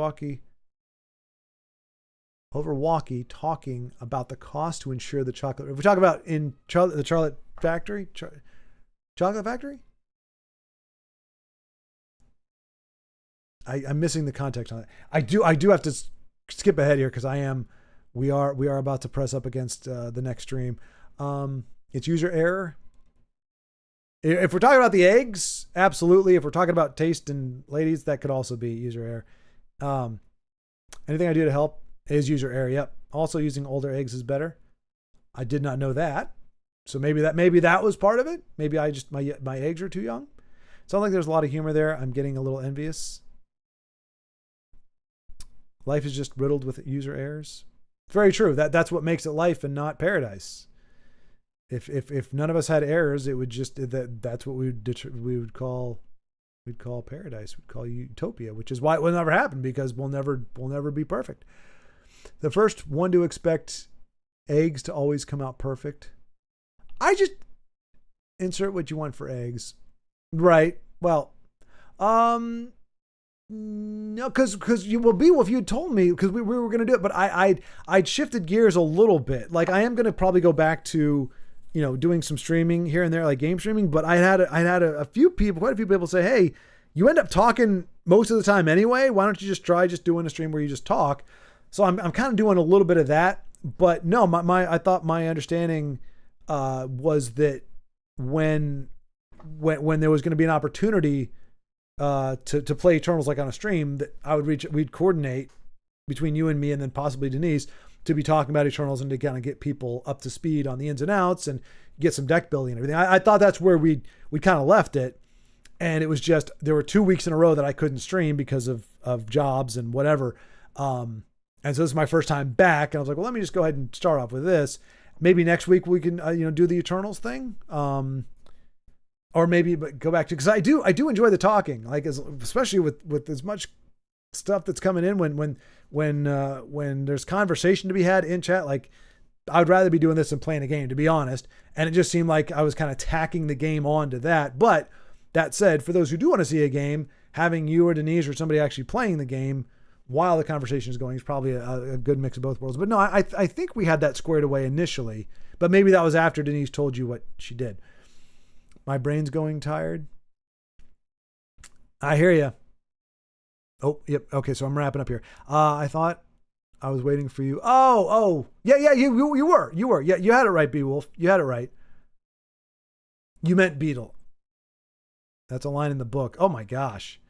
walkie talking about the cost to insure the Chocolate River. We talk about in the Charlotte factory, Chocolate Factory? I'm missing the context on that. I do have to skip ahead here because we are about to press up against the next stream. It's user error. If we're talking about the eggs, absolutely. If we're talking about taste and ladies, that could also be user error. Anything I do to help is user error. Yep. Also, using older eggs is better. I did not know that. So maybe that was part of it. Maybe my eggs are too young. Sounds like there's a lot of humor there. I'm getting a little envious. Life is just riddled with user errors. It's very true. That's what makes it life and not paradise. If none of us had errors, it would just that's what we would call paradise. We'd call utopia, which is why it will never happen, because we'll never be perfect. The first one to expect eggs to always come out perfect. I just insert what you want for eggs. Right. Well, no, because you will be, well, if you had told me, because we were going to do it, but I'd shifted gears a little bit. Like I am going to probably go back to, doing some streaming here and there, like game streaming. But I had quite a few people say, hey, you end up talking most of the time anyway. Why don't you just try doing a stream where you just talk? So I'm kind of doing a little bit of that. But no, I thought my understanding was that when there was going to be an opportunity to play Eternals like on a stream, that we'd coordinate between you and me, and then possibly Denise, to be talking about Eternals and to kind of get people up to speed on the ins and outs and get some deck building and everything. I thought that's where we kind of left it. And it was just, there were 2 weeks in a row that I couldn't stream because of jobs and whatever. And so this is my first time back, and I was like, well, let me just go ahead and start off with this. Maybe next week we can, do the Eternals thing. Or maybe go back to, because I do enjoy the talking, like especially with as much stuff that's coming in when there's conversation to be had in chat. Like I'd rather be doing this than playing a game, to be honest. And it just seemed like I was kind of tacking the game onto that. But that said, for those who do want to see a game, having you or Denise or somebody actually playing the game while the conversation is going is probably a good mix of both worlds. But no, I think we had that squared away initially, but maybe that was after Denise told you what she did. My brain's going tired. I hear you. Oh, yep. Okay, so I'm wrapping up here. I thought I was waiting for you. Oh. Yeah, you were. Yeah, you had it right, Beowulf. You had it right. You meant beetle. That's a line in the book. Oh my gosh.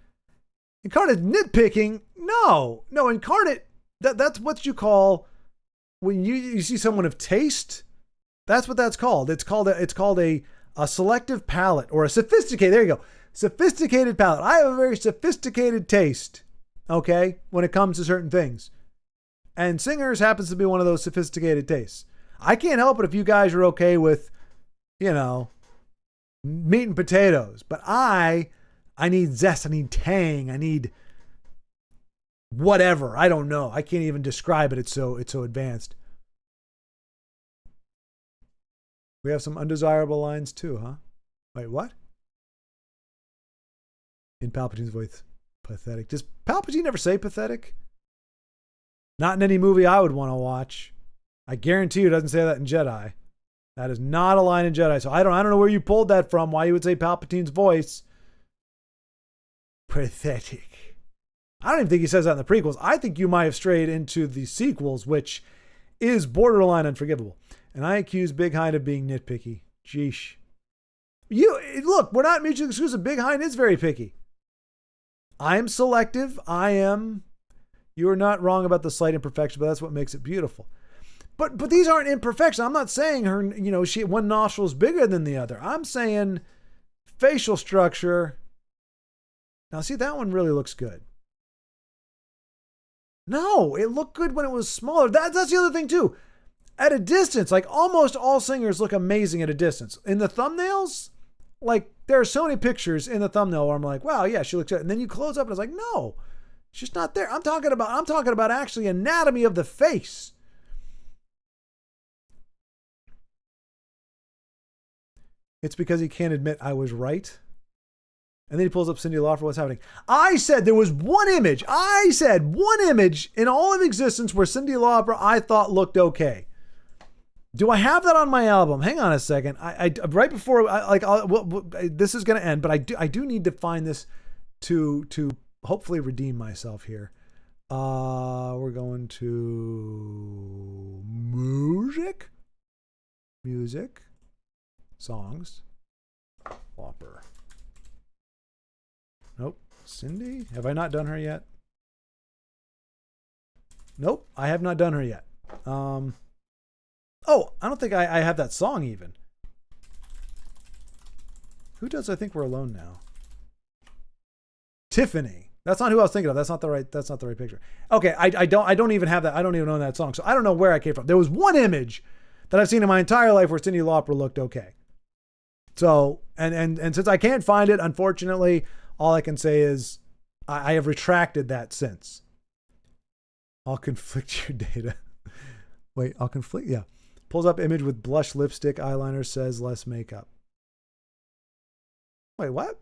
Incarnate nitpicking? No. Incarnate, that's what you call when you see someone of taste. That's what that's called. It's called a selective palate, or a sophisticated, there you go. Sophisticated palate. I have a very sophisticated taste, okay, when it comes to certain things. And singers happens to be one of those sophisticated tastes. I can't help it if you guys are okay with, meat and potatoes. But I need zest. I need tang. I need whatever. I don't know. I can't even describe it. It's so advanced. We have some undesirable lines too, huh? Wait, what? In Palpatine's voice, pathetic. Does Palpatine ever say pathetic? Not in any movie I would want to watch. I guarantee you it doesn't say that in Jedi. That is not a line in Jedi. So I don't know where you pulled that from, why you would say Palpatine's voice. Pathetic. I don't even think he says that in the prequels. I think you might have strayed into the sequels, which is borderline unforgivable. And I accuse Big Hind of being nitpicky. Jeesh. Look, we're not mutually exclusive. Big Hind is very picky. I am selective. You are not wrong about the slight imperfection, but that's what makes it beautiful. But these aren't imperfections. I'm not saying her, one nostril is bigger than the other. I'm saying facial structure. Now, see, that one really looks good. No, it looked good when it was smaller. That's the other thing, too. At a distance, like almost all singers look amazing at a distance. In the thumbnails, like there are so many pictures in the thumbnail where I'm like, wow, yeah, she looks good. And then you close up and it's like, no, she's not there. I'm talking about actually anatomy of the face. It's because he can't admit I was right. And then he pulls up Cyndi Lauper. What's happening? I said there was one image. In all of existence where Cyndi Lauper I thought looked okay. Do I have that on my album? Hang on a second. I right before this is going to end, but I do need to find this to hopefully redeem myself here. We're going to music, songs, Lauper. Nope. Cyndi, have I not done her yet? Nope, I have not done her yet. I don't think I have that song even. Who does I Think We're Alone Now? Tiffany. That's not who I was thinking of. That's not the right picture. Okay, I don't even have that. I don't even own that song. So I don't know where I came from. There was one image that I've seen in my entire life where Cyndi Lauper looked okay. So, and since I can't find it, unfortunately, all I can say is I have retracted that since. I'll conflict your data. Wait, I'll conflict. Yeah. Pulls up image with blush lipstick, eyeliner, says less makeup. Wait, what?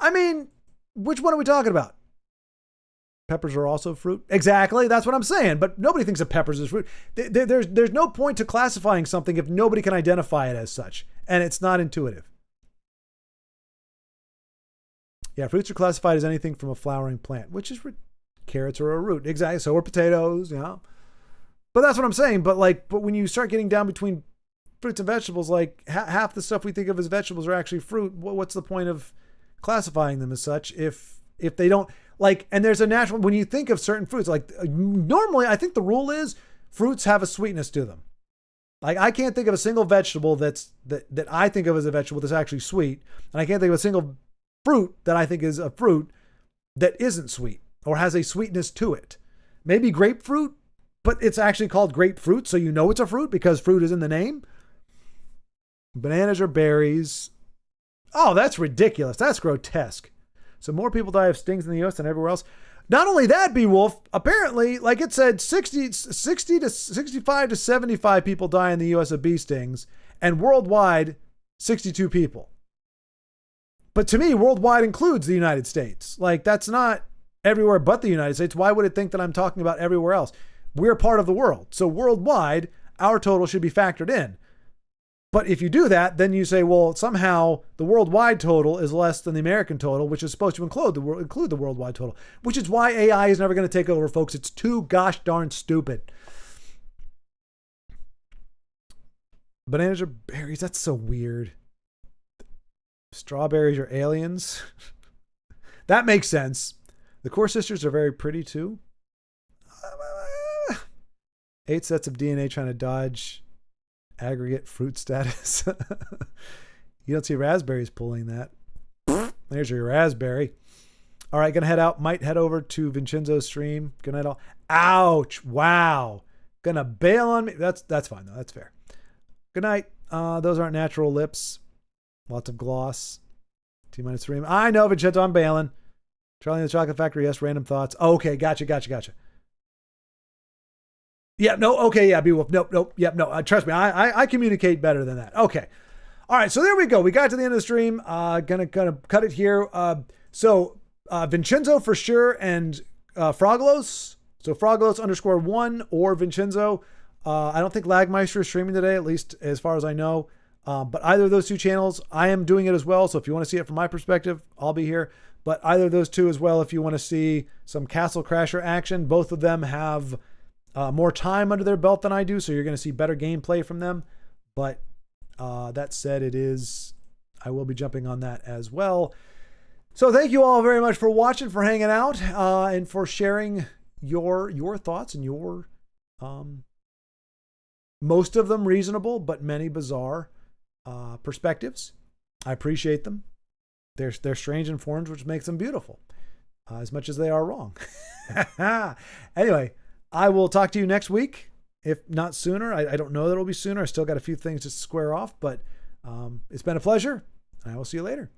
I mean, which one are we talking about? Peppers are also fruit? Exactly, that's what I'm saying. But nobody thinks of peppers as fruit. There's no point to classifying something if nobody can identify it as such. And it's not intuitive. Yeah, fruits are classified as anything from a flowering plant, which is carrots are a root. Exactly. So are potatoes, yeah. But that's what I'm saying. But when you start getting down between fruits and vegetables, like half the stuff we think of as vegetables are actually fruit. What's the point of classifying them as such if they don't and there's a natural, when you think of certain fruits, normally I think the rule is fruits have a sweetness to them. Like I can't think of a single vegetable that I think of as a vegetable that's actually sweet. And I can't think of a single fruit that I think is a fruit that isn't sweet or has a sweetness to it. Maybe grapefruit, but it's actually called grapefruit, so you know it's a fruit because fruit is in the name. Bananas are berries. Oh, that's ridiculous. That's grotesque. So more people die of stings in the U.S. than everywhere else. Not only that, Beowulf, apparently, like it said, 60 to 65 to 75 people die in the U.S. of bee stings, and worldwide, 62 people. But to me, worldwide includes the United States. That's not everywhere but the United States. Why would it think that I'm talking about everywhere else? We're part of the world. So worldwide, our total should be factored in. But if you do that, then you say, well, somehow the worldwide total is less than the American total, which is supposed to include the worldwide total, which is why AI is never going to take over, folks. It's too gosh darn stupid. Bananas are berries. That's so weird. Strawberries are aliens. That makes sense. The Core Sisters are very pretty too. 8 sets of DNA trying to dodge aggregate fruit status. You don't see raspberries pulling that. There's your raspberry. All right, gonna head out. Might head over to Vincenzo's stream. Good night all. Ouch. Wow. Gonna bail on me. That's fine though. That's fair. Good night. Those aren't natural lips. Lots of gloss. T-3. I know, Vincenzo, I'm bailing. Charlie and the Chocolate Factory, yes, random thoughts. Okay, gotcha. Yeah, no, okay, yeah, Beowulf. Nope, yep, no. Trust me, I communicate better than that. Okay. All right, so there we go. We got to the end of the stream. Gonna cut it here. So Vincenzo for sure and Froglos. So Froglos _1 or Vincenzo. I don't think Lagmeister is streaming today, at least as far as I know. But either of those two channels, I am doing it as well. So if you want to see it from my perspective, I'll be here. But either of those two as well, if you want to see some Castle Crasher action, both of them have more time under their belt than I do. So you're going to see better gameplay from them. But that said, I will be jumping on that as well. So thank you all very much for watching, for hanging out, and for sharing your thoughts and your, most of them reasonable, but many bizarre perspectives. I appreciate them. They're strange and foreign, which makes them beautiful, as much as they are wrong. Anyway, I will talk to you next week, if not sooner. I don't know that it'll be sooner. I still got a few things to square off, but it's been a pleasure. I will see you later.